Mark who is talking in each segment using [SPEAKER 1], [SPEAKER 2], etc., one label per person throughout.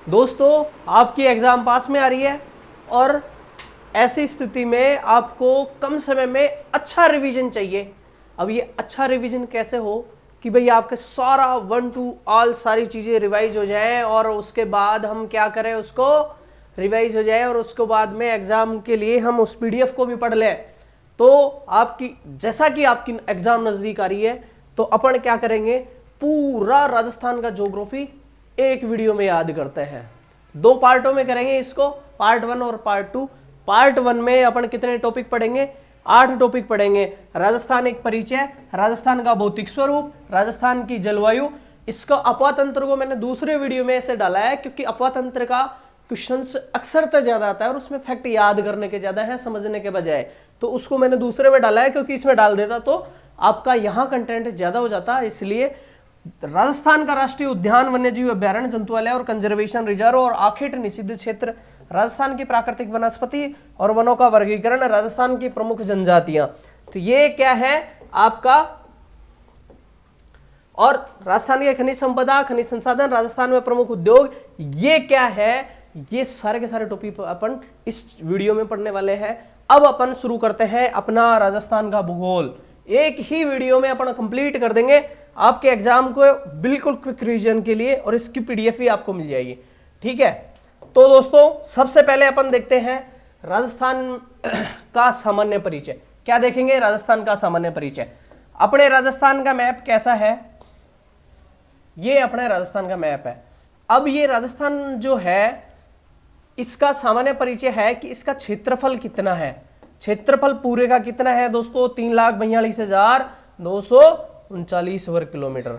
[SPEAKER 1] दोस्तों आपकी exam pass में आ रही है और ऐसी स्थिति में आपको कम समय में अच्छा रिवीजन चाहिए। अब ये अच्छा रिवीजन कैसे हो कि भाई आपके सारा 1 to ऑल सारी चीज़ें रिवाइज हो जाए और उसके बाद हम क्या करें, उसको रिवाइज हो जाए और उसके बाद में एग्ज़ाम के लिए हम उस PDF को भी पढ़ लें। तो आपकी जैसा कि आपकी एग्ज़ाम नज़दीक आ रही है तो अपन क्या करेंगे, पूरा राजस्थान का ज्योग्राफी एक वीडियो में याद करते हैं। 2 पार्टों में करेंगे इसको, पार्ट 1 और पार्ट 2। पार्ट 1 में अपन कितने टॉपिक पढ़ेंगे, 8 टॉपिक पढ़ेंगे। राजस्थान एक परिचय, राजस्थान का भौतिक स्वरूप, राजस्थान की जलवायु। इसका अपवातंत्र को मैंने दूसरे वीडियो में ऐसे डाला है क्योंकि अपवातंत्र का क्वेश्चंस अक्सर तो ज्यादा आता है और उसमें फैक्ट याद करने के ज्यादा है समझने के बजाय, तो उसको मैंने दूसरे में डाला है क्योंकि इसमें डाल देता तो आपका यहाँ कंटेंट ज्यादा हो जाता। इसलिए राजस्थान का राष्ट्रीय उद्यान, वन्यजीव अभ्यारण्य, जंतुआलय और कंजर्वेशन रिजर्व और आखेट निषिद्ध क्षेत्र, राजस्थान की प्राकृतिक वनस्पति और वनों का वर्गीकरण, राजस्थान की प्रमुख जनजातियां। तो ये क्या है आपका, और राजस्थान की खनिज संपदा, खनिज संसाधन, राजस्थान में प्रमुख उद्योग, ये क्या है, ये सारे के सारे टॉपिक अपन इस वीडियो में पढ़ने वाले हैं। अब अपन शुरू करते हैं अपना राजस्थान का भूगोल। एक ही वीडियो में अपन कंप्लीट कर देंगे आपके एग्जाम को बिल्कुल क्विक रिवीजन के लिए, और इसकी PDF भी आपको मिल जाएगी। ठीक है, तो दोस्तों सबसे पहले अपन देखते हैं राजस्थान का सामान्य परिचय। क्या देखेंगे, राजस्थान का सामान्य परिचय। अपने राजस्थान का मैप कैसा है, ये अपने राजस्थान का मैप है। अब ये राजस्थान जो है इसका सामान्य परिचय है कि इसका क्षेत्रफल कितना है। क्षेत्रफल पूरे का कितना है दोस्तों, 3,42,239 वर्ग किलोमीटर।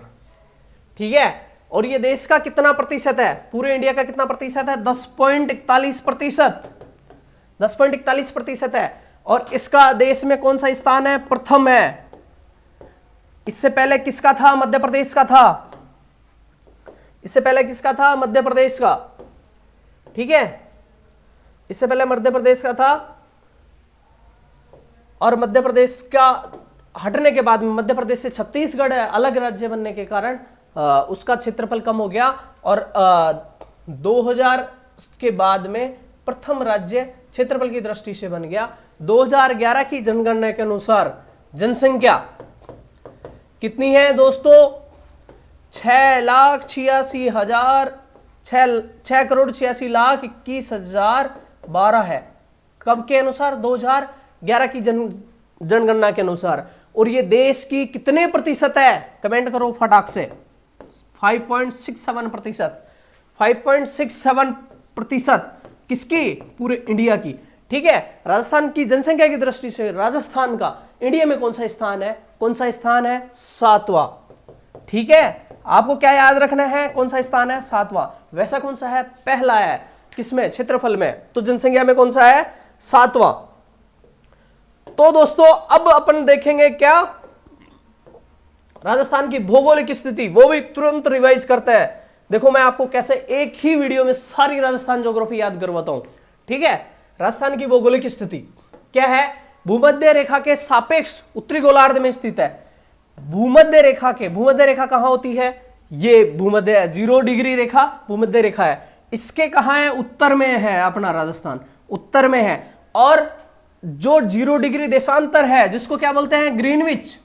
[SPEAKER 1] ठीक है, और ये देश का कितना प्रतिशत है, पूरे इंडिया का कितना प्रतिशत है, 10.41%। 10.41% है। और इसका देश में कौन सा स्थान है, प्रथम है। इससे पहले किसका था, मध्य प्रदेश का था। इससे पहले किसका था, मध्य प्रदेश का। ठीक है, इससे पहले मध्य प्रदेश का था, और मध्य प्रदेश का हटने के बाद में मध्य प्रदेश से छत्तीसगढ़ अलग राज्य बनने के कारण उसका क्षेत्रफल कम हो गया, और 2000 के बाद में प्रथम राज्य क्षेत्रफल की दृष्टि से बन गया। 2011 की जनगणना के अनुसार जनसंख्या कितनी है दोस्तों, 6,86,21,12 है। कब के अनुसार, 2011 की जनगणना के अनुसार। और ये देश की कितने प्रतिशत है, कमेंट करो फटाक से। 5.67%। 5.67% किसकी, पूरे इंडिया की। ठीक है, राजस्थान की जनसंख्या की दृष्टि से राजस्थान का इंडिया में कौन सा स्थान है, कौन सा स्थान है, 7वां। ठीक है, आपको क्या याद रखना है, कौन सा स्थान है, 7वां। वैसा कौन सा है, पहला है। किसमें, क्षेत्रफल में, तो जनसंख्या में कौन सा है, 7वां। तो दोस्तों अब अपन देखेंगे क्या, राजस्थान की भौगोलिक स्थिति, वो भी तुरंत रिवाइज करते हैं। देखो मैं आपको कैसे एक ही वीडियो में सारी राजस्थान ज्योग्राफी याद करवाता हूं। ठीक है, राजस्थान की भौगोलिक स्थिति क्या है, भूमध्य रेखा के सापेक्ष उत्तरी गोलार्ध में स्थित है। भूमध्य रेखा कहां होती है, ये भूमध्य 0 डिग्री रेखा भूमध्य रेखा है। इसके कहां है, उत्तर में है अपना राजस्थान, उत्तर में है। और जो 0 डिग्री देशांतर है जिसको क्या बोलते हैं, ग्रीनविच।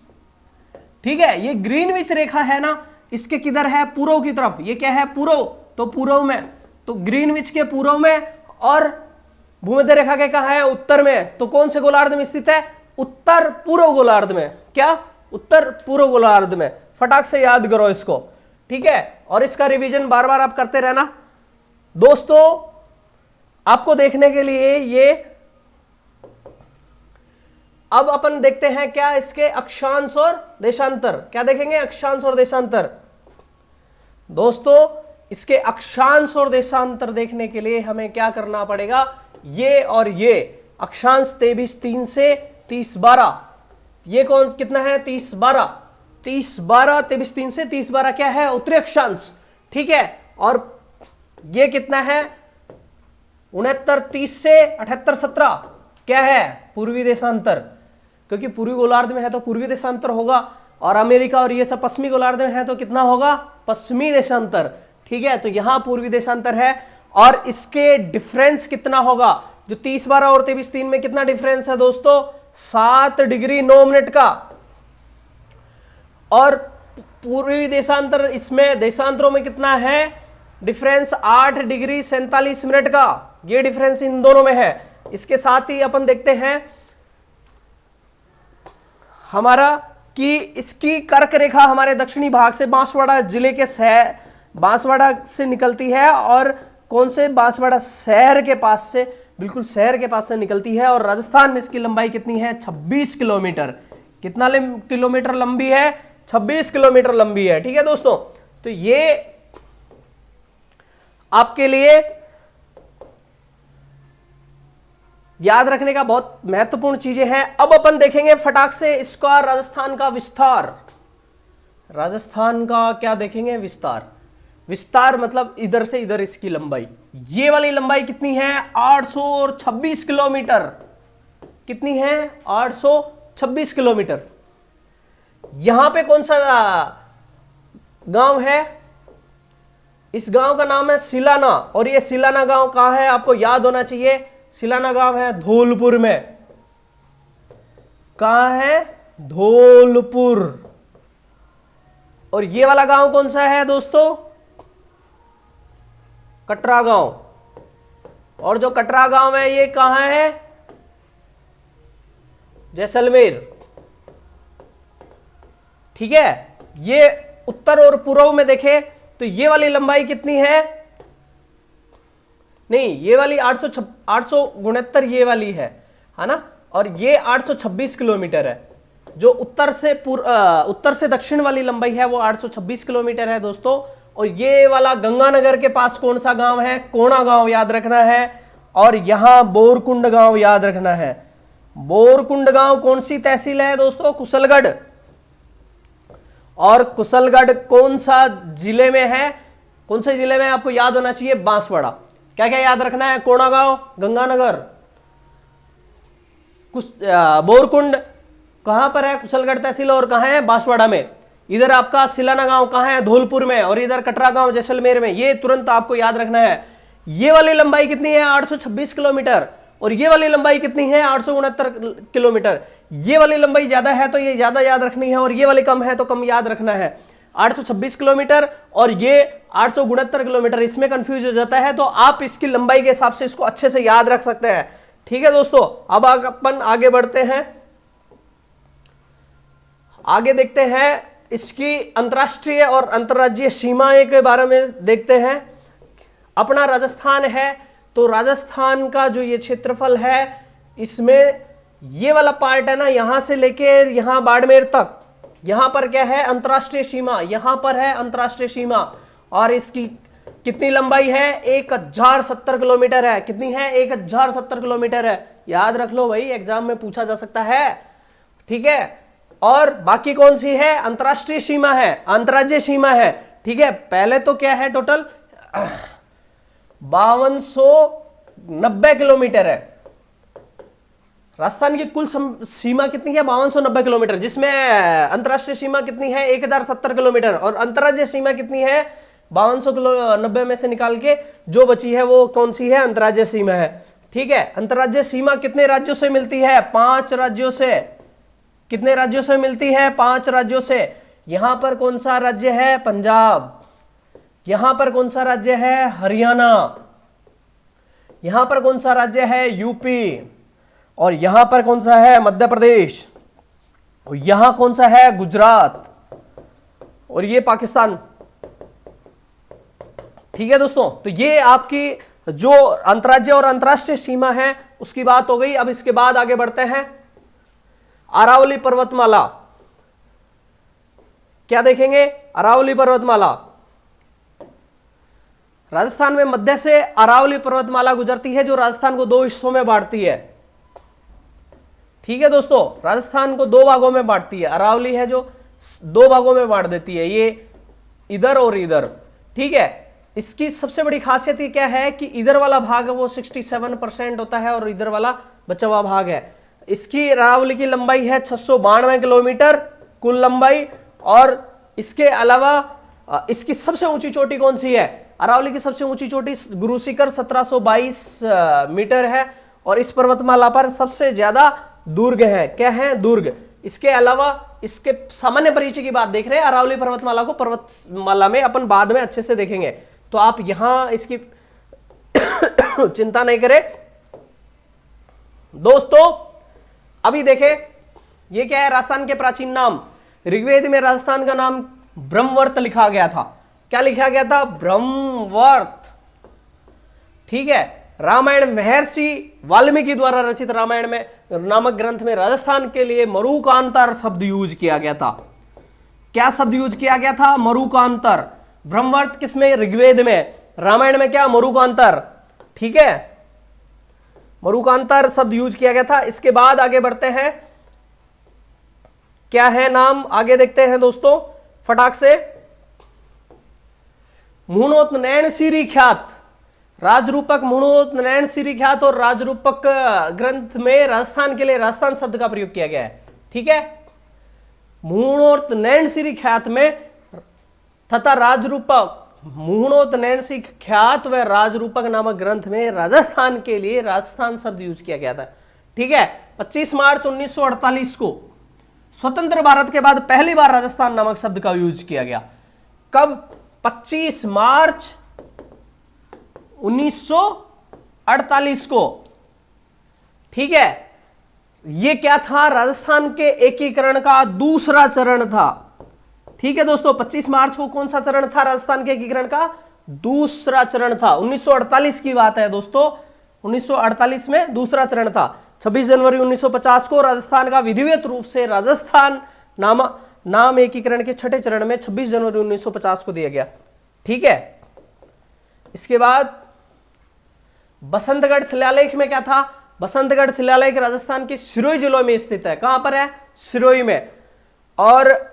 [SPEAKER 1] ठीक है, ये ग्रीनविच रेखा है ना, इसके किधर है, पूर्व की तरफ। ये क्या है, पूर्व, तो पूर्व में, तो ग्रीनविच के पूर्व में, और भूमध्य रेखा के कहा है, उत्तर में। तो कौन से गोलार्ध में स्थित है, उत्तर पूर्व गोलार्ध में। क्या, उत्तर पूर्व गोलार्ध में। फटाक से याद करो इसको। ठीक है, और इसका रिवीजन बार बार आप करते रहना दोस्तों। आपको देखने के लिए ये अब अपन देखते हैं क्या, इसके अक्षांश और देशांतर। क्या देखेंगे, अक्षांश और देशांतर। दोस्तों इसके अक्षांश और देशांतर देखने के लिए हमें क्या करना पड़ेगा, ये और ये अक्षांश 23.3 से 30.12, ये कौन कितना है, 30.12, 23.3 से 30.12 क्या है, उत्तरी अक्षांश। ठीक है, और ये कितना है, 69.30 से 78.17 क्या है, पूर्वी देशांतर। क्योंकि पूर्वी गोलार्ध में है तो पूर्वी देशांतर होगा, और अमेरिका और ये सब पश्चिमी गोलार्ध में है तो कितना होगा, पश्चिमी देशांतर। ठीक है, तो यहां पूर्वी देशांतर है, और इसके डिफरेंस कितना होगा, जो 30 12 और 23 3 में कितना डिफरेंस है दोस्तों, 7 डिग्री 9 मिनट का। और पूर्वी देशांतर, इसमें देशांतरों में कितना है डिफरेंस, 8 डिग्री 47 मिनट का, ये डिफरेंस इन दोनों में है। इसके साथ ही अपन देखते हैं हमारा कि इसकी कर्क रेखा हमारे दक्षिणी भाग से बांसवाड़ा जिले के बांसवाड़ा से निकलती है, और कौन से, बांसवाड़ा शहर के पास से, बिल्कुल शहर के पास से निकलती है। और राजस्थान में इसकी लंबाई कितनी है, 26 किलोमीटर। कितना किलोमीटर लंबी है, 26 किलोमीटर लंबी है। ठीक है दोस्तों, तो ये आपके लिए याद रखने का बहुत महत्वपूर्ण चीजें हैं। अब अपन देखेंगे फटाक से इसका राजस्थान का विस्तार। राजस्थान का क्या देखेंगे, विस्तार। विस्तार मतलब इधर से इधर इसकी लंबाई, ये वाली लंबाई कितनी है, 826 किलोमीटर। कितनी है, 826 किलोमीटर। यहां पे कौन सा गांव है, इस गांव का नाम है सिलाना, और ये सिलाना गांव कहां है, आपको याद होना चाहिए। सिलाना गांव है धौलपुर में। कहां है, धौलपुर। और ये वाला गांव कौन सा है दोस्तों, कटरा गांव। और जो कटरा गांव है ये कहां है, जैसलमेर। ठीक है, ये उत्तर और पूर्व में देखें तो ये वाली लंबाई कितनी है, नहीं ये वाली 869 ये वाली है ना, और ये 826 किलोमीटर है। जो उत्तर से दक्षिण वाली लंबाई है वो 826 किलोमीटर है दोस्तों। और ये वाला गंगानगर के पास कौन सा गांव है, कोणा गांव याद रखना है। और यहां बोरकुंड गांव याद रखना है। बोरकुंड गांव कौन सी तहसील है दोस्तों, कुशलगढ़। और कुशलगढ़ कौन सा जिले में है, कौन से जिले में आपको याद होना चाहिए, बांसवाड़ा। क्या क्या याद रखना है, कोणा गांव, गंगानगर, बोरकुंड कहां पर है, कुशलगढ़ तहसील, और कहां है, बांसवाड़ा में। इधर आपका सिलाना गांव कहां है, धौलपुर में, और इधर कटरा गांव जैसलमेर में। ये तुरंत आपको याद रखना है। ये वाली लंबाई कितनी है, 826 किलोमीटर, और ये वाली लंबाई कितनी है, 869 किलोमीटर। ये वाली लंबाई ज्यादा है तो ये ज्यादा याद रखनी है, और ये वाली कम है तो कम याद रखना है। 826 किलोमीटर और ये 869 किलोमीटर, इसमें कंफ्यूज हो जाता है, तो आप इसकी लंबाई के हिसाब से इसको अच्छे से याद रख सकते हैं। ठीक है दोस्तों, अब अपन आगे बढ़ते हैं। आगे देखते हैं इसकी अंतर्राष्ट्रीय और अंतर्राज्यीय सीमाएं के बारे में देखते हैं। अपना राजस्थान है, तो राजस्थान का जो ये क्षेत्रफल है, इसमें ये वाला पार्ट है ना, यहां से लेके यहां बाड़मेर तक, यहां पर क्या है, अंतर्राष्ट्रीय सीमा, यहां पर है अंतर्राष्ट्रीय सीमा। और इसकी कितनी लंबाई है, 1070 किलोमीटर है। कितनी है, 1070 किलोमीटर है। याद रख लो भाई, एग्जाम में पूछा जा सकता है। ठीक है, और बाकी कौन सी है, अंतर्राष्ट्रीय सीमा है, अंतर्राज्यीय सीमा है। ठीक है, पहले तो क्या है, टोटल 5290 किलोमीटर है। राजस्थान की कुल सीमा कितनी है, 5290 किलोमीटर, जिसमें अंतर्राष्ट्रीय सीमा कितनी है, 1070 किलोमीटर, और अंतर्राज्यीय सीमा कितनी है, 5290 में से निकाल के जो बची है वो कौन सी है, अंतर्राज्यीय सीमा है। ठीक है, अंतर्राज्यीय सीमा कितने राज्यों से मिलती है, 5 राज्यों से। कितने राज्यों से मिलती है, 5 राज्यों से। यहां पर कौन सा राज्य है, पंजाब। यहां पर कौन सा राज्य है, हरियाणा। यहां पर कौन सा राज्य है, यूपी। और यहां पर कौन सा है, मध्य प्रदेश। और यहां कौन सा है, गुजरात। और ये पाकिस्तान। ठीक है दोस्तों, तो ये आपकी जो अंतर्राज्यीय और अंतर्राष्ट्रीय सीमा है उसकी बात हो गई। अब इसके बाद आगे बढ़ते हैं, अरावली पर्वतमाला। क्या देखेंगे, अरावली पर्वतमाला। राजस्थान में मध्य से अरावली पर्वतमाला गुजरती है, जो राजस्थान को 2 हिस्सों में बांटती है। ठीक है दोस्तों, राजस्थान को 2 भागों में बांटती है। अरावली है जो 2 भागों में बांट देती है, ये इधर और इधर। ठीक है, इसकी सबसे बड़ी खासियत ये क्या है कि इधर वाला भाग है वो 67% होता है, और इधर वाला बचा हुआ भाग है। इसकी अरावली की लंबाई है 692 किलोमीटर कुल लंबाई। और इसके अलावा इसकी सबसे ऊंची चोटी कौन सी है, अरावली की सबसे ऊंची चोटी गुरु शिखर 1722 मीटर है और इस पर्वतमाला पर सबसे ज्यादा दुर्ग है। क्या है? दुर्ग। इसके अलावा इसके सामान्य परिचय की बात देख रहे हैं, अरावली पर्वतमाला को पर्वतमाला में अपन बाद में अच्छे से देखेंगे, तो आप यहां इसकी चिंता नहीं करें दोस्तों। अभी देखें ये क्या है, राजस्थान के प्राचीन नाम। ऋग्वेद में राजस्थान का नाम ब्रह्मवर्त लिखा गया था। क्या लिखा गया था? ब्रह्मवर्त। ठीक है। रामायण महर्षि वाल्मीकि द्वारा रचित रामायण में नामक ग्रंथ में राजस्थान के लिए मरुकांतर शब्द यूज किया गया था। क्या शब्द यूज किया गया था? मरुकांतर। ब्रह्मवर्त किसमें? ऋग्वेद में। रामायण में क्या? मरुकांतर। ठीक है, मरुकांतर शब्द यूज किया गया था। इसके बाद आगे बढ़ते हैं, क्या है नाम, आगे देखते हैं दोस्तों फटाक से। मुहूर्त नैन सिरी ख्यात, राजरूपक मुहूर्त नैन सिरी ख्यात और राजरूपक ग्रंथ में राजस्थान के लिए राजस्थान शब्द का प्रयोग किया गया है। ठीक है, मुहूर्त नैन सिरी ख्यात में तथा राजरूपक मुहूर्त नैन सिरी ख्यात व राजरूपक नामक ग्रंथ में राजस्थान के लिए राजस्थान शब्द यूज किया गया था। ठीक है, 25 मार्च 1948 को स्वतंत्र भारत के बाद पहली बार राजस्थान नामक शब्द का यूज किया गया। कब? 25 मार्च 1948 को। ठीक है, यह क्या था? राजस्थान के एकीकरण का दूसरा चरण था। ठीक है दोस्तों, 25 मार्च को कौन सा चरण था? राजस्थान के एकीकरण का दूसरा चरण था। 1948 की बात है दोस्तों, 1948 में दूसरा चरण था। 26 जनवरी 1950 को राजस्थान का विधिवत रूप से राजस्थान नाम एकीकरण के छठे चरण में 26 जनवरी 1950 को दिया गया। ठीक है, इसके बाद बसंतगढ़ शिलालेख में क्या था? बसंतगढ़ शिलालेख राजस्थान के सिरोही जिलों में स्थित है। कहां पर है? सिरोही में। और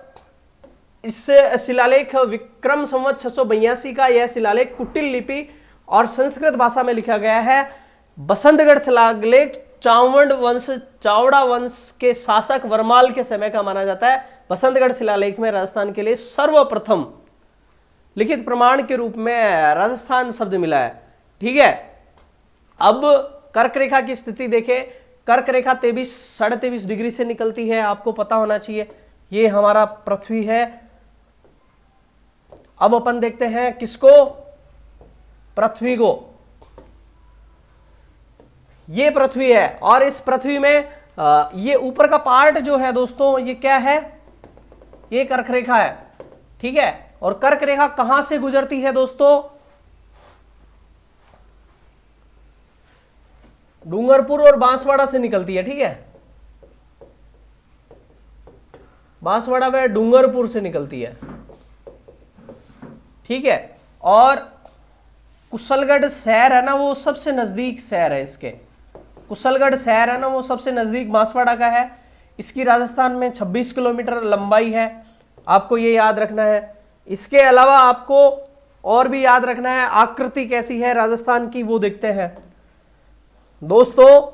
[SPEAKER 1] इस शिलालेख विक्रम संवत 682 का यह शिलालेख कुटिल लिपि और संस्कृत भाषा में लिखा गया है। बसंतगढ़ शिलालेख चावड़ा वंश के शासक वरमाल के समय का माना जाता है। बसंतगढ़ शिलालेख में राजस्थान के लिए सर्वप्रथम लिखित प्रमाण के रूप में राजस्थान शब्द मिला है। ठीक है, अब कर्क रेखा की स्थिति देखें। कर्क रेखा 23-23.5 डिग्री से निकलती है, आपको पता होना चाहिए। ये हमारा पृथ्वी है। अब अपन देखते हैं किसको? पृथ्वी को। ये पृथ्वी है और इस पृथ्वी में ये ऊपर का पार्ट जो है दोस्तों, ये क्या है? ये कर्क रेखा है। ठीक है, और कर्क रेखा कहां से गुजरती है दोस्तों? डूंगरपुर और बांसवाड़ा से निकलती है। ठीक है, बांसवाड़ा व डूंगरपुर से निकलती है। ठीक है, और कुशलगढ़ शहर है ना, वो सबसे नजदीक शहर है इसके। कुशलगढ़ शहर है ना, वो सबसे नजदीक बांसवाड़ा का है। इसकी राजस्थान में 26 किलोमीटर लंबाई है, आपको ये याद रखना है। इसके अलावा आपको और भी याद रखना है आकृति कैसी है राजस्थान की, वो देखते हैं दोस्तों।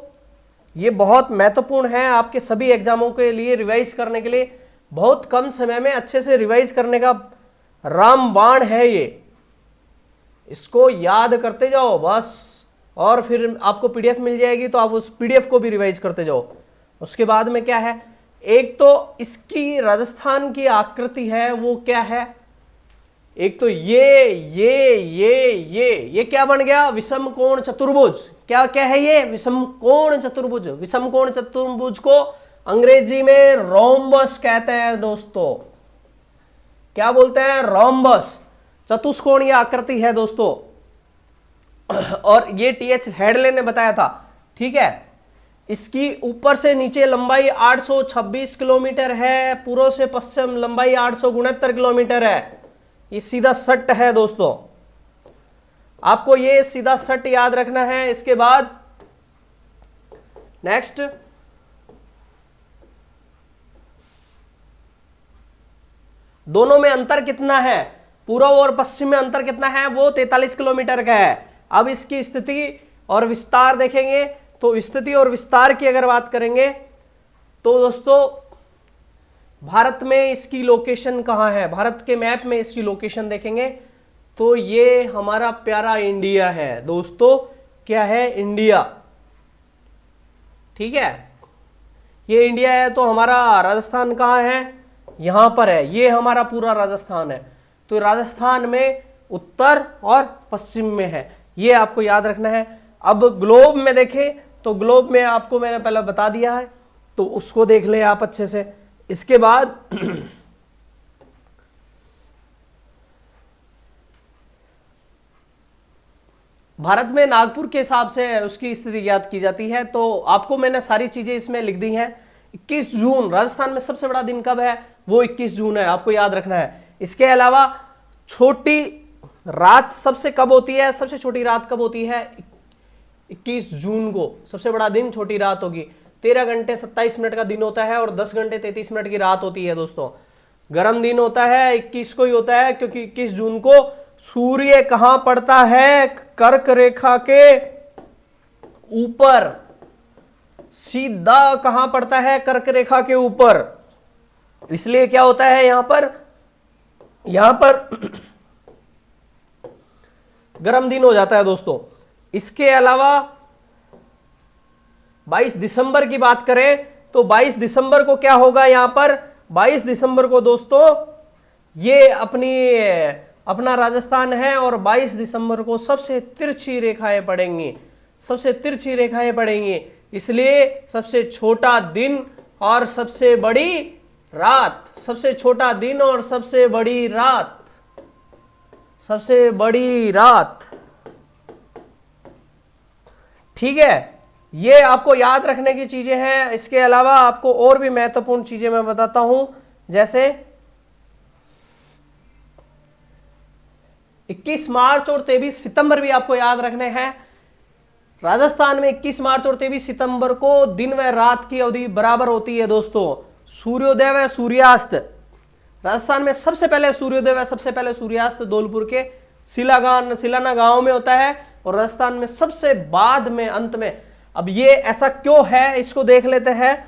[SPEAKER 1] ये बहुत महत्वपूर्ण है आपके सभी एग्जामों के लिए, रिवाइज करने के लिए। बहुत कम समय में अच्छे से रिवाइज करने का रामबाण है ये। इसको याद करते जाओ बस, और फिर आपको पीडीएफ मिल जाएगी तो आप उस पीडीएफ को भी रिवाइज करते जाओ। उसके बाद में क्या है, एक तो इसकी राजस्थान की आकृति है, वो क्या है? एक तो ये क्या बन गया? विषम कोण चतुर्भुज। क्या क्या है ये? विषम कोण चतुर्भुज। विषम कोण चतुर्भुज को अंग्रेजी में रोम्बस कहते हैं दोस्तों। क्या बोलते हैं? रोम्बस। चतुष्कोणीय आकृति है दोस्तों, और ये टीएच हेडले ने बताया था। ठीक है, इसकी ऊपर से नीचे लंबाई 826 किलोमीटर है, पूर्व से पश्चिम लंबाई 869 किलोमीटर है। ये सीधा सट है दोस्तों, आपको ये सीधा सट याद रखना है। इसके बाद नेक्स्ट, दोनों में अंतर कितना है? पूर्व और पश्चिम में अंतर कितना है? वो 43 किलोमीटर का है। अब इसकी स्थिति और विस्तार देखेंगे तो स्थिति और विस्तार की अगर बात करेंगे तो दोस्तों भारत में इसकी लोकेशन कहां है? भारत के मैप में इसकी लोकेशन देखेंगे तो ये हमारा प्यारा इंडिया है दोस्तों। क्या है? इंडिया। ठीक है, ये इंडिया है। तो हमारा राजस्थान कहाँ है? यहां पर है। ये हमारा पूरा राजस्थान है। तो राजस्थान में उत्तर और पश्चिम में है, ये आपको याद रखना है। अब ग्लोब में देखें तो ग्लोब में आपको मैंने पहले बता दिया है, तो उसको देख ले आप अच्छे से। इसके बाद भारत में नागपुर के हिसाब से उसकी स्थिति ज्ञात की जाती है। तो आपको मैंने सारी चीजें इसमें लिख दी हैं। 21 जून राजस्थान में सबसे बड़ा दिन कब है? वो 21 जून है, आपको याद रखना है। इसके अलावा छोटी रात सबसे कब होती है? सबसे छोटी रात कब होती है? 21 जून को सबसे बड़ा दिन छोटी रात होगी। 13 घंटे 27 मिनट का दिन होता है और 10 घंटे 33 मिनट की रात होती है दोस्तों। गर्म दिन होता है 21 को ही होता है, क्योंकि 21 जून को सूर्य कहां पड़ता है? कर्क रेखा के ऊपर, सीधा कहां पड़ता है? कर्क रेखा के ऊपर। इसलिए क्या होता है यहां पर गर्म दिन हो जाता है दोस्तों। इसके अलावा 22 दिसंबर की बात करें तो 22 दिसंबर को क्या होगा? यहां पर 22 दिसंबर को दोस्तों ये अपना राजस्थान है और 22 दिसंबर को सबसे तिरछी रेखाएं पड़ेंगी, सबसे तिरछी रेखाएं पड़ेंगी। इसलिए सबसे छोटा दिन और सबसे बड़ी रात, सबसे छोटा दिन और सबसे बड़ी रात, सबसे बड़ी रात। ठीक है, ये आपको याद रखने की चीजें हैं। इसके अलावा आपको और भी महत्वपूर्ण चीजें मैं बताता हूं, जैसे 21 मार्च और 23 सितंबर भी आपको याद रखने हैं। राजस्थान में 21 मार्च और 23 सितंबर को दिन व रात की अवधि बराबर होती है दोस्तों। सूर्योदय व सूर्यास्त, राजस्थान में सबसे पहले सूर्योदय व सबसे पहले सूर्यास्त धौलपुर के सिलाना गांव में होता है, और राजस्थान में सबसे बाद में, अंत में। अब ये ऐसा क्यों है इसको देख लेते हैं,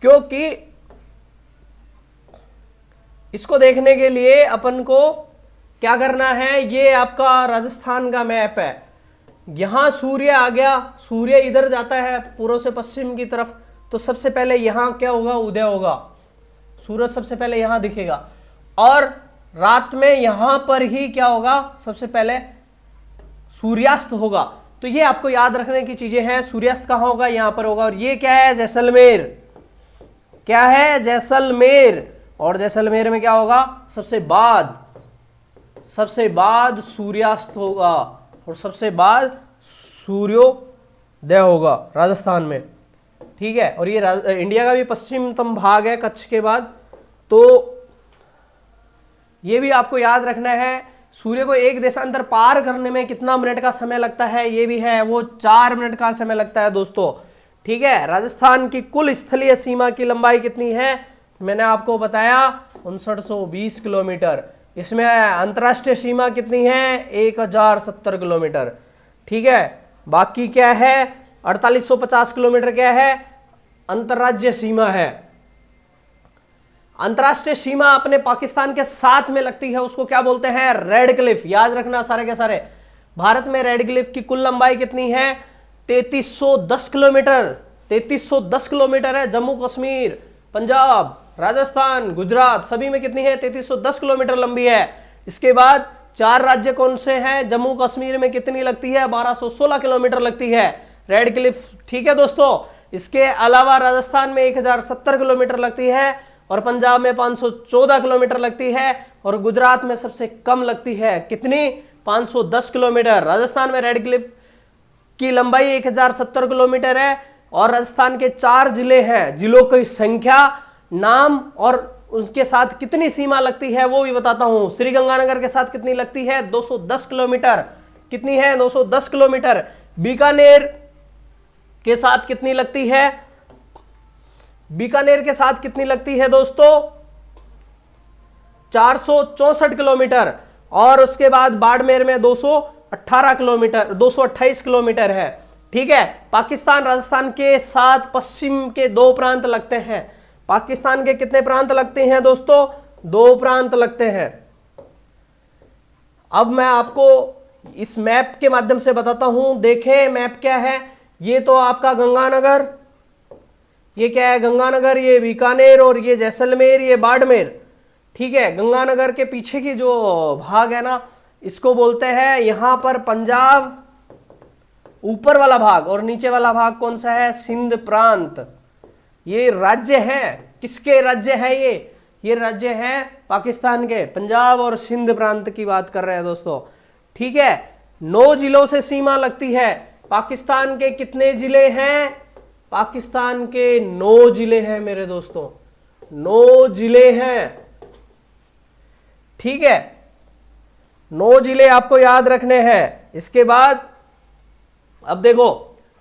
[SPEAKER 1] क्योंकि इसको देखने के लिए अपन को क्या करना है? ये आपका राजस्थान का मैप है। यहां सूर्य आ गया, सूर्य इधर जाता है पूर्व से पश्चिम की तरफ, तो सबसे पहले यहां क्या होगा? उदय होगा, सूरज सबसे पहले यहां दिखेगा। और रात में यहां पर ही क्या होगा? सबसे पहले सूर्यास्त होगा। तो ये आपको याद रखने की चीजें हैं। सूर्यास्त कहां होगा? यहां पर होगा। और ये क्या है? जैसलमेर। क्या है? जैसलमेर। और जैसलमेर में क्या होगा? सबसे बाद सूर्यास्त होगा और सबसे बाद सूर्योदय होगा राजस्थान में। ठीक है, और ये इंडिया का भी पश्चिमतम भाग है कच्छ के बाद। तो ये भी आपको याद रखना है। सूर्य को एक देशांतर पार करने में कितना मिनट का समय लगता है? ये भी है, वो 4 मिनट का समय लगता है दोस्तों। ठीक है, राजस्थान की कुल स्थलीय सीमा की लंबाई कितनी है? मैंने आपको बताया 5920 किलोमीटर। इसमें अंतर्राष्ट्रीय सीमा कितनी है? 1070 किलोमीटर। ठीक है, बाकी क्या है? 4850 किलोमीटर क्या है? अंतर्राज्यीय सीमा है। अंतर्राष्ट्रीय सीमा अपने पाकिस्तान के साथ में लगती है, उसको क्या बोलते हैं? Red Cliff. याद रखना सारे के सारे। भारत में रेड क्लिफ की कुल लंबाई कितनी है? 3310 किलोमीटर। 3310 किलोमीटर है। जम्मू कश्मीर, पंजाब, राजस्थान, गुजरात सभी में कितनी है? 3310 किलोमीटर लंबी है। इसके बाद 4 राज्य कौन से हैं? जम्मू कश्मीर में कितनी लगती है? 1216 किलोमीटर लगती है रेड क्लिफ। ठीक है दोस्तों, इसके अलावा राजस्थान में 1070 किलोमीटर लगती है, और पंजाब में 514 किलोमीटर लगती है, और गुजरात में सबसे कम लगती है। कितनी? 510 किलोमीटर। राजस्थान में रेड क्लिफ की लंबाई 1070 किलोमीटर है, और राजस्थान के 4 जिले हैं। जिलों की संख्या, नाम और उसके साथ कितनी सीमा लगती है वो भी बताता हूं। श्रीगंगानगर के साथ कितनी लगती है? 210 किलोमीटर। कितनी है? 210 किलोमीटर। बीकानेर के साथ कितनी लगती है? बीकानेर के साथ कितनी लगती है दोस्तों? 464 किलोमीटर। और उसके बाद बाड़मेर में 218 किलोमीटर, 228 किलोमीटर है। ठीक है, पाकिस्तान राजस्थान के साथ पश्चिम के 2 प्रांत लगते हैं। पाकिस्तान के कितने प्रांत लगते हैं दोस्तों? 2 प्रांत लगते हैं। अब मैं आपको इस मैप के माध्यम से बताता हूं। देखें मैप क्या है। ये तो आपका गंगानगर, ये क्या है गंगानगर, ये बीकानेर और ये जैसलमेर, ये बाड़मेर। ठीक है, गंगानगर के पीछे की जो भाग है ना, इसको बोलते हैं यहां पर पंजाब, ऊपर वाला भाग, और नीचे वाला भाग कौन सा है, सिंध प्रांत। ये राज्य हैं, किसके राज्य है ये राज्य हैं पाकिस्तान के, पंजाब और सिंध प्रांत की बात कर रहे हैं दोस्तों। ठीक है, 9 जिलों से सीमा लगती है। पाकिस्तान के कितने जिले हैं, पाकिस्तान के 9 जिले हैं मेरे दोस्तों, 9 जिले हैं। ठीक है, 9 जिले आपको याद रखने हैं। इसके बाद अब देखो,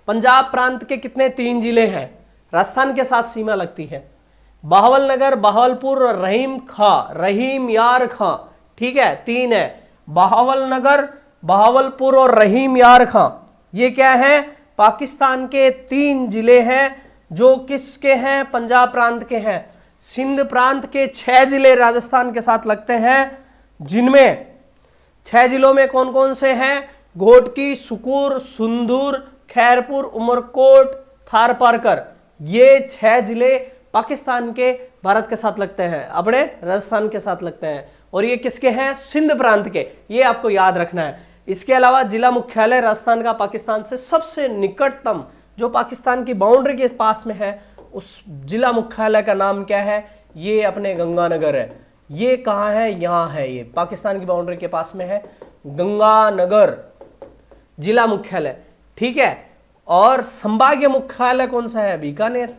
[SPEAKER 1] पंजाब प्रांत के कितने, 3 जिले हैं, राजस्थान के साथ सीमा लगती है। बहावलनगर, बहावलपुर और रहीम यार खां। ठीक है, 3 है, बहावलनगर, बहावलपुर और रहीम यार खां। ये क्या है, पाकिस्तान के 3 जिले हैं जो किसके हैं, पंजाब प्रांत के हैं। सिंध प्रांत के 6 जिले राजस्थान के साथ लगते हैं, जिनमें 6 जिलों में कौन कौन से हैं, घोटकी, सुकूर, सुंदूर, खैरपुर, उमरकोट, थारपारकर। ये 6 जिले पाकिस्तान के भारत के साथ लगते हैं, अपने राजस्थान के साथ लगते हैं, और ये किसके हैं, सिंध प्रांत के। ये आपको याद रखना है। इसके अलावा जिला मुख्यालय राजस्थान का पाकिस्तान से सबसे निकटतम, जो पाकिस्तान की बाउंड्री के पास में है, उस जिला मुख्यालय का नाम क्या है, ये अपने गंगानगर है। ये कहाँ है, यहाँ है, ये पाकिस्तान की बाउंड्री के पास में है, गंगानगर जिला मुख्यालय। ठीक है, और संभागीय मुख्यालय कौन सा है, बीकानेर।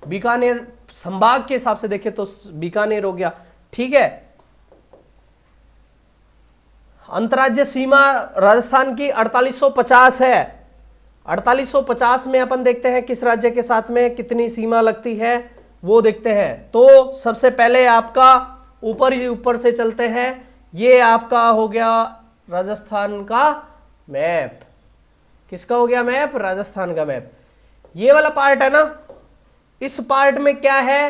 [SPEAKER 1] बीकानेर संभाग के हिसाब से देखें तो बीकानेर हो गया। ठीक है, अंतर्राज्यीय सीमा राजस्थान की 4850 है। 4850 में अपन देखते हैं किस राज्य के साथ में कितनी सीमा लगती है, वो देखते हैं। तो सबसे पहले आपका ऊपर से चलते हैं, ये आपका हो गया राजस्थान का मैप। किसका हो गया मैप, राजस्थान का मैप। ये वाला पार्ट है ना, इस पार्ट में क्या है,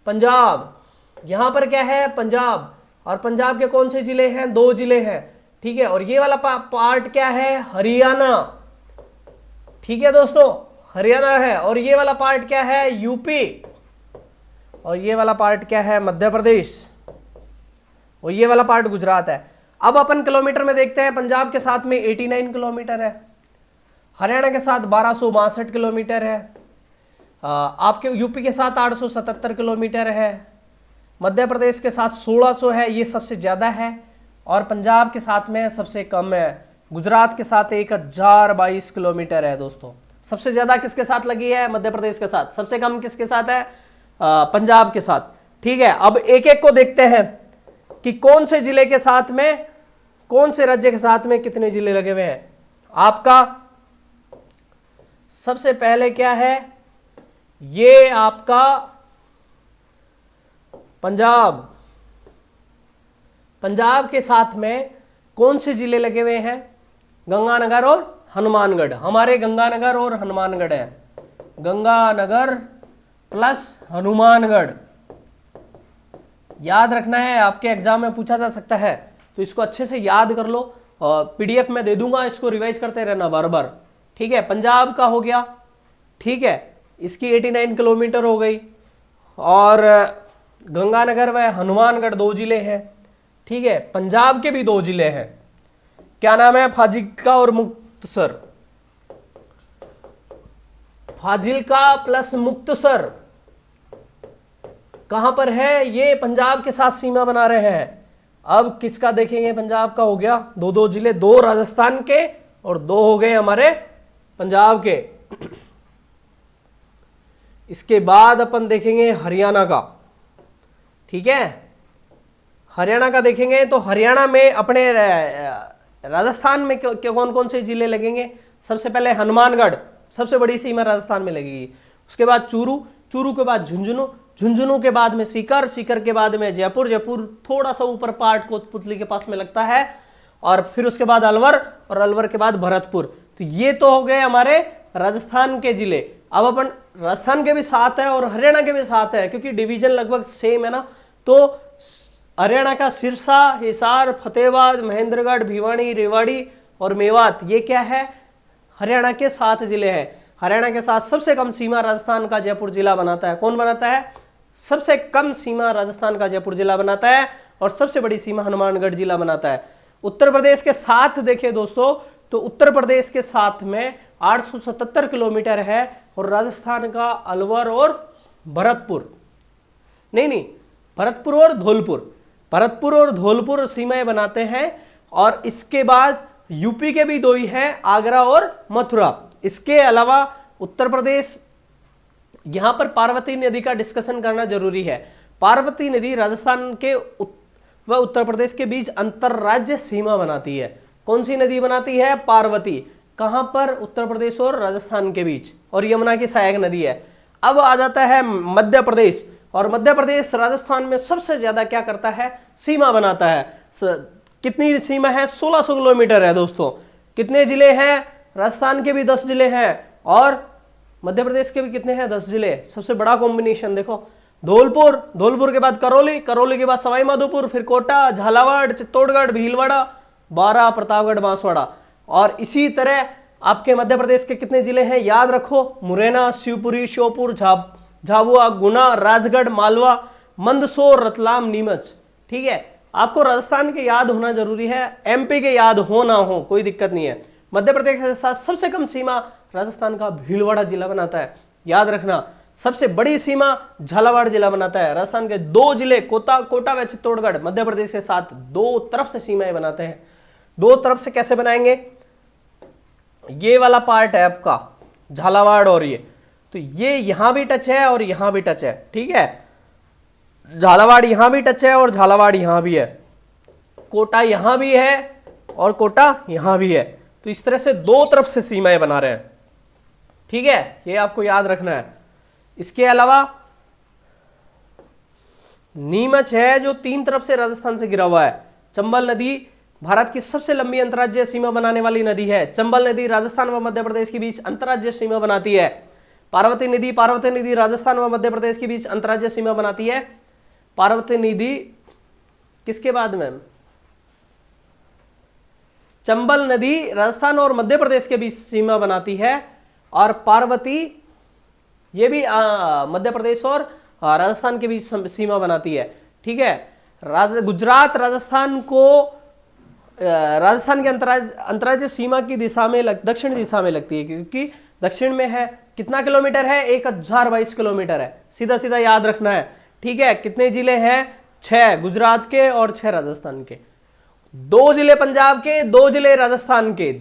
[SPEAKER 1] पंजाब। यहां पर क्या है, पंजाब, और पंजाब के कौन से जिले हैं, 2 जिले हैं। ठीक है, और ये वाला पार्ट क्या है, हरियाणा। ठीक है दोस्तों, हरियाणा है। और ये वाला पार्ट क्या है, यूपी। और ये वाला पार्ट क्या है, मध्य प्रदेश। और ये वाला पार्ट गुजरात है। अब अपन किलोमीटर में देखते हैं, पंजाब के साथ में 89 किलोमीटर है, हरियाणा के साथ 1262 किलोमीटर है, आपके यूपी के साथ 877 किलोमीटर है, मध्य प्रदेश के साथ 1600 है, ये सबसे ज़्यादा है, और पंजाब के साथ में सबसे कम है, गुजरात के साथ 1022 किलोमीटर है दोस्तों। सबसे ज़्यादा किसके साथ लगी है, मध्य प्रदेश के साथ। सबसे कम किसके साथ है, पंजाब के साथ। ठीक है, अब एक एक को देखते हैं कि कौन से जिले के साथ में, कौन से राज्य के साथ में कितने जिले लगे हुए हैं। आपका सबसे पहले क्या है, ये आपका पंजाब। पंजाब के साथ में कौन से जिले लगे हुए हैं, गंगानगर और हनुमानगढ़। हमारे गंगानगर और हनुमानगढ़ है, गंगानगर प्लस हनुमानगढ़। याद रखना है, आपके एग्जाम में पूछा जा सकता है, तो इसको अच्छे से याद कर लो। पीडीएफ में दे दूंगा, इसको रिवाइज करते रहना बार बार। ठीक है, पंजाब का हो गया। ठीक है, इसकी 89 किलोमीटर हो गई, और गंगानगर व हनुमानगढ़ 2 जिले हैं। ठीक है, पंजाब के भी 2 जिले हैं, क्या नाम है, फाजिल्का और मुक्तसर। फाजिल्का प्लस मुक्तसर कहां पर है, ये पंजाब के साथ सीमा बना रहे हैं। अब किसका देखेंगे, पंजाब का हो गया 2 जिले, 2 राजस्थान के और 2 हो गए हमारे पंजाब के। इसके बाद अपन देखेंगे हरियाणा का। ठीक है, हरियाणा का देखेंगे तो हरियाणा में अपने राजस्थान में कौन कौन से जिले लगेंगे। सबसे पहले हनुमानगढ़, सबसे बड़ी सीमा राजस्थान में लगेगी। उसके बाद चूरू, चूरू के बाद झुंझुनू, झुंझुनू के बाद में सीकर, सीकर के बाद में जयपुर, जयपुर थोड़ा सा ऊपर पार्ट कोतपुतली के पास में लगता है, और फिर उसके बाद अलवर, और अलवर के बाद भरतपुर। तो ये तो हो गए हमारे राजस्थान के जिले। अब अपन राजस्थान के भी साथ है और हरियाणा के भी साथ है, क्योंकि डिवीजन लगभग सेम है ना, तो हरियाणा का सिरसा, हिसार, फतेहाबाद, महेंद्रगढ़, भिवानी, रेवाड़ी और मेवात, ये क्या है? हरियाणा के 7 जिले हैं। हरियाणा के साथ सबसे कम सीमा राजस्थान का जयपुर जिला बनाता है। कौन बनाता है? सबसे कम सीमा राजस्थान का जयपुर जिला बनाता है और सबसे बड़ी सीमा हनुमानगढ़ जिला बनाता है। उत्तर प्रदेश के साथ देखें दोस्तों, तो उत्तर प्रदेश के साथ में 877 किलोमीटर है और राजस्थान का अलवर और भरतपुर, नहीं, भरतपुर और धौलपुर, भरतपुर और धौलपुर सीमाएं बनाते हैं। और इसके बाद यूपी के भी 2 ही हैं, आगरा और मथुरा। इसके अलावा उत्तर प्रदेश, यहां पर पार्वती नदी का डिस्कशन करना जरूरी है। पार्वती नदी राजस्थान के व उत्तर प्रदेश के बीच अंतरराज्य सीमा बनाती है। कौन सी नदी बनाती है? पार्वती। कहां पर? उत्तर प्रदेश और राजस्थान के बीच, और यमुना की सहायक नदी है। अब आ जाता है मध्य प्रदेश, और मध्य प्रदेश राजस्थान में सबसे ज्यादा क्या करता है? सीमा बनाता है। कितनी सीमा है? 1600 किलोमीटर है दोस्तों। कितने जिले हैं? राजस्थान के भी 10 जिले हैं और मध्य प्रदेश के भी कितने हैं? 10 जिले। सबसे बड़ा कॉम्बिनेशन देखो, धौलपुर, धौलपुर के बाद करौली, करौली के बाद सवाई माधोपुर, फिर कोटा, झालावाड़, चित्तौड़गढ़, भीलवाड़ा, बारां, प्रतापगढ़, बांसवाड़ा। और इसी तरह आपके मध्य प्रदेश के कितने जिले हैं? याद रखो, मुरैना, शिवपुरी, श्योपुर, झाबुआ, गुना, राजगढ़, मालवा, मंदसौर, रतलाम, नीमच। ठीक है, आपको राजस्थान के याद होना जरूरी है, एमपी के याद हो ना हो कोई दिक्कत नहीं है। मध्य प्रदेश के साथ सबसे कम सीमा राजस्थान का भीलवाड़ा जिला बनाता है, याद रखना। सबसे बड़ी सीमा झालावाड़ जिला बनाता है। राजस्थान के 2 जिले कोटा व चित्तौड़गढ़ मध्य प्रदेश के साथ 2 तरफ से सीमाएं बनाते हैं। 2 तरफ से कैसे बनाएंगे? ये वाला पार्ट है आपका झालावाड़, और ये तो ये यहां भी टच है और यहां भी टच है। ठीक है, झालावाड़ यहां भी टच है और झालावाड़ यहां भी है, कोटा यहां भी है और कोटा यहां भी है। तो इस तरह से 2 तरफ से सीमाएं बना रहे हैं। ठीक है, ये आपको याद रखना है। इसके अलावा नीमच है जो 3 तरफ से राजस्थान से घिरा हुआ है। चंबल नदी भारत की सबसे लंबी अंतर्राज्यीय सीमा बनाने वाली नदी है। चंबल नदी राजस्थान व मध्य प्रदेश के बीच अंतर्राज्यीय सीमा बनाती है। पार्वती नदी राजस्थान व मध्य प्रदेश के बीच अंतर्राज्यीय सीमा बनाती है। पार्वती नदी किसके बाद में? चंबल नदी राजस्थान और मध्य प्रदेश के बीच सीमा बनाती है, और पार्वती ये भी मध्य प्रदेश और राजस्थान के बीच सीमा बनाती है। ठीक है, गुजरात राजस्थान के अंतर्राज्यीय सीमा की दिशा में दक्षिण दिशा में लगती है, क्योंकि दक्षिण में है। कितना किलोमीटर है? 1022 किलोमीटर है। सीधा सीधा याद रखना है। ठीक है, कितने जिले हैं? 6 गुजरात के और 6 राजस्थान के। 2 जिले पंजाब के, 2 जिले राजस्थान के,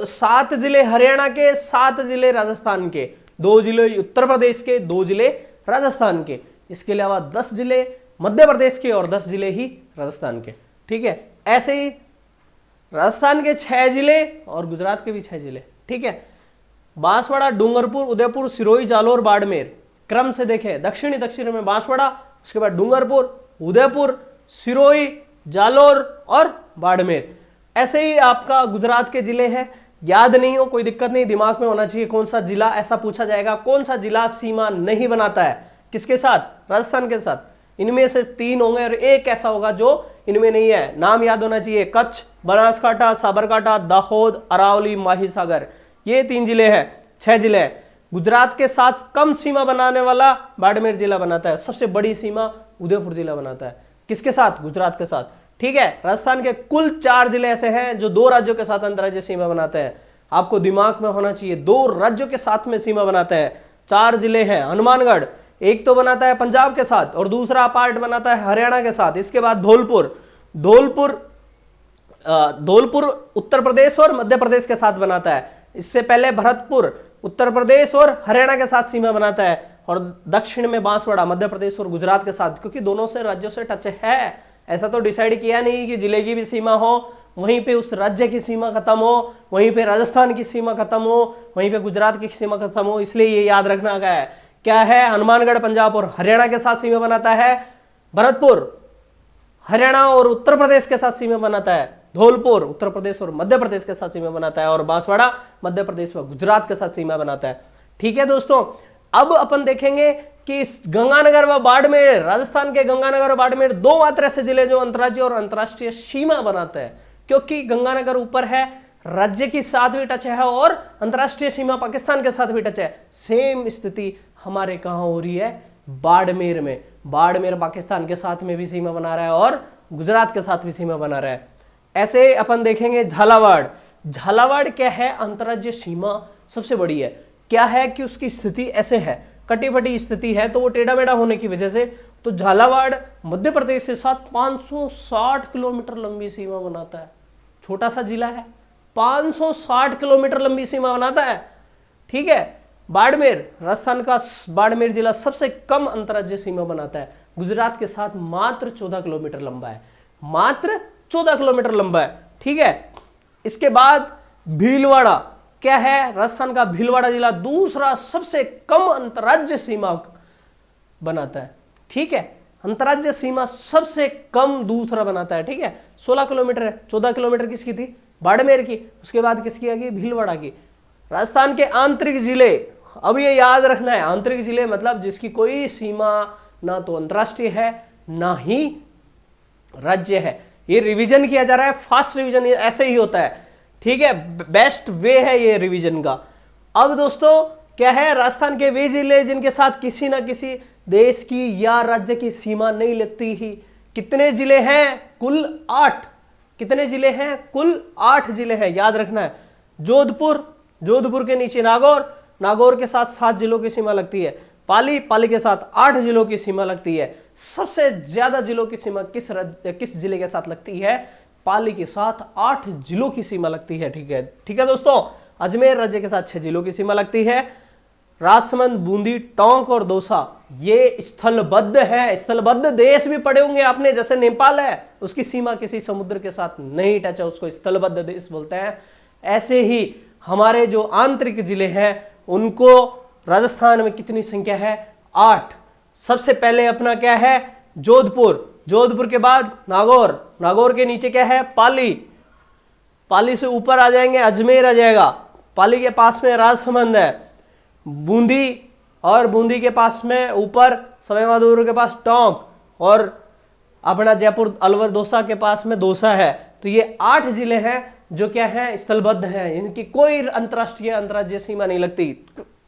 [SPEAKER 1] 7 जिले हरियाणा के, 7 जिले राजस्थान के, 2 जिले उत्तर प्रदेश के, 2 जिले राजस्थान के। इसके अलावा 10 जिले मध्य प्रदेश के और 10 जिले ही राजस्थान के। ठीक है, ऐसे ही राजस्थान के 6 जिले और गुजरात के भी 6 जिले। ठीक है, बांसवाड़ा, डूंगरपुर, उदयपुर, सिरोही, जालोर, बाड़मेर। क्रम से देखें, दक्षिण में बांसवाड़ा, उसके बाद डूंगरपुर, उदयपुर, सिरोही, जालोर और बाड़मेर। ऐसे ही आपका गुजरात के जिले हैं। याद नहीं हो कोई दिक्कत नहीं, दिमाग में होना चाहिए कौन सा जिला, ऐसा पूछा जाएगा कौन सा जिला सीमा नहीं बनाता है, किसके साथ? राजस्थान के साथ। इनमें से 3 होंगे और एक ऐसा होगा जो इनमें नहीं है। नाम याद होना चाहिए, कच्छ, बनासकांठा, साबरकांठा, दाहोद, अरावली, माहीसागर। ये 3 जिले हैं, 6 जिले हैं। गुजरात के साथ कम सीमा बनाने वाला बाड़मेर जिला बनाता है। सबसे बड़ी सीमा उदयपुर जिला बनाता है। किसके साथ? गुजरात के साथ। ठीक है, राजस्थान के कुल 4 जिले ऐसे हैं जो 2 राज्यों के साथ अंतर्राज्यीय सीमा बनाते हैं। आपको दिमाग में होना चाहिए 2 राज्यों के साथ में सीमा बनाते हैं। 4 जिले हैं। हनुमानगढ़ एक तो बनाता है पंजाब के साथ और दूसरा पार्ट बनाता है हरियाणा के साथ। इसके बाद धौलपुर उत्तर प्रदेश और मध्य प्रदेश के साथ बनाता है। इससे पहले भरतपुर उत्तर प्रदेश और हरियाणा के साथ सीमा बनाता है, और दक्षिण में बांसवाड़ा मध्य प्रदेश और गुजरात के साथ, क्योंकि दोनों से राज्यों से टच है। ऐसा तो डिसाइड किया नहीं कि जिले की भी सीमा हो, वहीं पे उस राज्य की सीमा खत्म हो, वहीं पे राजस्थान की सीमा खत्म हो, वहीं पे गुजरात की सीमा खत्म हो। इसलिए ये याद रखना क्या है? हनुमानगढ़ पंजाब और हरियाणा के साथ सीमा बनाता है। भरतपुर हरियाणा और उत्तर प्रदेश के साथ सीमा बनाता है। धौलपुर उत्तर प्रदेश और मध्य प्रदेश के साथ सीमा बनाता है, और बांसवाड़ा मध्य प्रदेश व गुजरात के साथ सीमा बनाता है। ठीक है दोस्तों, अब अपन देखेंगे कि इस गंगानगर व बाड़मेर, राजस्थान के गंगानगर और बाड़मेर दो मात्र ऐसे जिले जो अंतर्राज्यीय और अंतर्राष्ट्रीय सीमा बनाते हैं, क्योंकि गंगानगर ऊपर है, राज्य की साथ भी टच है और अंतर्राष्ट्रीय सीमा पाकिस्तान के साथ भी टच है। सेम स्थिति हमारे कहां हो रही है? बाड़मेर में। बाड़मेर पाकिस्तान के साथ में भी सीमा बना रहा है और गुजरात के साथ भी सीमा बना रहा है। ऐसे अपन देखेंगे झालावाड़। झालावाड़ क्या है? अंतर्राज्यीय सीमा सबसे बड़ी है। क्या है कि उसकी स्थिति ऐसे है, कटी-फटी स्थिति है, तो वो टेढ़ा मेढ़ा होने की वजह से तो झालावाड़ मध्य प्रदेश के साथ 560 किलोमीटर लंबी सीमा बनाता है। छोटा सा जिला है, 560 किलोमीटर लंबी सीमा बनाता है। ठीक है। बाड़मेर, राजस्थान का बाड़मेर जिला सबसे कम अंतर्राज्यीय सीमा बनाता है, गुजरात के साथ मात्र 14 किलोमीटर लंबा है, मात्र 14 किलोमीटर लंबा है। ठीक है। इसके बाद भीलवाड़ा क्या है? राजस्थान का भीलवाड़ा जिला दूसरा सबसे कम अंतर्राज्यीय सीमा बनाता है। ठीक है। अंतर्राज्यीय सीमा सबसे कम दूसरा बनाता है। ठीक है। 16 किलोमीटर है। 14 किलोमीटर किसकी थी? बाड़मेर की। उसके बाद किसकी आ गई? भीलवाड़ा की। राजस्थान के आंतरिक जिले, अब ये याद रखना है, आंतरिक जिले मतलब जिसकी कोई सीमा ना तो अंतर्राष्ट्रीय है ना ही राज्य है। ये रिवीजन किया जा रहा है, फास्ट रिवीजन ऐसे ही होता है। ठीक है। बेस्ट वे है ये रिवीजन का। अब दोस्तों क्या है? राजस्थान के वे जिले जिनके साथ किसी ना किसी देश की या राज्य की सीमा नहीं लगती ही। कितने जिले हैं? कुल 8। कितने जिले हैं? कुल 8 जिले हैं, याद रखना है। जोधपुर, जोधपुर के नीचे नागौर, नागौर के साथ 7 जिलों की सीमा लगती है। पाली, पाली के साथ 8 जिलों की सीमा लगती है। सबसे ज्यादा जिलों की सीमा किस जिले के साथ लगती है? पाली के साथ 8 जिलों की सीमा लगती है। ठीक है। ठीक है दोस्तों। अजमेर राज्य के साथ 6 जिलों की सीमा लगती है। राजसमंद, बूंदी, टोंक और दौसा ये स्थलबद्ध है। स्थलबद्ध देश भी पढ़े होंगे आपने, जैसे नेपाल है, उसकी सीमा किसी समुद्र के साथ नहीं टच है, उसको स्थलबद्ध देश बोलते हैं। ऐसे ही हमारे जो आंतरिक जिले हैं उनको राजस्थान में कितनी संख्या है? 8। सबसे पहले अपना क्या है? जोधपुर, जोधपुर के बाद नागौर, नागौर के नीचे क्या है? पाली, पाली से ऊपर आ जाएंगे अजमेर आ जाएगा, पाली के पास में राजसमंद है, बूंदी, और बूंदी के पास में ऊपर सवाईमाधोपुर के पास टोंक, और अपना जयपुर अलवर दौसा के पास में दौसा है। तो ये 8 जिले हैं जो क्या है? स्थलबद्ध हैं, इनकी कोई अंतर्राष्ट्रीय अंतर्राज्यीय सीमा नहीं लगती।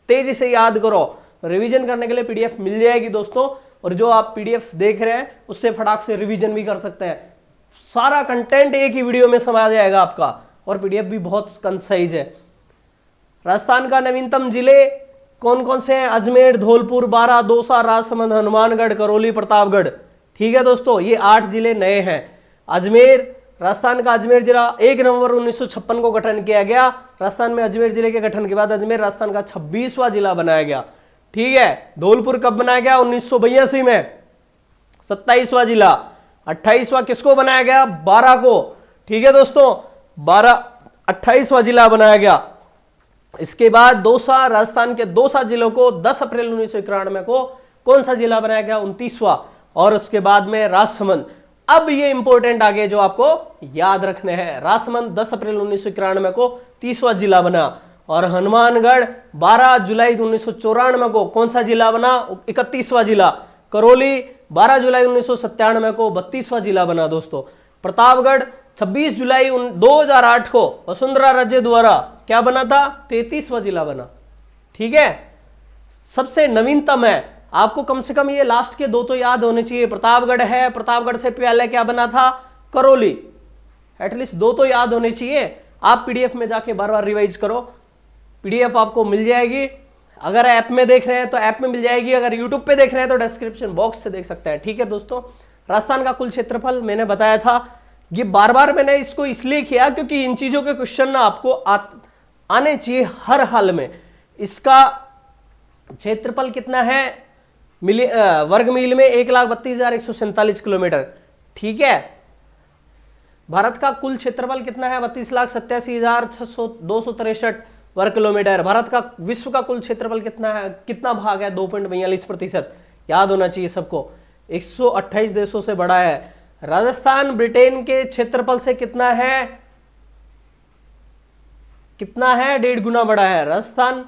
[SPEAKER 1] तेजी से याद करो, रिवीजन करने के लिए पीडीएफ मिल जाएगी दोस्तों, और जो आप पीडीएफ देख रहे हैं उससे फटाक से रिवीजन भी कर सकते हैं। सारा कंटेंट एक ही वीडियो में समा जाएगा आपका, और पीडीएफ भी बहुत कंसाइज है। राजस्थान का नवीनतम जिले कौन कौन से हैं? अजमेर, धौलपुर, बारां, दौसा, राजसमंद, हनुमानगढ़, करौली, प्रतापगढ़। ठीक है दोस्तों, ये 8 जिले नए हैं। अजमेर, राजस्थान का अजमेर जिला 1 नवंबर 1956 को गठन किया गया। राजस्थान में अजमेर जिले के गठन के बाद अजमेर राजस्थान का 26वां जिला बनाया गया। ठीक है। धौलपुर कब बनाया गया? 1982 में, 27वां जिला। 28वां किसको बनाया गया? 12 को। ठीक है दोस्तों, 28वां जिला बनाया गया। इसके बाद दौसा, राजस्थान के दौसा जिलों को 10 अप्रैल 1991 को कौन सा जिला बनाया गया? 29वां। और उसके बाद में राजसमंद। अब ये इंपॉर्टेंट आगे जो आपको याद रखने हैं, राजसमंद 10 अप्रैल 1991 को 30वां जिला बना, और हनुमानगढ़ 12 जुलाई 1994 को कौन सा जिला बना? 31वां जिला। करौली 12 जुलाई 1997 को 32वां जिला बना दोस्तों। प्रतापगढ़ 26 जुलाई 2008 को वसुंधरा राज्य द्वारा क्या बना था? 33वां जिला बना। ठीक है। सबसे नवीनतम है, आपको कम से कम ये लास्ट के 2 तो याद होने चाहिए। प्रतापगढ़ है, प्रतापगढ़ से पहले क्या बना था? करौली। एटलीस्ट 2 तो याद होने चाहिए। आप पीडीएफ में जाके बार बार रिवाइज करो, पीडीएफ आपको मिल जाएगी। अगर ऐप में देख रहे हैं तो ऐप में मिल जाएगी, अगर यूट्यूब पे देख रहे हैं तो डिस्क्रिप्शन बॉक्स से देख सकते हैं। ठीक है दोस्तों। राजस्थान का कुल क्षेत्रफल मैंने बताया था। ये बार बार मैंने इसको इसलिए किया क्योंकि इन चीजों के क्वेश्चन ना आपको आने चाहिए हर हाल में। इसका क्षेत्रफल कितना है वर्ग मील में? 1,32,147 किलोमीटर। ठीक है। भारत का कुल क्षेत्रफल कितना है? 32,87,263 वर्ग किलोमीटर। भारत का विश्व का कुल क्षेत्रफल कितना है? कितना भाग है? 2.42%। याद होना चाहिए सबको। 128 देशों से बड़ा है। राजस्थान ब्रिटेन के क्षेत्रफल से कितना है? कितना है? 1.5 गुना बड़ा है। राजस्थान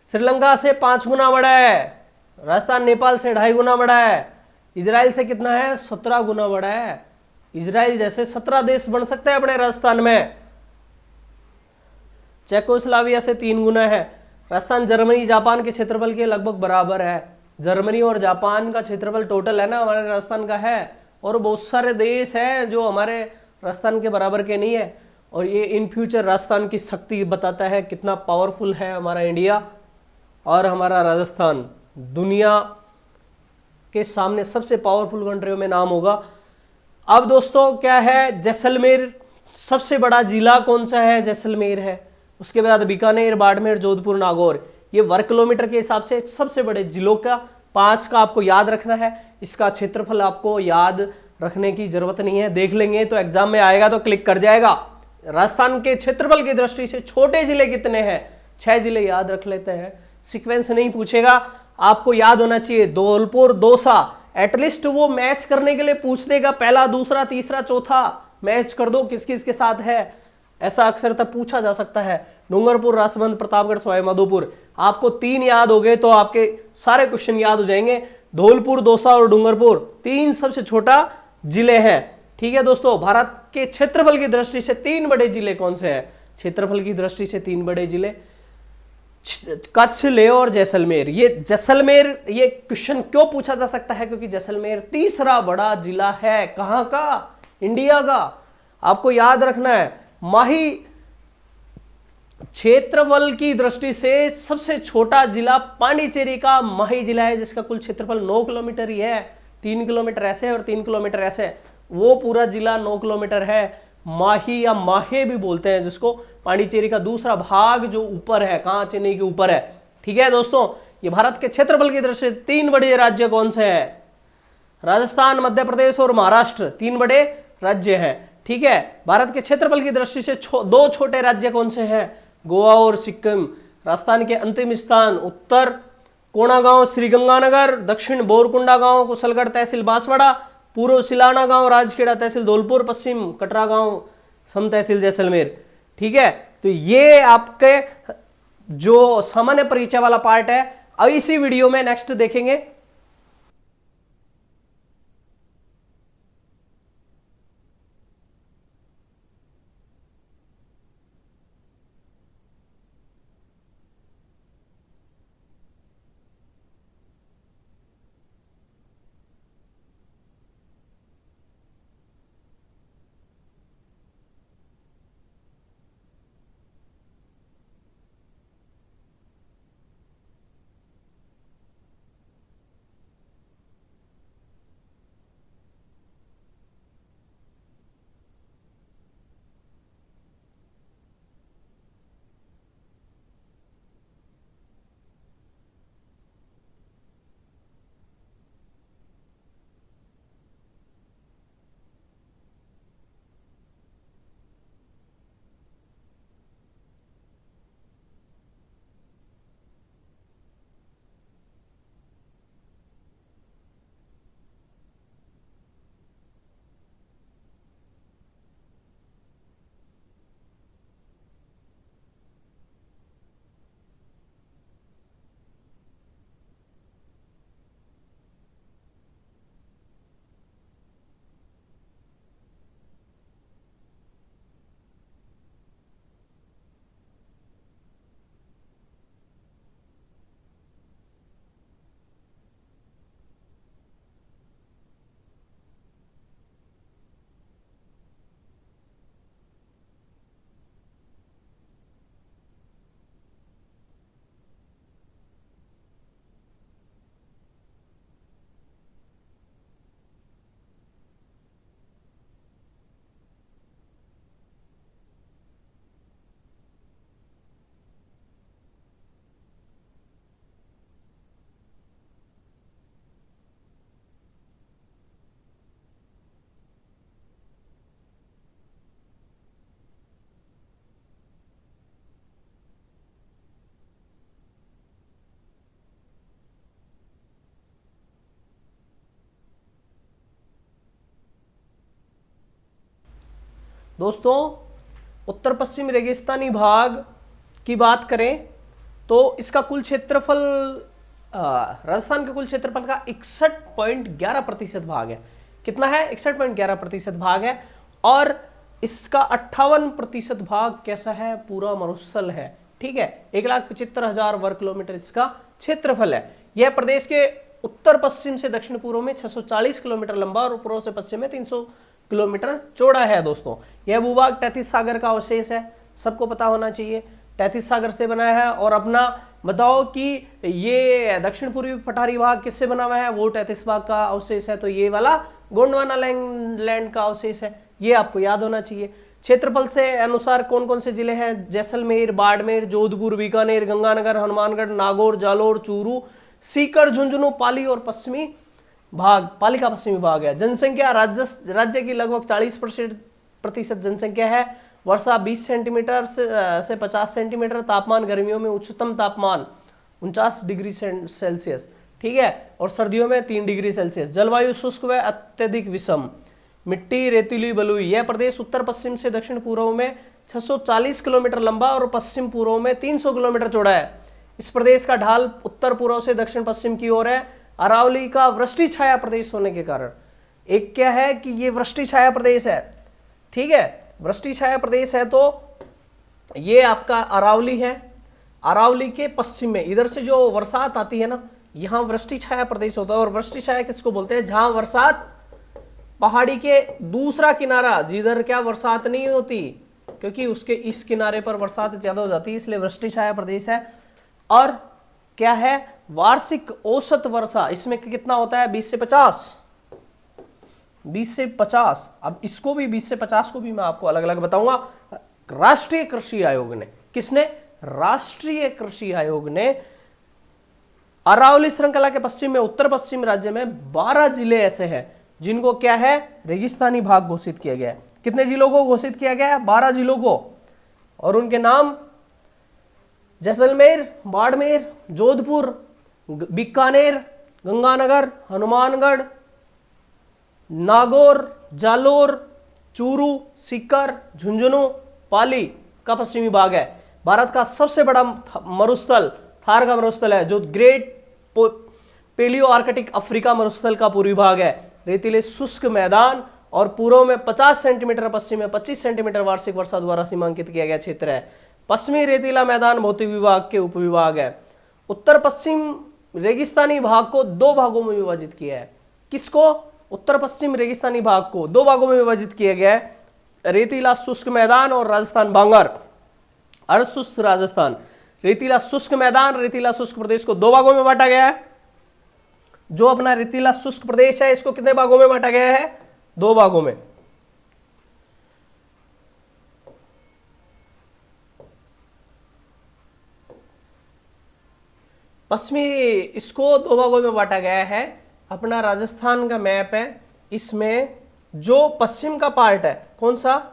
[SPEAKER 1] श्रीलंका से 5 गुना बड़ा है। राजस्थान नेपाल से 2.5 गुना बड़ा है। इजराइल से कितना है? 17 गुना बड़ा है। इजराइल जैसे 17 देश बन सकते हैं अपने राजस्थान में। चेकोस्लोवाकिया से 3 गुना है। राजस्थान जर्मनी जापान के क्षेत्रफल के लगभग बराबर है। जर्मनी और जापान का क्षेत्रफल टोटल है ना हमारे राजस्थान का है, और बहुत सारे देश हैं जो हमारे राजस्थान के बराबर के नहीं है। और ये इन फ्यूचर राजस्थान की शक्ति बताता है कितना पावरफुल है हमारा इंडिया और हमारा राजस्थान। दुनिया के सामने सबसे पावरफुल कंट्रियों में नाम होगा। अब दोस्तों क्या है, जैसलमेर सबसे बड़ा जिला कौन सा है? जैसलमेर है। उसके बाद बीकानेर, बाड़मेर, जोधपुर, नागौर। ये वर्ग किलोमीटर के हिसाब से सबसे बड़े जिलों का 5 का आपको याद रखना है। इसका क्षेत्रफल आपको याद रखने की जरूरत नहीं है, देख लेंगे तो एग्जाम में आएगा तो क्लिक कर जाएगा। राजस्थान के क्षेत्रफल की दृष्टि से छोटे जिले कितने हैं? 6 जिले याद रख लेते हैं। सीक्वेंस नहीं पूछेगा, आपको याद होना चाहिए। धौलपुर, दौसा, एटलीस्ट वो मैच करने के लिए पूछ देगा, पहला, दूसरा, तीसरा, चौथा मैच कर दो किस किस के साथ है, ऐसा अक्सर तक पूछा जा सकता है। डूंगरपुर, राजसमंद, प्रतापगढ़, सवाई माधोपुर। आपको 3 याद हो गए तो आपके सारे क्वेश्चन याद हो जाएंगे। धौलपुर, दौसा और डूंगरपुर 3 सबसे छोटा जिले हैं। ठीक है दोस्तों, भारत के क्षेत्रफल की दृष्टि से 3 बड़े जिले कौन से हैं? क्षेत्रफल की दृष्टि से 3 बड़े जिले कच्छ, लेह और जैसलमेर। ये जैसलमेर, ये क्वेश्चन क्यों पूछा जा सकता है? क्योंकि जैसलमेर तीसरा बड़ा जिला है। कहां का? इंडिया का। आपको याद रखना है, माही क्षेत्रफल की दृष्टि से सबसे छोटा जिला पांडिचेरी का माही जिला है, जिसका कुल क्षेत्रफल 9 किलोमीटर ही है। 3 किलोमीटर ऐसे और 3 किलोमीटर ऐसे। वो पूरा जिला 9 किलोमीटर है। माही या माहे भी बोलते हैं जिसको। पांडिचेरी का दूसरा भाग जो ऊपर है, कहां? चेन्नई के ऊपर है। ठीक है दोस्तों, ये भारत के क्षेत्रफल की दृष्टि से 3 बड़े राज्य कौन से हैं? राजस्थान, मध्य प्रदेश और महाराष्ट्र 3 बड़े राज्य हैं। ठीक है, भारत के क्षेत्रफल की दृष्टि से 2 छोटे राज्य कौन से हैं? गोवा और सिक्किम। राजस्थान के अंतिम स्थान, उत्तर कोणागांव, श्रीगंगानगर, दक्षिण बोरकुंडा गांव, कुशलगढ़ तहसील बांसवाड़ा, पूर्व सिलाना गांव, राजखेड़ा तहसील धौलपुर, पश्चिम कटरा गांव, सम तहसील जैसलमेर। ठीक है, तो ये आपके जो सामान्य परिचय वाला पार्ट है। अब इसी वीडियो में नेक्स्ट देखेंगे दोस्तों। उत्तर पश्चिम रेगिस्तानी भाग की बात करें तो इसका कुल क्षेत्रफल राजस्थान के कुल क्षेत्रफल का 61.11% भाग है। कितना है? 61.11% भाग है। और इसका 58% भाग कैसा है? पूरा मरुस्थल है। ठीक है, 1,75,000 वर्ग किलोमीटर इसका क्षेत्रफल है। यह प्रदेश के उत्तर पश्चिम से दक्षिण पूर्व में 640 किलोमीटर लंबा और पूर्व से पश्चिम में 300 किलोमीटर चौड़ा है। दोस्तों, यह भूभाग तैतीस सागर का अवशेष है, सबको पता होना चाहिए। तैतीस सागर से बना है। और अपना बताओ कि ये दक्षिण पूर्वी पठारी भाग किससे बना हुआ है? वो तैतीस भाग का अवशेष है। तो ये वाला गोंडवाना लैंड का अवशेष है, ये आपको याद होना चाहिए। क्षेत्रफल से अनुसार कौन कौन से जिले हैं? जैसलमेर, बाड़मेर, जोधपुर, बीकानेर, गंगानगर, हनुमानगढ़, नागौर, जालोर, चूरू, सीकर, झुंझुनू, पाली और पश्चिमी भाग, पाली का पश्चिमी भाग है। जनसंख्या राज्य की लगभग 40% जनसंख्या है। वर्षा 20 सेंटीमीटर से 50 सेंटीमीटर। तापमान गर्मियों में उच्चतम तापमान 49 डिग्री सेल्सियस, ठीक है, और सर्दियों में 3 डिग्री सेल्सियस। जलवायु शुष्क व अत्यधिक विषम, मिट्टी रेतीली बलुई। यह प्रदेश उत्तर पश्चिम से दक्षिण पूर्व में 640 किलोमीटर लंबा और पश्चिम पूर्व में 300 किलोमीटर चौड़ा है। इस प्रदेश का ढाल उत्तर पूर्व से दक्षिण पश्चिम की ओर है। अरावली का वृष्टि छाया प्रदेश होने के कारण, एक क्या है कि ये वृष्टि छाया प्रदेश है, ठीक है, वृष्टि छाया प्रदेश है। तो ये आपका अरावली है। अरावली के पश्चिम में इधर से जो बरसात आती है ना, यहां वृष्टि छाया प्रदेश होता है। और वृष्टि छाया किसको बोलते हैं? जहां बरसात पहाड़ी के दूसरा किनारा, जिधर क्या बरसात नहीं होती, क्योंकि उसके इस किनारे पर बरसात ज्यादा हो जाती है, इसलिए वृष्टि छाया प्रदेश है। और क्या है? वार्षिक औसत वर्षा इसमें कितना होता है? 20 से 50। 20 से 50। अब इसको भी 20 से 50 को भी मैं आपको अलग अलग बताऊंगा। राष्ट्रीय कृषि आयोग ने, किसने? राष्ट्रीय कृषि आयोग ने अरावली श्रृंखला के पश्चिम में उत्तर पश्चिम राज्य में 12 जिले ऐसे हैं जिनको क्या है? रेगिस्तानी भाग घोषित किया गया है। कितने जिलों को घोषित किया गया है? 12 जिलों को। और उनके नाम जैसलमेर, बाड़मेर, जोधपुर, बीकानेर, गंगानगर, हनुमानगढ़, नागौर, जालोर, चूरू, सीकर, झुंझुनू, पाली का पश्चिमी भाग है। भारत का सबसे बड़ा मरुस्थल थार का मरुस्थल है, जो ग्रेट पेलियो आर्कटिक अफ्रीका मरुस्थल का पूर्वी भाग है। रेतीले शुष्क मैदान और पूर्व में 50 सेंटीमीटर, पश्चिम में 25 सेंटीमीटर वार्षिक वर्षा द्वारा सीमांकित किया गया क्षेत्र है। पश्चिमी रेतीला मैदान भौतिक विभाग के उपविभाग है। उत्तर पश्चिम रेगिस्तानी भाग को 2 भागों में विभाजित किया है। किसको? उत्तर पश्चिम रेगिस्तानी भाग को 2 भागों में विभाजित किया गया है, रेतीला शुष्क मैदान और राजस्थान बांगर, अर्ध शुष्क राजस्थान। रेतीला शुष्क मैदान, रेतीला शुष्क प्रदेश को 2 भागों में बांटा गया है। जो अपना रेतीला शुष्क प्रदेश है, इसको कितने भागों में बांटा गया है? 2 भागों में। पश्चिमी इसको 2 भागों में बांटा गया है। अपना राजस्थान का मैप है, इसमें जो पश्चिम का पार्ट है, कौन सा?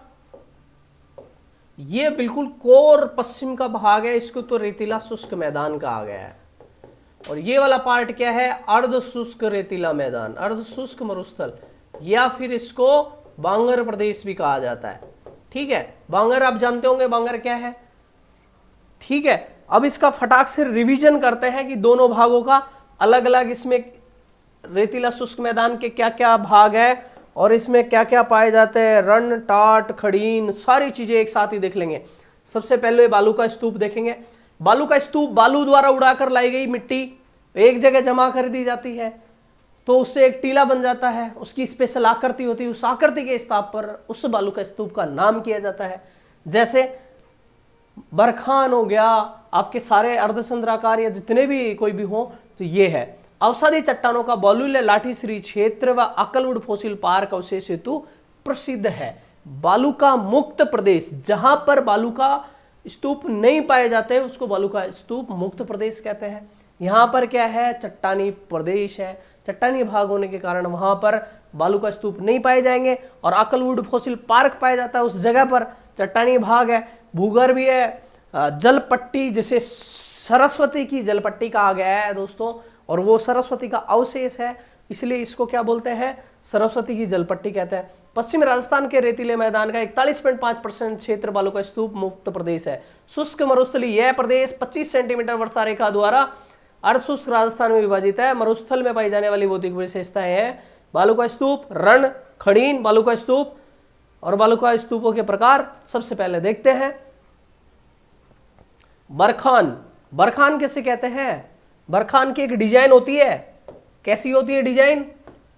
[SPEAKER 1] ये बिल्कुल कोर पश्चिम का भाग है, इसको तो रेतीला शुष्क मैदान कहा गया है। और ये वाला पार्ट क्या है? अर्ध शुष्क रेतीला मैदान, अर्ध शुष्क मरुस्थल, या फिर इसको बांगर प्रदेश भी कहा जाता है। ठीक है, बांगर आप जानते होंगे, बांगर क्या है? ठीक है, अब इसका फटाक से रिवीजन करते हैं कि दोनों भागों का अलग अलग, इसमें रेतीला शुष्क मैदान के क्या क्या भाग है और इसमें क्या क्या पाए जाते हैं। रण, टाट, खड़ीन, सारी चीजें एक साथ ही देख लेंगे। सबसे पहले बालू का स्तूप देखेंगे। बालू का स्तूप बालू द्वारा उड़ाकर लाई गई मिट्टी एक जगह जमा कर दी जाती है, तो उससे एक टीला बन जाता है, उसकी स्पेशल आकृति होती है, उस आकृति के स्थान पर उस बालू का स्तूप का नाम किया जाता है। जैसे बरखान हो गया, आपके सारे अर्धचंद्राकार या जितने भी कोई भी हो, तो ये है। अवसादी चट्टानों का बालूल्य लाठीश्री क्षेत्र व अकलवुड फॉसिल पार्क अवशेष हेतु प्रसिद्ध है। बालू का मुक्त प्रदेश, जहां पर बालू का स्तूप नहीं पाए जाते उसको बालू का स्तूप मुक्त प्रदेश कहते हैं। यहाँ पर क्या है? चट्टानी प्रदेश है, चट्टानी भाग होने के कारण वहां पर बालू का स्तूप नहीं पाए जाएंगे। और अकलवुड फॉसिल पार्क पाया जाता है उस जगह पर, चट्टानी भाग है। भूगर्भ भी है, जलपट्टी, जैसे सरस्वती की जलपट्टी कहा गया है दोस्तों, और वो सरस्वती का अवशेष है, इसलिए इसको क्या बोलते हैं? सरस्वती की जलपट्टी कहते हैं। पश्चिम राजस्थान के रेतीले मैदान का 41.5% क्षेत्र बालू का स्तूप मुक्त प्रदेश है। शुष्क मरुस्थली यह प्रदेश 25 सेंटीमीटर वर्षा रेखा द्वारा अर्धशुष्क राजस्थान में विभाजित है। मरुस्थल में पाई जाने वाली भौतिक विशेषताएं हैं बालू का स्तूप, रण, खड़ीन, बालू का स्तूप और बालू का स्तूपों के प्रकार। सबसे पहले देखते हैं बरखान। बरखान किसे कहते हैं? बरखान की एक डिजाइन होती है। कैसी होती है डिजाइन?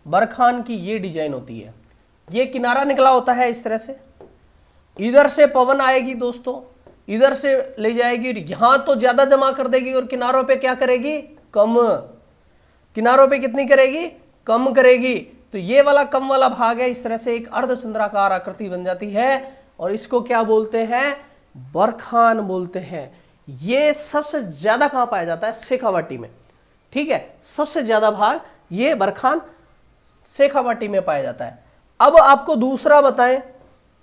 [SPEAKER 1] बरखान की ये डिजाइन होती है। ये किनारा निकला होता है इस तरह से, इधर से पवन आएगी दोस्तों, इधर से ले जाएगी, यहां तो ज्यादा जमा कर देगी और किनारों पे क्या करेगी? कम। किनारों पे कितनी करेगी? कम करेगी। तो ये वाला कम वाला भाग है, इस तरह से एक अर्धचंद्राकार आकृति बन जाती है और इसको क्या बोलते हैं? बरखान बोलते हैं। ये सबसे ज्यादा कहां पाया जाता है? शेखावाटी में। ठीक है, सबसे ज्यादा भाग ये बरखान शेखावाटी में पाया जाता है। अब आपको दूसरा बताएं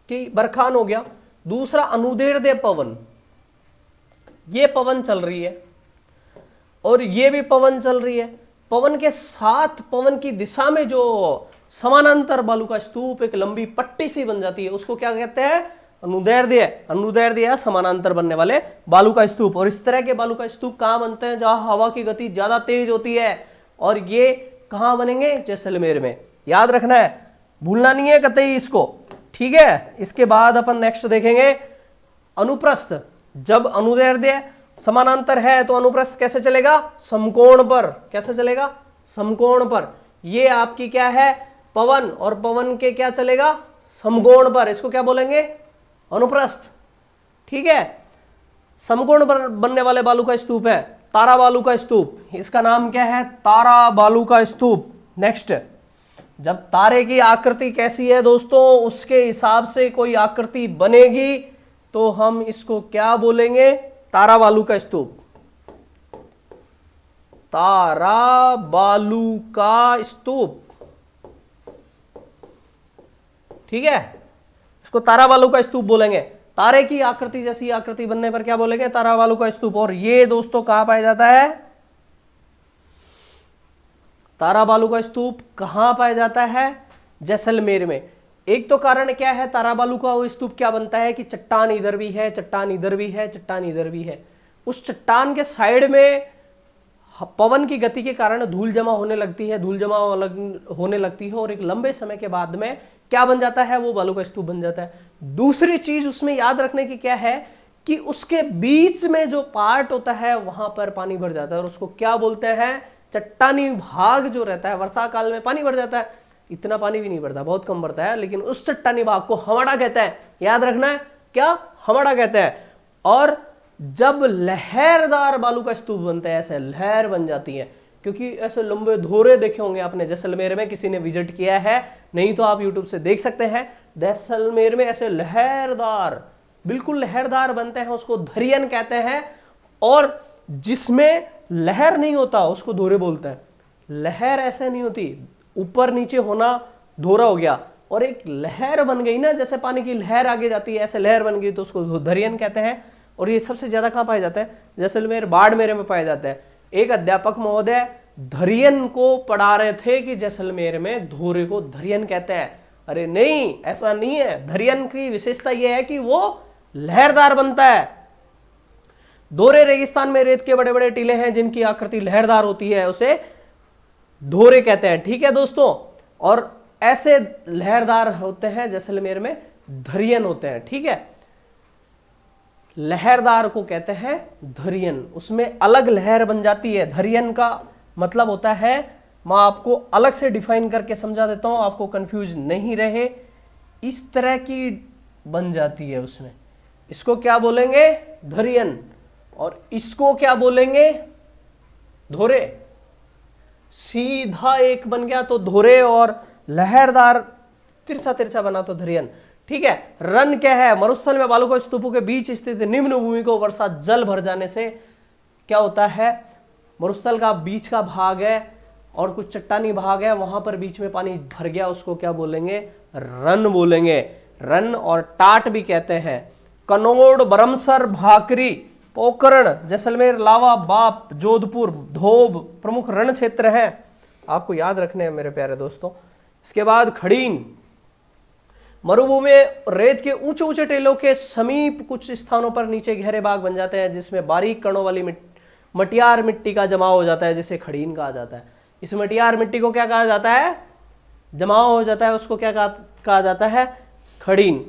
[SPEAKER 1] कि बरखान हो गया, दूसरा अनुदैर्ध्य पवन। ये पवन चल रही है और ये भी पवन चल रही है। पवन के साथ पवन की दिशा में जो समानांतर बालू का स्तूप एक लंबी पट्टी सी बन जाती है, उसको क्या कहते हैं? अनुदैर्ध्य। अनुदैर्ध्य समानांतर बनने वाले बालू का स्तूप। और इस तरह के बालू का स्तूप कहां बनते हैं? जहां हवा की गति ज्यादा तेज होती है। और ये कहां बनेंगे? जैसलमेर में। याद रखना है, भूलना नहीं है कतई इसको। ठीक है, इसके बाद अपन नेक्स्ट देखेंगे अनुप्रस्थ। जब अनुदैर्ध्य समानांतर है तो अनुप्रस्थ कैसे चलेगा? समकोण पर। कैसे चलेगा? समकोण पर। ये आपकी क्या है? पवन, और पवन के क्या चलेगा? समकोण पर। इसको क्या बोलेंगे? अनुप्रस्थ। ठीक है, समकोण पर बनने वाले बालू का स्तूप है तारा बालू का स्तूप। इसका नाम क्या है? तारा बालू का स्तूप। नेक्स्ट, जब तारे की आकृति कैसी है दोस्तों, उसके हिसाब से कोई आकृति बनेगी तो हम इसको क्या बोलेंगे? तारा बालू का स्तूप। तारा बालू का स्तूप। ठीक है, इसको तारा बालू का स्तूप बोलेंगे। तारे की आकृति जैसी आकृति बनने पर क्या बोलेंगे? तारा बालू का स्तूप। और ये दोस्तों कहां पाया जाता है? तारा बालू का स्तूप कहां पाया जाता है? जैसलमेर में। एक तो कारण क्या है तारा बालू का वो स्तूप क्या बनता है कि चट्टान इधर भी है, चट्टान इधर भी है, चट्टान इधर भी है। उस चट्टान के साइड में पवन की गति के कारण धूल जमा होने लगती है, धूल जमा होने लगती है और एक लंबे समय के बाद में क्या बन जाता है? वो बालू का स्तूप बन जाता है। दूसरी चीज उसमें याद रखने की क्या है कि उसके बीच में जो पार्ट होता है वहां पर पानी भर जाता है और उसको क्या बोलते हैं? चट्टानी भाग जो रहता है। वर्षा काल में पानी भर जाता है, इतना पानी भी नहीं भरता, बहुत कम भरता है, लेकिन उस चट्टानी भाग को हमड़ा कहते हैं। याद रखना है, क्या? हमड़ा कहते हैं। और जब लहरदार बालू का स्तूप बनता है, ऐसे लहर बन जाती है, क्योंकि ऐसे लंबे धोरे देखे होंगे आपने जैसलमेर में, किसी ने विजिट किया है नहीं तो आप यूट्यूब से देख सकते हैं। जैसलमेर में ऐसे लहरदार, बिल्कुल लहरदार बनते हैं, उसको धरियन कहते हैं। और जिसमें लहर नहीं होता उसको धोरे बोलते हैं। लहर ऐसे नहीं होती, ऊपर नीचे होना धोरा हो गया, और एक लहर बन गई ना, जैसे पानी की लहर आगे जाती है ऐसे लहर बन गई तो उसको धरियन कहते हैं। और ये सबसे ज्यादा कहां पाया जाता है? जैसलमेर, बाड़मेर में पाया जाता है। एक अध्यापक महोदय धरियन को पढ़ा रहे थे कि जैसलमेर में धोरे को धरियन कहते हैं। अरे नहीं, ऐसा नहीं है। धरियन की विशेषता यह है कि वो लहरदार बनता है। धोरे रेगिस्तान में रेत के बड़े बड़े टीले हैं जिनकी आकृति लहरदार होती है, उसे धोरे कहते हैं। ठीक है दोस्तों, और ऐसे लहरदार होते हैं जैसलमेर में धरियन होते हैं। ठीक है, लहरदार को कहते हैं धरियन, उसमें अलग लहर बन जाती है। धरियन का मतलब होता है, मैं आपको अलग से डिफाइन करके समझा देता हूं, आपको कंफ्यूज नहीं रहे। इस तरह की बन जाती है उसमें, इसको क्या बोलेंगे? धरियन। और इसको क्या बोलेंगे? धोरे। सीधा एक बन गया तो धोरे, और लहरदार तिरछा तिरछा बना तो धरियन। ठीक है, रन क्या है? मरुस्थल में बालू के स्तूपों के बीच स्थित निम्न भूमि को वर्षा जल भर जाने से क्या होता है? मरुस्थल का बीच का भाग है और कुछ चट्टानी भाग है, वहां पर बीच में पानी भर गया, उसको क्या बोलेंगे? रन बोलेंगे। रन और टाट भी कहते हैं। कनोड़, बरमसर, भाकरी, पोकरण, जैसलमेर, लावा, बाप, जोधपुर, धोब प्रमुख रण क्षेत्र हैं, आपको याद रखने हैं मेरे प्यारे दोस्तों। इसके बाद खड़ीन, मरुभूमि में रेत के ऊंचे ऊंचे टेलों के समीप कुछ स्थानों पर नीचे गहरे बाग बन जाते हैं जिसमें बारीक कणों वाली मटियार मिट्टी का जमाव हो जाता है, जिसे खड़ीन कहा जाता है। इस मटियार मिट्टी को क्या कहा जाता है? जमाव हो जाता है, उसको क्या कहा जाता है? खड़ीन।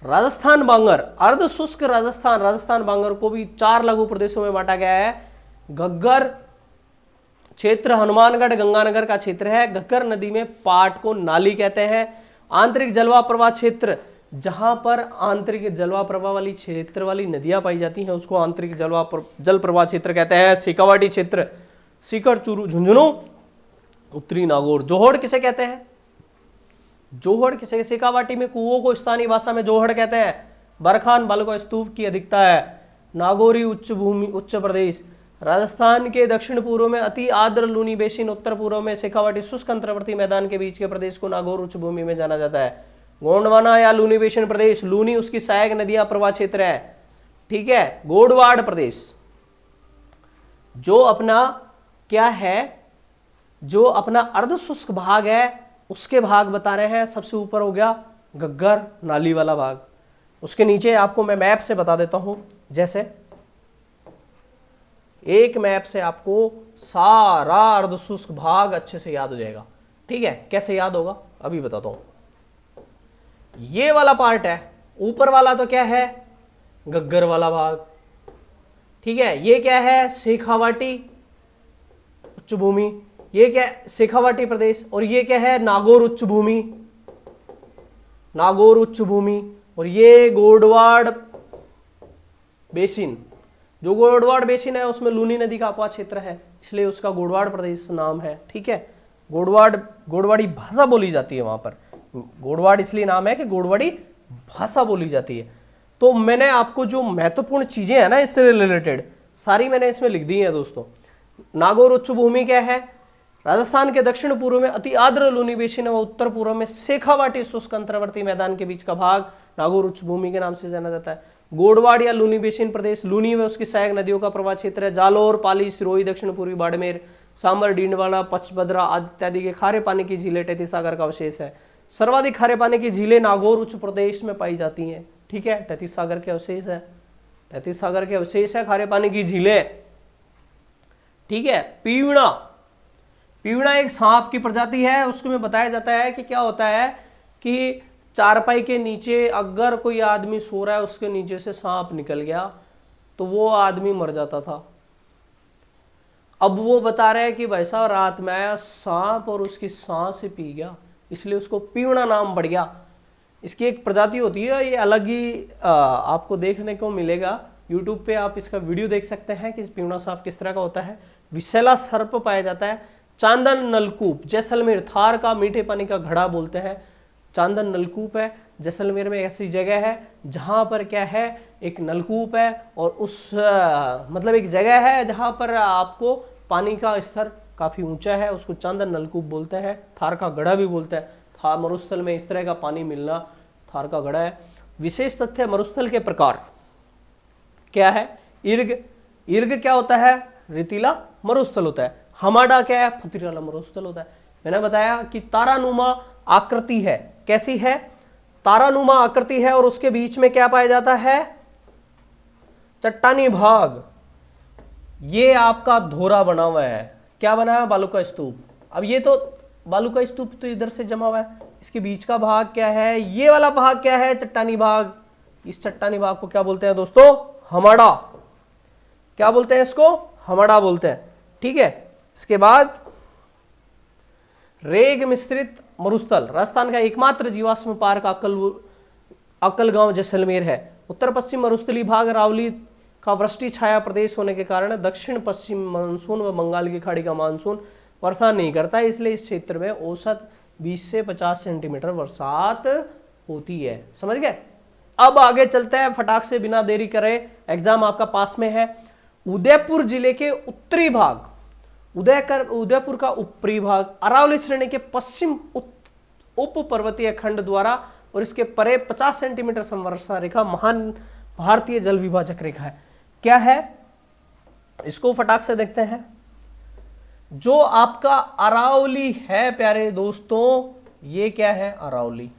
[SPEAKER 1] राजस्थान बांगर, अर्ध शुष्क राजस्थान, राजस्थान बांगर को भी 4 लघु प्रदेशों में बांटा गया है। घग्गर क्षेत्र हनुमानगढ़ गंगानगर का क्षेत्र है। घग्गर नदी में पाट को नाली कहते हैं। आंतरिक जलवाह प्रवाह क्षेत्र, जहां पर आंतरिक जलवाह प्रवाह वाली क्षेत्र वाली नदियां पाई जाती हैं, उसको आंतरिक जल प्रवाह क्षेत्र कहते हैं। शेखावाटी क्षेत्र, सीकर, चूरू, झुंझुनू, उत्तरी नागौर। जोहड़ किसे कहते हैं? जोहड़ किसे? शेखावाटी में कुओं को स्थानीय भाषा में जोहड़ कहते हैं। बरखान बालुका स्तूप की अधिकता है। नागौरी उच्च भूमि, उच्च प्रदेश। राजस्थान के दक्षिण पूर्व में अति आर्द्र लूनी बेसिन, उत्तर पूर्व में शेखावाटी शुष्क अंतर्वर्ती मैदान के बीच के प्रदेश को नागौर उच्च भूमि में जाना जाता है। गोंडवाना या लूनी बेसिन प्रदेश, लूनी उसकी सहायक नदियां प्रवाह क्षेत्र है। ठीक है। गोडवाड़ प्रदेश जो अपना क्या है, जो अपना अर्ध शुष्क भाग है उसके भाग बता रहे हैं। सबसे ऊपर हो गया घग्गर नाली वाला भाग, उसके नीचे आपको मैं मैप से बता देता हूं। जैसे एक मैप से आपको सारा अर्ध शुष्क भाग अच्छे से याद हो जाएगा। ठीक है, कैसे याद होगा अभी बताता हूं। ये वाला पार्ट है, ऊपर वाला तो क्या है? घग्गर वाला भाग। ठीक है, ये क्या है? शेखावाटी उच्च भूमि। ये क्या है? शेखावाटी प्रदेश। और ये क्या है? नागौर उच्च भूमि, नागौर उच्च भूमि। और ये गोडवाड़ बेसिन। जो गोडवाड़ बेसिन है उसमें लूनी नदी का अपवाह क्षेत्र है, इसलिए उसका गोडवाड़ प्रदेश नाम है। ठीक है। गोडवाड़ी भाषा बोली जाती है वहां पर। गोडवाड़ इसलिए नाम है कि गोडवाड़ी भाषा बोली जाती है। तो मैंने आपको जो महत्वपूर्ण चीजें हैं ना इससे रिलेटेड, सारी मैंने इसमें लिख दी हैं दोस्तों। नागौर उच्च भूमि क्या है? राजस्थान के दक्षिण पूर्व में अति आर्द्र लूनी बेसिन व उत्तर पूर्व में शेखावाटी शुष्क अंतर्वर्ती मैदान के बीच का भाग नागौर उच्च भूमि के नाम से जाना जाता है। गोडवाड़ या लूनी बेसिन प्रदेश, लूनी व उसकी सहायक नदियों का प्रवाह क्षेत्र है। जालोर, पाली, सिरोही, दक्षिण पूर्वी बाड़मेर, सांबर, डींडवाड़ा, पचभद्रा इत्यादि के खारे पानी की झीलें तैतीस सागर का अवशेष है। सर्वाधिक खारे पानी की झीलें नागौर उच्च प्रदेश में पाई जाती हैं। ठीक है, तैतीस सागर के अवशेष है, तैतीस सागर के अवशेष है खारे पानी की झीलें। ठीक है। पीवड़ा, पीवड़ा एक सांप की प्रजाति है। उसमें बताया जाता है कि क्या होता है कि चारपाई के नीचे अगर कोई आदमी सो रहा है, उसके नीचे से सांप निकल गया तो वो आदमी मर जाता था। अब वो बता रहे हैं कि भाई साहब रात में आया सांप और उसकी सांस से पी गया, इसलिए उसको पीवड़ा नाम पड़ गया। इसकी एक प्रजाति होती है, ये अलग ही आपको देखने को मिलेगा। यूट्यूब पे आप इसका वीडियो देख सकते हैं कि पीवड़ा सांप किस तरह का होता है। विषैला सर्प पाया जाता है। चांदन नलकूप, जैसलमेर, थार का मीठे पानी का घड़ा बोलते हैं। चांदन नलकूप है जैसलमेर में, ऐसी जगह है जहां पर क्या है, एक नलकूप है और उस मतलब एक जगह है जहां पर आपको पानी का स्तर काफी ऊंचा है, उसको चांदन नलकूप बोलते हैं। थार का घड़ा भी बोलते हैं। थार मरुस्थल में इस तरह का पानी मिलना थार का घड़ा है। विशेष तथ्य मरुस्थल के प्रकार क्या है? इर्ग, इर्ग क्या होता है? रेतीला मरुस्थल होता है। हमाडा क्या है? पथरीला मरुस्थल होता है। मैंने बताया कि तारानुमा आकृति है। कैसी है? तारानुमा आकृति है और उसके बीच में क्या पाया जाता है? चट्टानी भाग। ये आपका धोरा बना हुआ है। क्या बना है? बालू का स्तूप। अब ये तो बालू का स्तूप तो इधर से जमा हुआ है, इसके बीच का भाग क्या है? ये वाला भाग क्या है? चट्टानी भाग। इस चट्टानी भाग को क्या बोलते हैं दोस्तों? हमाडा। क्या बोलते हैं इसको? हमाडा बोलते हैं। ठीक है। इसके बाद रेग मिश्रित मरुस्थल, राजस्थान का एकमात्र जीवाश्म पार्क अक्कलगांव जैसलमेर है। उत्तर पश्चिम मरुस्थली भाग अरावली का वृष्टि छाया प्रदेश होने के कारण दक्षिण पश्चिम मानसून व बंगाल की खाड़ी का मानसून वर्षा नहीं करता है, इसलिए इस क्षेत्र में औसत 20 से 50 सेंटीमीटर बरसात होती है। समझ गए? अब आगे चलते हैं फटाक से, बिना देरी करे, एग्जाम आपका पास में है। उदयपुर जिले के उत्तरी भाग, उदयपुर का ऊपरी भाग अरावली श्रेणी के पश्चिम उप पर्वतीय खंड द्वारा और इसके परे 50 सेंटीमीटर समवर्षा रेखा महान भारतीय जल विभाजक रेखा है। क्या है? इसको फटाक से देखते हैं। जो आपका अरावली है प्यारे दोस्तों, ये क्या है? अरावली।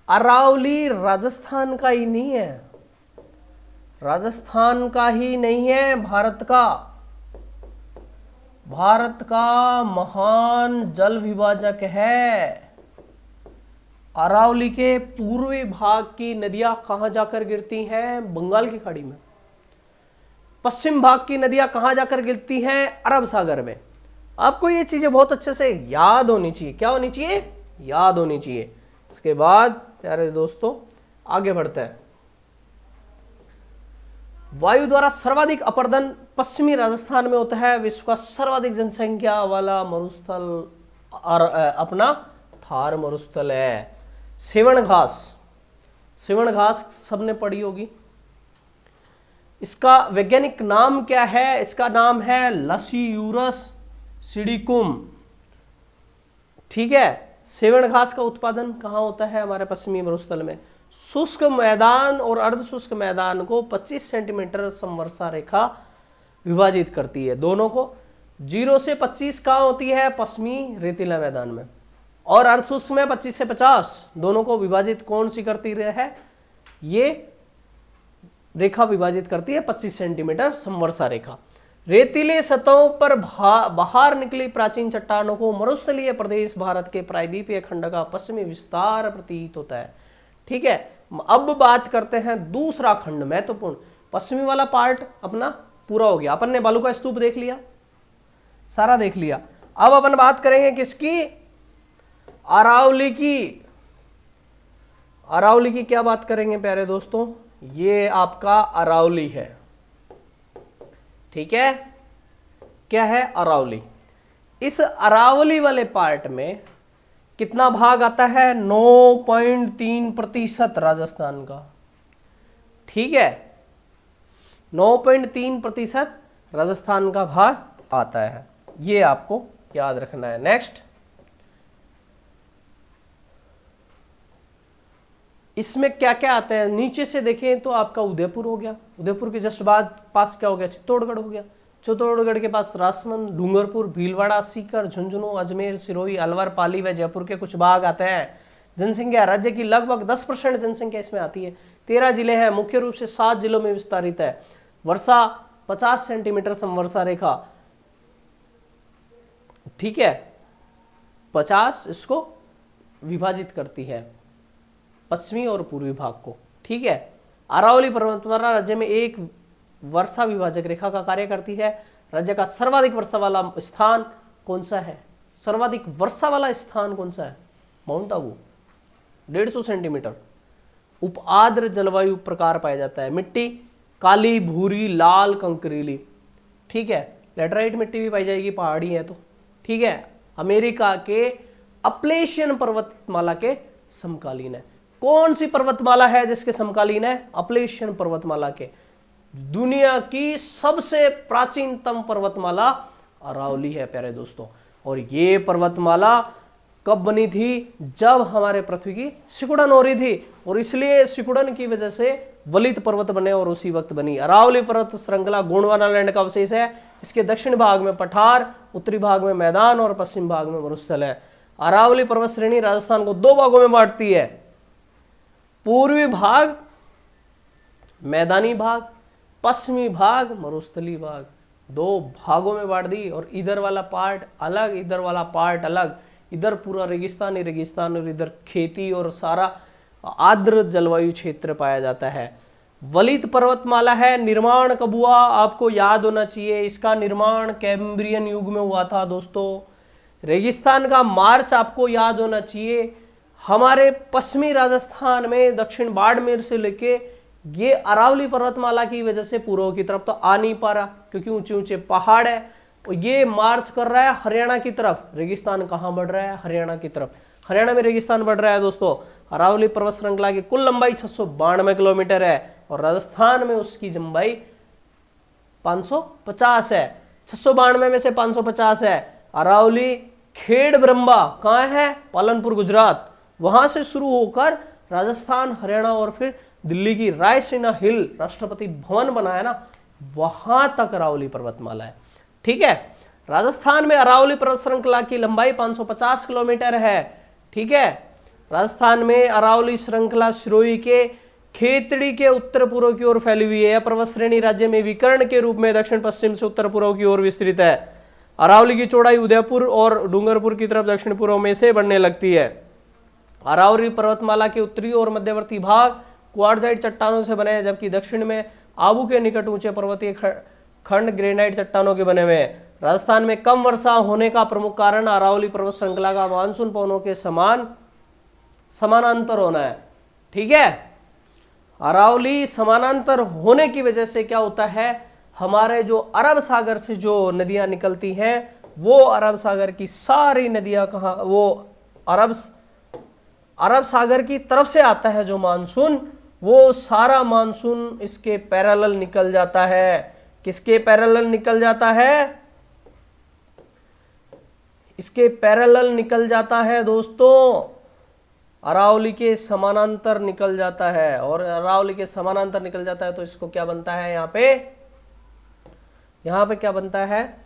[SPEAKER 1] अरावली राजस्थान का ही नहीं है, राजस्थान का ही नहीं है, भारत का भारत का महान जल विभाजक है। अरावली के पूर्वी भाग की नदियां कहां जाकर गिरती हैं? बंगाल की खाड़ी में। पश्चिम भाग की नदियां कहां जाकर गिरती हैं? अरब सागर में। आपको ये चीजें बहुत अच्छे से याद होनी चाहिए। क्या होनी चाहिए? याद होनी चाहिए। इसके बाद प्यारे दोस्तों आगे बढ़ते हैं। वायु द्वारा सर्वाधिक अपरदन पश्चिमी राजस्थान में होता है। विश्व का सर्वाधिक जनसंख्या वाला मरुस्थल अपना थार मरुस्थल है। सेवण घास, सेवण घास सबने पढ़ी होगी। इसका वैज्ञानिक नाम क्या है? इसका नाम है लसीयूरस सिडिकुम। ठीक है। सेवण घास का उत्पादन कहाँ होता है? हमारे पश्चिमी मरुस्थल में। शुष्क मैदान और अर्ध शुष्क मैदान को 25 सेंटीमीटर समवर्षा रेखा विभाजित करती है। दोनों को 0 से 25 कहाँ होती है? पश्चिमी रेतीला मैदान में। और अर्ध शुष्क में 25 से 50, दोनों को विभाजित कौन सी करती है? ये रेखा विभाजित करती है 25 सेंटीमीटर समवर्षा रेखा। रेतीले सतहों पर बाहर निकली प्राचीन चट्टानों को मरुस्थलीय प्रदेश भारत के प्रायद्वीपीय खंड का पश्चिमी विस्तार प्रतीत होता है। ठीक है। अब बात करते हैं दूसरा खंड, महत्वपूर्ण। पश्चिमी वाला पार्ट अपना पूरा हो गया। अपन ने बालू का स्तूप देख लिया, सारा देख लिया। अब अपन बात करेंगे किसकी? अरावली की। अरावली की क्या बात करेंगे प्यारे दोस्तों? ये आपका अरावली है। ठीक है। क्या है? अरावली। इस अरावली वाले पार्ट में कितना भाग आता है? 9.3% राजस्थान का। ठीक है। 9.3% राजस्थान का भाग आता है। ये आपको याद रखना है। नेक्स्ट, इसमें क्या क्या आता है? नीचे से देखें तो आपका उदयपुर हो गया। उदयपुर के जस्ट बाद पास क्या हो गया? चित्तौड़गढ़ हो गया। चित्तौड़गढ़ के पास राजसमंद, डूंगरपुर, भीलवाड़ा, सीकर, झुंझुनू, अजमेर, सिरोही, अलवर, पाली व जयपुर के कुछ भाग आते हैं। जनसंख्या, राज्य की लगभग 10% जनसंख्या इसमें आती है। 13 जिले हैं, मुख्य रूप से 7 जिलों में विस्तारित है। वर्षा 50 सेंटीमीटर समवर्षा रेखा। ठीक है। 50 इसको विभाजित करती है पश्चिमी और पूर्वी भाग को। ठीक है। अरावली पर्वतमाला राज्य में एक वर्षा विभाजक रेखा का कार्य करती है। राज्य का सर्वाधिक वर्षा वाला स्थान कौन सा है? सर्वाधिक वर्षा वाला स्थान कौन सा है? Mount Abu, 150 centimetre. उपाद्र जलवायु प्रकार पाया जाता है। मिट्टी काली, भूरी, लाल, कंकरीली। ठीक है। लेटराइट मिट्टी भी पाई जाएगी, पहाड़ी है तो। ठीक है। अमेरिका के अपलेशियन पर्वतमाला के समकालीन है। कौन सी पर्वतमाला है जिसके समकालीन है? अपलेशियन पर्वतमाला के। दुनिया की सबसे प्राचीनतम पर्वतमाला अरावली है प्यारे दोस्तों। और ये पर्वतमाला कब बनी थी? जब हमारे पृथ्वी की सिकुड़न हो रही थी, और इसलिए सिकुड़न की वजह से वलित पर्वत बने और उसी वक्त बनी। अरावली पर्वत श्रृंखला गोंडवाना लैंड का अवशेष है। इसके दक्षिण भाग में पठार, उत्तरी भाग में मैदान और पश्चिम भाग में मरुस्थल है। अरावली पर्वत श्रेणी राजस्थान को 2 भागों में बांटती है। पूर्वी भाग मैदानी भाग, पश्चिमी भाग मरुस्थली भाग। 2 भागों में बांट दी। और इधर वाला पार्ट अलग, इधर वाला पार्ट अलग। इधर पूरा रेगिस्तान ही रेगिस्तान और इधर खेती और सारा आर्द्र जलवायु क्षेत्र पाया जाता है। वलित पर्वतमाला है। निर्माण कब हुआ? आपको याद होना चाहिए। इसका निर्माण कैम्ब्रियन युग में हुआ था दोस्तों। रेगिस्तान का मार्च आपको याद होना चाहिए। हमारे पश्चिमी राजस्थान में दक्षिण बाड़मेर से लेके ये अरावली पर्वतमाला की वजह से पूर्व की तरफ तो आ नहीं पा रहा, क्योंकि ऊंचे ऊंचे पहाड़ है। और ये मार्च कर रहा है हरियाणा की तरफ। रेगिस्तान कहाँ बढ़ रहा है? हरियाणा की तरफ। हरियाणा में रेगिस्तान बढ़ रहा है दोस्तों। अरावली पर्वत श्रृंखला की कुल लंबाई 692 किलोमीटर है और राजस्थान में उसकी लंबाई 550 है। 692 में से 550 है। अरावली खेड़ ब्रह्मा कहाँ है? पालनपुर, गुजरात। वहां से शुरू होकर राजस्थान, हरियाणा और फिर दिल्ली की रायसीना हिल, राष्ट्रपति भवन बनाया ना, वहां तक अरावली पर्वतमाला है। ठीक है। राजस्थान में अरावली पर्वत श्रृंखला की लंबाई 550 किलोमीटर है। ठीक है। राजस्थान में अरावली श्रृंखला सिरोही के खेतड़ी के उत्तर पूर्व की ओर फैली हुई है। यह पर्वत श्रेणी राज्य में विकर्ण के रूप में दक्षिण पश्चिम से उत्तर पूर्व की ओर विस्तृत है। अरावली की चौड़ाई उदयपुर और डूंगरपुर की तरफ दक्षिण पूर्व में से बढ़ने लगती है। अरावली पर्वतमाला के उत्तरी और मध्यवर्ती भाग क्वार्टजाइट चट्टानों से बने हैं, जबकि दक्षिण में आबू के निकट ऊंचे पर्वतीय खंड ग्रेनाइट चट्टानों के बने हुए हैं। राजस्थान में कम वर्षा होने का प्रमुख कारण अरावली पर्वत श्रृंखला का मानसून पवनों के समानांतर होना है। ठीक है, अरावली समानांतर होने की वजह से क्या होता है, हमारे जो अरब सागर से जो नदियां निकलती हैं वो अरब सागर की सारी नदियां कहाँ, वो अरब सागर की तरफ से आता है जो मानसून, वो सारा मानसून इसके पैरेलल निकल जाता है। किसके पैरेलल निकल जाता है? इसके पैरेलल निकल जाता है दोस्तों, अरावली के समानांतर निकल जाता है। और अरावली के समानांतर निकल जाता है तो इसको क्या बनता है, यहाँ पे क्या बनता है,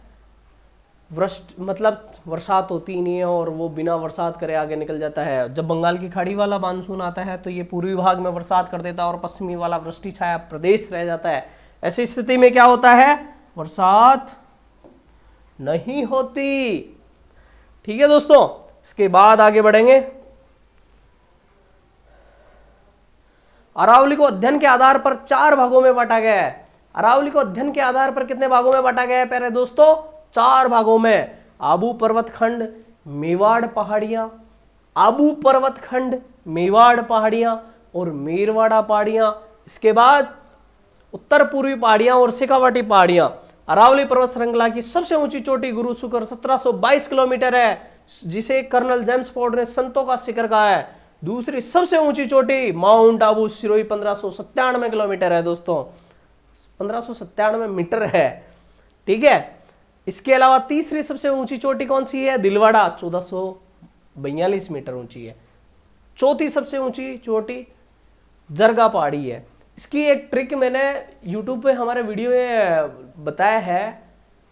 [SPEAKER 1] मतलब बरसात होती नहीं है और वो बिना बरसात करे आगे निकल जाता है। जब बंगाल की खाड़ी वाला मानसून आता है तो ये पूर्वी भाग में बरसात कर देता है और पश्चिमी वाला वृष्टि छाया प्रदेश रह जाता है। ऐसी स्थिति में क्या होता है, बरसात नहीं होती। ठीक है दोस्तों, इसके बाद आगे बढ़ेंगे। अरावली को अध्ययन के आधार पर 4 भागों में बांटा गया है। अरावली को अध्ययन के आधार पर कितने भागों में बांटा गया है प्यारे दोस्तों? 4 भागों में। आबू पर्वत खंड, मेवाड़ पहाड़ियां, आबू पर्वत खंड, मेवाड़ पहाड़ियां और मेरवाड़ा पहाड़ियां। इसके बाद उत्तर पूर्वी पहाड़ियां और शेखावाटी पहाड़ियां। अरावली पर्वत श्रृंखला की सबसे ऊंची चोटी गुरु शिखर 1722 किलोमीटर है, जिसे कर्नल जेम्स फोर्ड ने संतों का शिखर कहा है। दूसरी सबसे ऊंची चोटी माउंट आबू सिरोही 1597 किलोमीटर है दोस्तों, 1597 मीटर है। ठीक है, इसके अलावा तीसरी सबसे ऊंची चोटी कौन सी है? दिलवाड़ा 1442 मीटर ऊंची है। चौथी सबसे ऊंची चोटी जरगा पहाड़ी है। इसकी एक ट्रिक मैंने YouTube पे हमारे वीडियो में बताया है,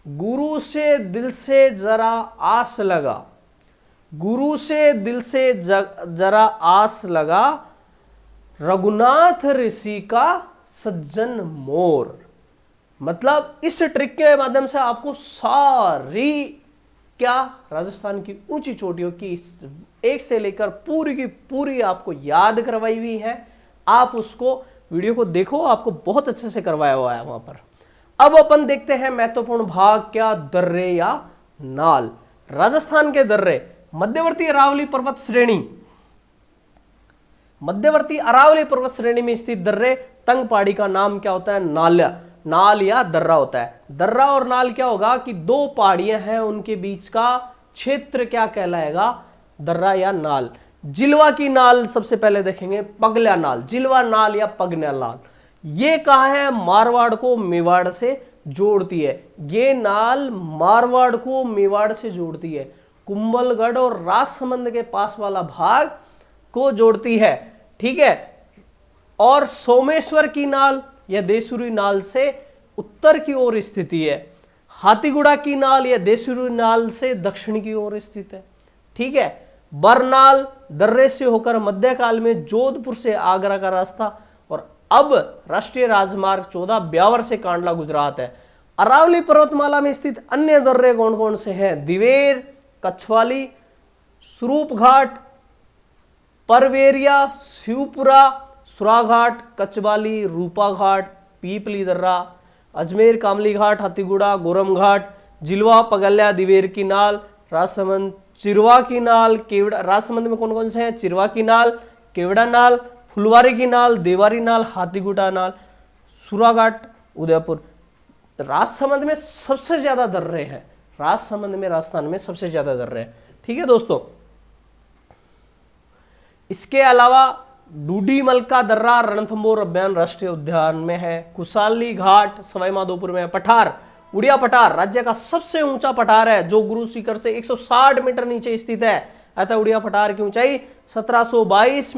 [SPEAKER 1] गुरु से दिल से जरा आस लगा, गुरु से दिल से जरा आस लगा, रघुनाथ ऋषि का सज्जन मोर। मतलब इस ट्रिक के माध्यम से आपको सारी क्या राजस्थान की ऊंची चोटियों की एक से लेकर पूरी की पूरी आपको याद करवाई हुई है। आप उसको वीडियो को देखो, आपको बहुत अच्छे से करवाया हुआ है वहां पर। अब अपन देखते हैं महत्वपूर्ण भाग, क्या दर्रे या नाल। राजस्थान के दर्रे, मध्यवर्ती अरावली पर्वत श्रेणी, मध्यवर्ती अरावली पर्वत श्रेणी में स्थित दर्रे तंग पहाड़ी का नाम क्या होता है? नाल या दर्रा होता है। दर्रा और नाल क्या होगा कि 2 पहाड़ियां हैं, उनके बीच का क्षेत्र क्या कहलाएगा? दर्रा या नाल। जिलवा की नाल सबसे पहले देखेंगे, पगल्या नाल, जिलवा नाल या पगल्या नाल। ये कहां है? मारवाड़ को मेवाड़ से जोड़ती है। ये नाल मारवाड़ को मेवाड़ से जोड़ती है, कुंभलगढ़ और राजसमंद के पास वाला भाग को जोड़ती है। ठीक है, और सोमेश्वर की नाल या देसुरी नाल से उत्तर की ओर स्थिति है। हाथीगुड़ा की नाल या देसुरी नाल से दक्षिण की ओर स्थित है। ठीक है, बरनाल दर्रे से होकर मध्यकाल में जोधपुर से आगरा का रास्ता और अब राष्ट्रीय राजमार्ग 14 ब्यावर से कांडला गुजरात है। अरावली पर्वतमाला में स्थित अन्य दर्रे कौन कौन से हैं? दिवेर, कछवाली, स्वरूप घाट, परवेरिया, शिवपुरा, सुराघाट, कचवाली, रूपा घाट, पीपली दर्रा, अजमेर, कामली घाट, हाथीगुड़ा, गोरम घाट, जिलवा, पगल्या, दिवेर की नाल, राजसमंद, चिरवा की नाल, केवड़ा। राजसमंद में कौन कौन से हैं? चिरवा की नाल, केवड़ा नाल, फुलवारी की नाल, देवारी नाल, हाथीगुड़ा नाल, सुराघाट, उदयपुर। राजसमंद में सबसे ज्यादा दर्रे हैं, राजसमंद में राजस्थान में सबसे ज्यादा दर्रे हैं। ठीक है दोस्तों, इसके अलावा डूडीमल का दर्रा रणथंभौर अभ्यान राष्ट्रीय उद्यान में है। कुशाली घाट सवाई माधोपुर में है। पठार, उड़िया पठार राज्य का सबसे ऊंचा पठार है जो गुरु शिखर से 160 मीटर नीचे स्थित है। अतः उड़िया पठार की ऊंचाई 1722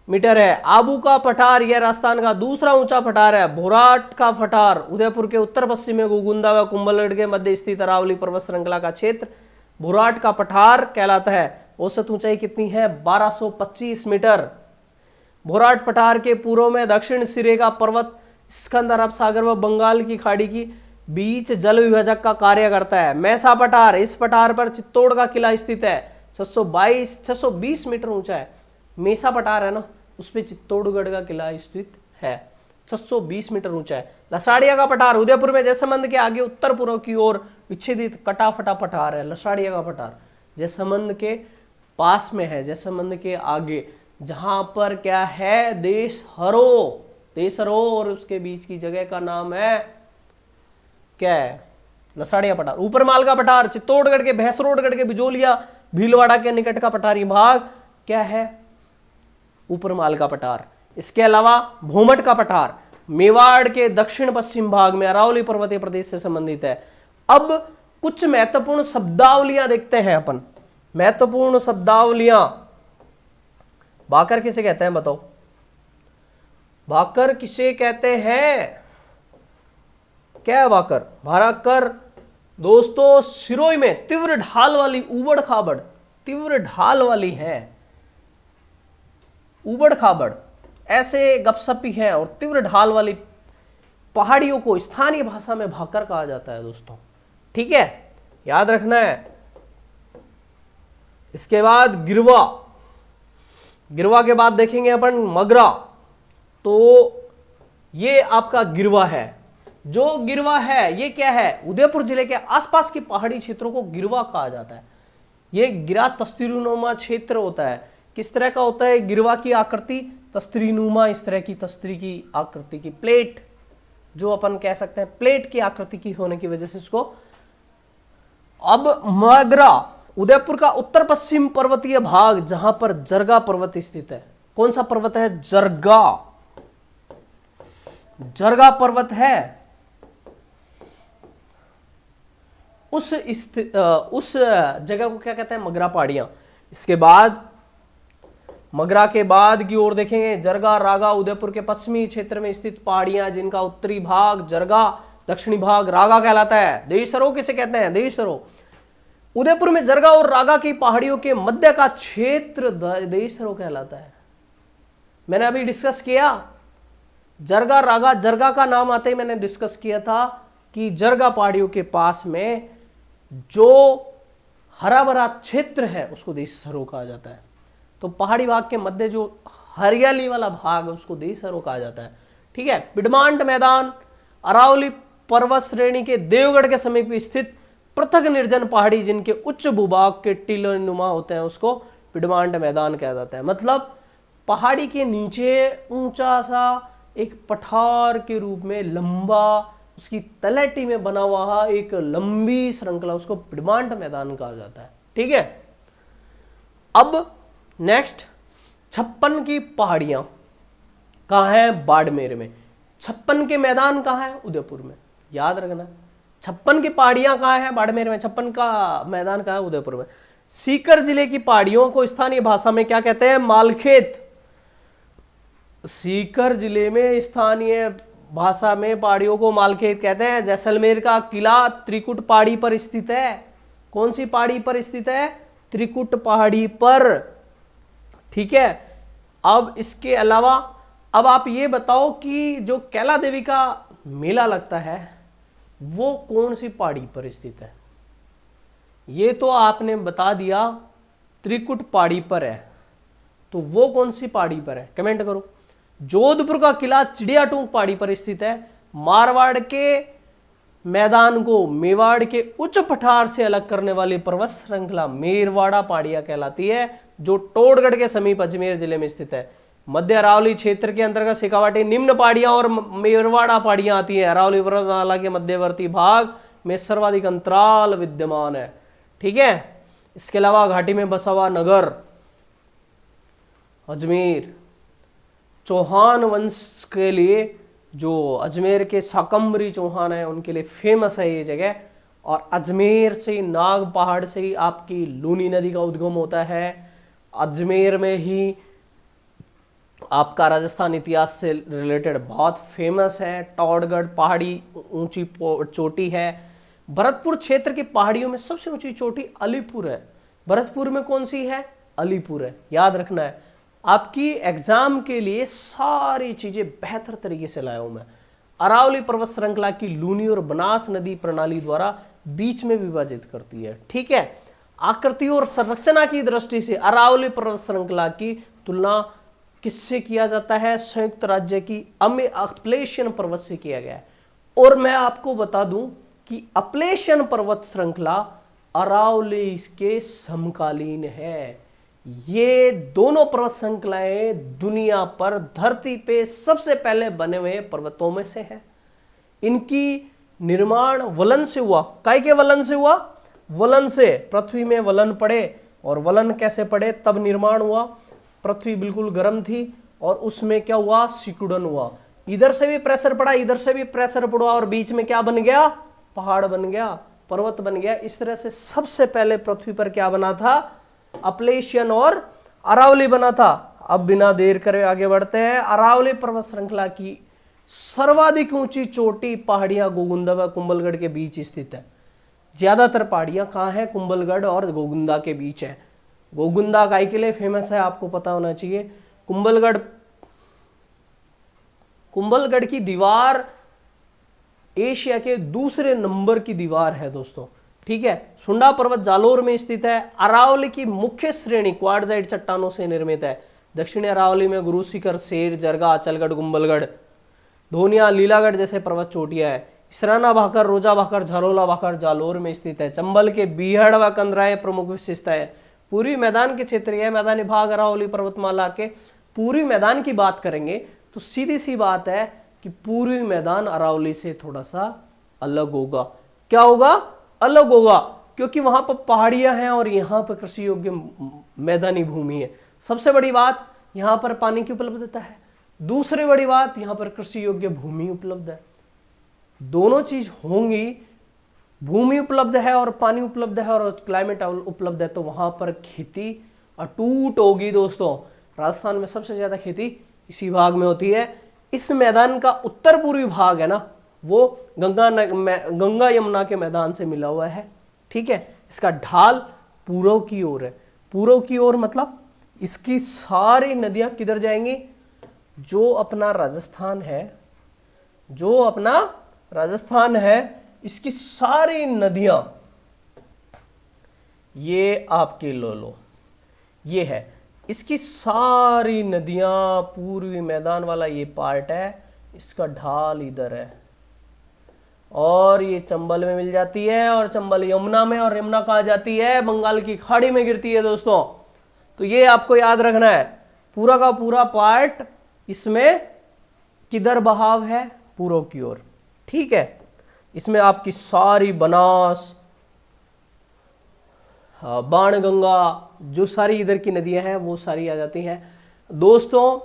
[SPEAKER 1] मीटर है। आबू का पठार यह राजस्थान का दूसरा ऊंचा पठार है। भोराट का पठार उदयपुर के उत्तर पश्चिम में गोगुंदा व कुंभलगढ़ के मध्य स्थित अरावली पर्वत श्रृंखला का क्षेत्र भोराट का पठार कहलाता है। औसत ऊंचाई कितनी है? 1225 मीटर। भोराट पठार के पूर्व में दक्षिण सिरे का पर्वत स्कंद अरब सागर व बंगाल की खाड़ी की बीच जल विभाजक का कार्य करता है। मैसा पठार, इस पठार पर चित्तौड़ का किला स्थित है, 620 मीटर ऊंचा है। मेसा पठार है ना, उस पे चित्तौड़गढ़ का किला स्थित है, 620 मीटर ऊंचा है। लसाड़िया का पठार उदयपुर में जयसमंद के आगे उत्तर पूर्व की ओर विच्छेदित कटाफटा पठार है। लसाड़िया का पठार जयसमंद के पास में है, जयसमंद के आगे, जहां पर क्या है, देशहरो और उसके बीच की जगह का नाम है क्या है, लसाड़िया पठार। ऊपरमाल का पठार चित्तौड़गढ़ के भैंसरोडगढ़ के बिजोलिया भीलवाड़ा के निकट का पठारी भाग क्या है, ऊपरमाल का पठार। इसके अलावा भोमट का पठार मेवाड़ के दक्षिण पश्चिम भाग में अरावली पर्वतीय प्रदेश से संबंधित है। अब कुछ महत्वपूर्ण शब्दावलियां देखते हैं अपन। महत्वपूर्ण शब्दावलियां, भाकर किसे कहते हैं बताओ, भाकर किसे कहते हैं, क्या है भाकर? भाकर दोस्तों सिरोही में तीव्र ढाल वाली उबड़ खाबड़, तीव्र ढाल वाली है, उबड़ खाबड़ ऐसे गपसपी हैं और तीव्र ढाल वाली पहाड़ियों को स्थानीय भाषा में भाकर कहा जाता है दोस्तों। ठीक है, याद रखना है। इसके बाद गिरवा, गिरवा के बाद देखेंगे अपन मगरा। तो ये आपका गिरवा है। जो गिरवा है ये क्या है, उदयपुर जिले के आसपास की पहाड़ी क्षेत्रों को गिरवा कहा जाता है। ये गिरा तस्तरीनुमा क्षेत्र होता है। किस तरह का होता है गिरवा की आकृति, तस्तरीनुमा, इस तरह की तस्तरी की आकृति की, प्लेट जो अपन कह सकते हैं, प्लेट की आकृति की होने की वजह से इसको। अब मगरा उदयपुर का उत्तर पश्चिम पर्वतीय भाग, जहां पर जरगा पर्वत स्थित है। कौन सा पर्वत है? जरगा, जरगा पर्वत है। उस जगह को क्या कहते हैं? मगरा पहाड़ियां। इसके बाद मगरा के बाद की ओर देखेंगे जरगा रागा, उदयपुर के पश्चिमी क्षेत्र में स्थित पहाड़ियां जिनका उत्तरी भाग जरगा, दक्षिणी भाग रागा कहलाता है। देशरो किसे कहते हैं? देशरो। उदयपुर में जरगा और रागा की पहाड़ियों के मध्य का क्षेत्र देशरो कहलाता है। मैंने अभी डिस्कस किया जरगा रागा, जरगा का नाम आते ही मैंने डिस्कस किया था कि जरगा पहाड़ियों के पास में जो हरा भरा क्षेत्र है उसको देशरो कहा जाता है। तो पहाड़ी भाग के मध्य जो हरियाली वाला भाग है उसको देशरो कहा जाता है। ठीक है। पिडमांट मैदान अरावली पर्वत श्रेणी के देवगढ़ के समीप स्थित पृथक निर्जन पहाड़ी जिनके उच्च भूभाग के टीलोनुमा होते हैं उसको पिडमांट मैदान कहा जाता है। मतलब पहाड़ी के नीचे ऊंचा सा एक पठार के रूप में लंबा, उसकी तलहटी में बना हुआ एक लंबी श्रृंखला, उसको पिडमांट मैदान कहा जाता है। ठीक है। अब नेक्स्ट 56 की पहाड़ियां कहाँ हैं? बाड़मेर में। 56 के मैदान कहाँ है? उदयपुर में। याद रखना 56 की पहाड़ियां कहाँ हैं? बाड़मेर में। 56 का मैदान कहाँ है? उदयपुर में। सीकर जिले की पहाड़ियों को स्थानीय भाषा में क्या कहते हैं? मालखेत। सीकर जिले में स्थानीय भाषा में पहाड़ियों को मालखेत कहते हैं। जैसलमेर का किला त्रिकुट पहाड़ी पर स्थित है। कौन सी पहाड़ी पर स्थित है? त्रिकुट पहाड़ी पर। ठीक है। अब इसके अलावा अब आप ये बताओ कि जो कैला देवी का मेला लगता है वो कौन सी पहाड़ी पर स्थित है? ये तो आपने बता दिया त्रिकुट पहाड़ी पर है, तो वो कौन सी पहाड़ी पर है? कमेंट करो। जोधपुर का किला चिड़ियाटूंग पहाड़ी पर स्थित है। मारवाड़ के मैदान को मेवाड़ के उच्च पठार से अलग करने वाली पर्वत श्रृंखला मेरवाड़ा पहाड़ियां कहलाती है, जो टोडगढ़ के समीप अजमेर जिले में स्थित है। मध्य अरावली क्षेत्र के अंतर्गत शेखावाटी निम्न पहाड़ियां और मेरवाड़ा पहाड़ियां आती हैं। अरावली पर्वतमाला के मध्यवर्ती भाग में सर्वाधिक अंतराल विद्यमान है। ठीक है। इसके अलावा घाटी में बसा हुआ नगर अजमेर, चौहान वंश के लिए, जो अजमेर के शाकंभरी चौहान है उनके लिए फेमस है ये जगह। और अजमेर से नाग पहाड़ से ही आपकी लूनी नदी का उद्गम होता है। अजमेर में ही आपका राजस्थान इतिहास से रिलेटेड बहुत फेमस है। टॉडगढ़ पहाड़ी ऊंची चोटी है। भरतपुर क्षेत्र की पहाड़ियों में सबसे ऊंची चोटी अलीपुर है। भरतपुर में कौन सी है? अलीपुर है। याद रखना है। आपकी एग्जाम के लिए सारी चीजें बेहतर तरीके से लाया हूं मैं। अरावली पर्वत श्रृंखला की लूनी और बनास नदी प्रणाली द्वारा बीच में विभाजित करती है। ठीक है, आकृति और संरचना की दृष्टि से अरावली पर्वत श्रृंखला की तुलना किससे किया जाता है? संयुक्त राज्य की अपलेशियन पर्वत से किया गया है। और मैं आपको बता दूं कि अपलेशियन पर्वत श्रृंखला अरावली के समकालीन है। ये दोनों पर्वत श्रृंखलाएं दुनिया पर धरती पे सबसे पहले बने हुए पर्वतों में से है। इनकी निर्माण वलन से हुआ। काय के वलन से हुआ? वलन से। पृथ्वी में वलन पड़े, और वलन कैसे पड़े तब निर्माण हुआ? पृथ्वी बिल्कुल गर्म थी और उसमें क्या हुआ? सिकुड़न हुआ। इधर से भी प्रेशर पड़ा, इधर से भी प्रेशर पड़ा, और बीच में क्या बन गया? पहाड़ बन गया, पर्वत बन गया। इस तरह से सबसे पहले पृथ्वी पर क्या बना था? अपलेशियन और अरावली बना था। अब बिना देर करे आगे बढ़ते हैं। अरावली पर्वत श्रृंखला की सर्वाधिक ऊंची चोटी पहाड़ियां गोगुंदा व कुंभलगढ़ के बीच स्थित है। ज्यादातर पहाड़ियां कहां है? कुंभलगढ़ और गोगुंदा के बीच है। गोगुंदा काय के लिए फेमस है आपको पता होना चाहिए। कुंभलगढ़ की दीवार एशिया के दूसरे नंबर की दीवार है दोस्तों। ठीक है, सुंडा पर्वत जालोर में स्थित है। अरावली की मुख्य श्रेणी क्वार्टजाइट चट्टानों से निर्मित है। दक्षिणी अरावली में गुरु शिखर, शेर, जरगा, अचलगढ़, कुंभलगढ़, धोनिया, लीलागढ़ जैसे पर्वत चोटियां है। इसराना भाकर, रोजा भाकर, झालोला भाकर जालोर में स्थित है। चंबल के बीहड़ व कंदराए प्रमुख विशेषता है। पूर्वी मैदान के क्षेत्र यह मैदानी भाग अरावली पर्वतमाला के पूर्वी मैदान की बात करेंगे तो सीधी सी बात है कि पूर्वी मैदान अरावली से थोड़ा सा अलग होगा। क्या होगा? अलग होगा, क्योंकि वहां पर पहाड़ियां हैं और यहां पर कृषि योग्य मैदानी भूमि है। सबसे बड़ी बात, यहां पर पानी की उपलब्धता है। दूसरी बड़ी बात, यहां पर कृषि योग्य भूमि उपलब्ध है। दोनों चीज होंगी, भूमि उपलब्ध है और पानी उपलब्ध है और क्लाइमेट उपलब्ध है, तो वहां पर खेती अटूट होगी दोस्तों। राजस्थान में सबसे ज्यादा खेती इसी भाग में होती है। इस मैदान का उत्तर पूर्वी भाग है ना, वो गंगा यमुना के मैदान से मिला हुआ है। ठीक है, इसका ढाल पूर्व की ओर है। पूर्व की ओर मतलब इसकी सारी नदियां किधर जाएंगी? जो अपना राजस्थान है, इसकी सारी नदियां, ये आपके लो ये है, इसकी सारी नदियां, पूर्वी मैदान वाला ये पार्ट है, इसका ढाल इधर है और ये चंबल में मिल जाती है, और चंबल यमुना में, और यमुना कहाँ जाती है? बंगाल की खाड़ी में गिरती है दोस्तों। तो ये आपको याद रखना है। पूरा का पूरा पार्ट इसमें किधर बहाव है? पूर्व की ओर। ठीक है, इसमें आपकी सारी बनास, बाणगंगा, जो सारी इधर की नदियां हैं वो सारी आ जाती हैं दोस्तों।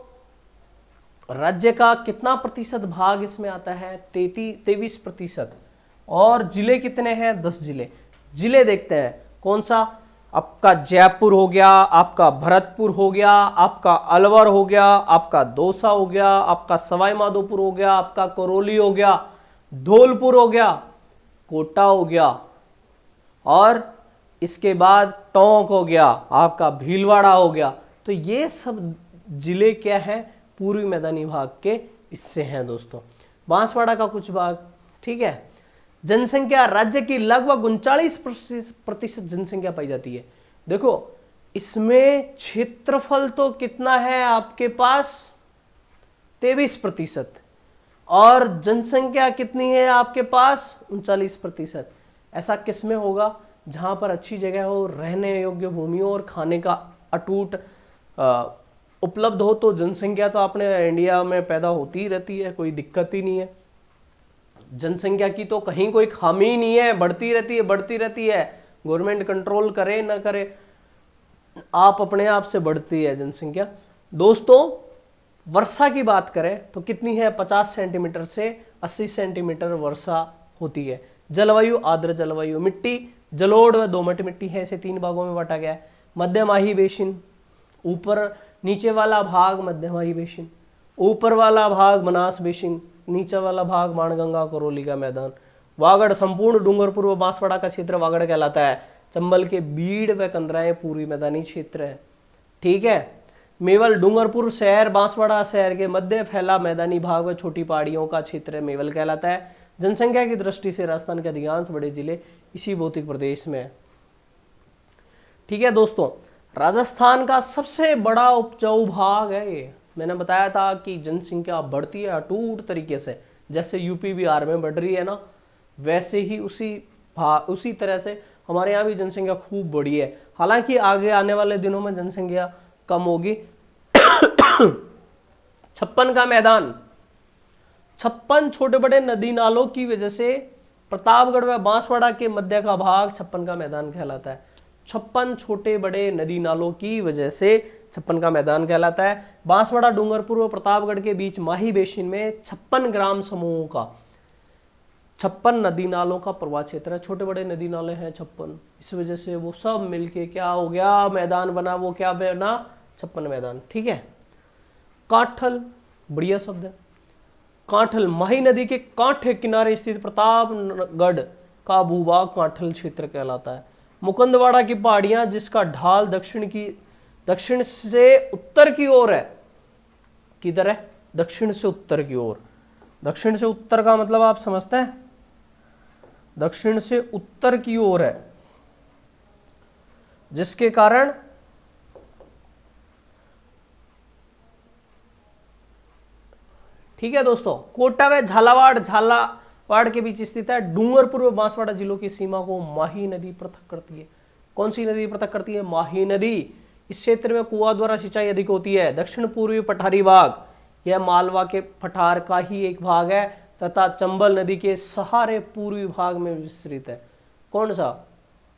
[SPEAKER 1] राज्य का कितना प्रतिशत भाग इसमें आता है? 23%। और जिले कितने हैं? 10 जिले देखते हैं। कौन सा? आपका जयपुर हो गया, आपका भरतपुर हो गया, आपका अलवर हो गया, आपका दौसा हो गया, आपका सवाई माधोपुर हो गया, आपका करौली हो गया, धौलपुर हो गया, कोटा हो गया, और इसके बाद टोंक हो गया, आपका भीलवाड़ा हो गया। तो ये सब जिले क्या है? पूर्वी मैदानी भाग के हिस्से हैं दोस्तों। बांसवाड़ा का कुछ भाग। ठीक है, जनसंख्या राज्य की लगभग 39% जनसंख्या पाई जाती है। देखो इसमें क्षेत्रफल तो कितना है आपके पास? 23%। और जनसंख्या कितनी है आपके पास? 39%। ऐसा किसमें होगा? जहां पर अच्छी जगह हो, रहने योग्य भूमि हो और खाने का अटूट उपलब्ध हो, तो जनसंख्या तो अपने इंडिया में पैदा होती ही रहती है, कोई दिक्कत ही नहीं है। जनसंख्या की तो कहीं कोई खामी नहीं है, बढ़ती रहती है। गवर्नमेंट कंट्रोल करे ना करे, आप अपने आप से बढ़ती है जनसंख्या। दोस्तों वर्षा की बात करें तो कितनी है? 50 सेंटीमीटर से 80 सेंटीमीटर वर्षा होती है। जलवायु आर्द्र जलवायु। मिट्टी जलोढ़ व दोमट मिट्टी है, इसे 3 भागों में बांटा गया है। मध्यमाही बेसिन, ऊपर नीचे वाला भाग मध्यमाही बेसिन, ऊपर वाला भाग बनास बेसिन, नीचे वाला भाग बाणगंगा करौली का मैदान। वागड़ संपूर्ण डूंगरपुर व बांसवाड़ा का क्षेत्र वागड़ कहलाता है। चंबल के बीड़ व कंदराएं पूर्वी मैदानी क्षेत्र है। ठीक है, मेवल डूंगरपुर शहर बांसवाड़ा शहर के मध्य फैला मैदानी भाग व छोटी पहाड़ियों का क्षेत्र मेवल कहलाता है। जनसंख्या की दृष्टि से राजस्थान के अधिकांश बड़े जिले इसी भौतिक प्रदेश में है। ठीक है दोस्तों, राजस्थान का सबसे बड़ा उपजाऊ भाग है ये। मैंने बताया था कि जनसंख्या बढ़ती है अटूट तरीके से, जैसे यूपी बिहार में बढ़ रही है ना, वैसे ही उसी तरह से हमारे यहाँ भी जनसंख्या खूब बढ़ी है। हालांकि आगे आने वाले दिनों में जनसंख्या कम होगी। 56 का मैदान, 56 छोटे बड़े नदी नालों की वजह से प्रतापगढ़ व बांसवाड़ा के मध्य का भाग 56 का मैदान कहलाता है। 56 छोटे बड़े नदी नालों की वजह से 56 का मैदान कहलाता है। बांसवाड़ा डूंगरपुर व प्रतापगढ़ के बीच माही बेसिन में 56 ग्राम समूहों का 56 नदी नालों का प्रवाह क्षेत्र है। छोटे बड़े नदी नाले हैं 56, इस वजह से वो सब मिलके क्या हो गया, मैदान बना। वो क्या बना, 56 मैदान। ठीक है। कांठल, बढ़िया शब्द है। कांठल माही नदी के कांठे किनारे स्थित प्रतापगढ़ का भूभाग कांठल क्षेत्र कहलाता है। मुकुंदवाड़ा की पहाड़ियां जिसका ढाल दक्षिण से उत्तर की ओर है। किधर है? दक्षिण से उत्तर की ओर। दक्षिण से उत्तर का मतलब आप समझते हैं, दक्षिण से उत्तर की ओर है, जिसके कारण ठीक है दोस्तों, कोटा व झालावाड़ के बीच स्थित है। डूंगरपुर व बांसवाड़ा जिलों की सीमा को माही नदी पृथक करती है। कौन सी नदी पृथक करती है? माही नदी। इस क्षेत्र में कुआं द्वारा सिंचाई अधिक होती है। दक्षिण पूर्वी पठारी भाग, यह मालवा के पठार का ही एक भाग है तथा चंबल नदी के सहारे पूर्वी भाग में विस्तृत है। कौन सा?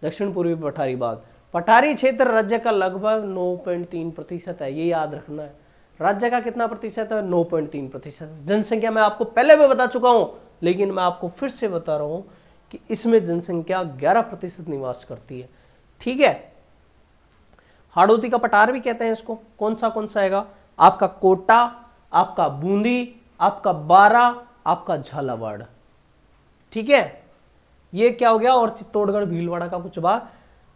[SPEAKER 1] दक्षिण पूर्वी पठारी भाग। पठारी क्षेत्र राज्य का लगभग 9.3% है। ये याद रखना है। राज्य का कितना प्रतिशत है? 9.3%। जनसंख्या में आपको पहले भी बता चुका हूं, लेकिन मैं आपको फिर से बता रहा हूं कि इसमें जनसंख्या 11% निवास करती है। ठीक है। हाड़ौती का पठार भी कहते हैं इसको। कौन सा आएगा? आपका कोटा, आपका बूंदी, आपका बारा, आपका झालावाड़। ठीक है। ये क्या हो गया? और चित्तौड़गढ़ भीलवाड़ा का कुछ भाग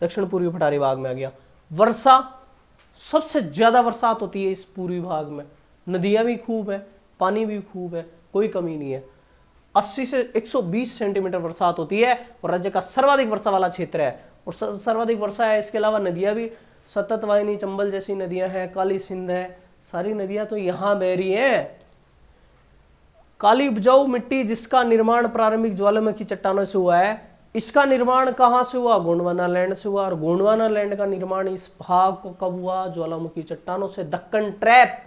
[SPEAKER 1] दक्षिण पूर्वी पठारी भाग में आ गया। वर्षा, सबसे ज्यादा बरसात होती है इस पूर्वी भाग में। नदियां भी खूब है, पानी भी खूब है, कोई कमी नहीं है। 80 से 120 सेंटीमीटर बरसात होती है और राज्य का सर्वाधिक वर्षा वाला क्षेत्र है। और सर्वाधिक वर्षा है। इसके अलावा नदियां भी सतत वाहिनी, चंबल जैसी नदियां हैं, काली सिंध है, सारी नदियां तो यहां बह रही हैं। काली उपजाऊ मिट्टी जिसका निर्माण प्रारंभिक ज्वालामुखी चट्टानों से हुआ है। इसका निर्माण कहां से हुआ? गोंडवाना लैंड से हुआ। और गोंडवाना लैंड का निर्माण इस भाग को कब हुआ? ज्वालामुखी चट्टानों से। दक्कन ट्रैप,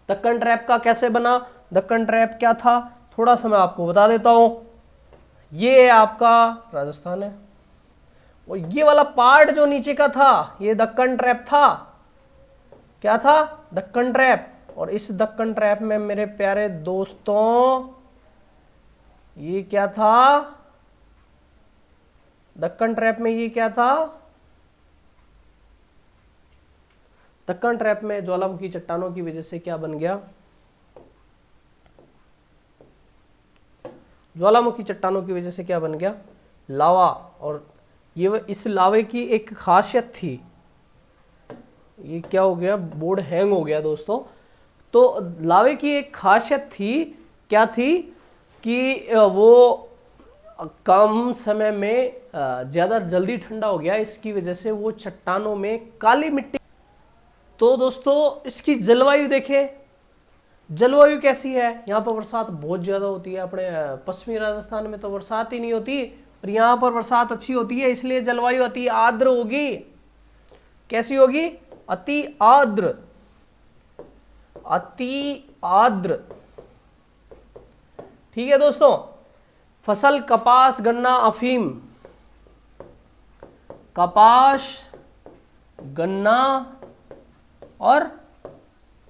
[SPEAKER 1] दक्कन ट्रैप का कैसे बना? दक्कन ट्रैप क्या था? थोड़ा सा मैं आपको बता देता हूं। ये आपका राजस्थान है और ये वाला पार्ट जो नीचे का था, ये दक्कन ट्रैप था। क्या था? दक्कन ट्रैप। और इस दक्कन ट्रैप में मेरे प्यारे दोस्तों, ये क्या था? दक्कन ट्रैप में ये क्या था? दक्कन ट्रैप में ज्वालामुखी चट्टानों की वजह से क्या बन गया? ज्वालामुखी चट्टानों की वजह से क्या बन गया? लावा। और ये इस लावे की एक खासियत थी। ये क्या हो गया? बोर्ड हैंग हो गया दोस्तों। तो लावे की एक खासियत थी, क्या थी? कि वो कम समय में ज़्यादा जल्दी ठंडा हो गया, इसकी वजह से वो चट्टानों में काली मिट्टी। तो दोस्तों इसकी जलवायु देखें, जलवायु कैसी है? यहाँ पर बरसात बहुत ज़्यादा होती है। अपने पश्चिमी राजस्थान में तो बरसात ही नहीं होती, और यहाँ पर बरसात अच्छी होती है, इसलिए जलवायु अति आर्द्र होगी। कैसी होगी? अति आर्द्र। अति आर्द्र। ठीक है दोस्तों। फसल कपास, गन्ना, अफीम। कपास, गन्ना और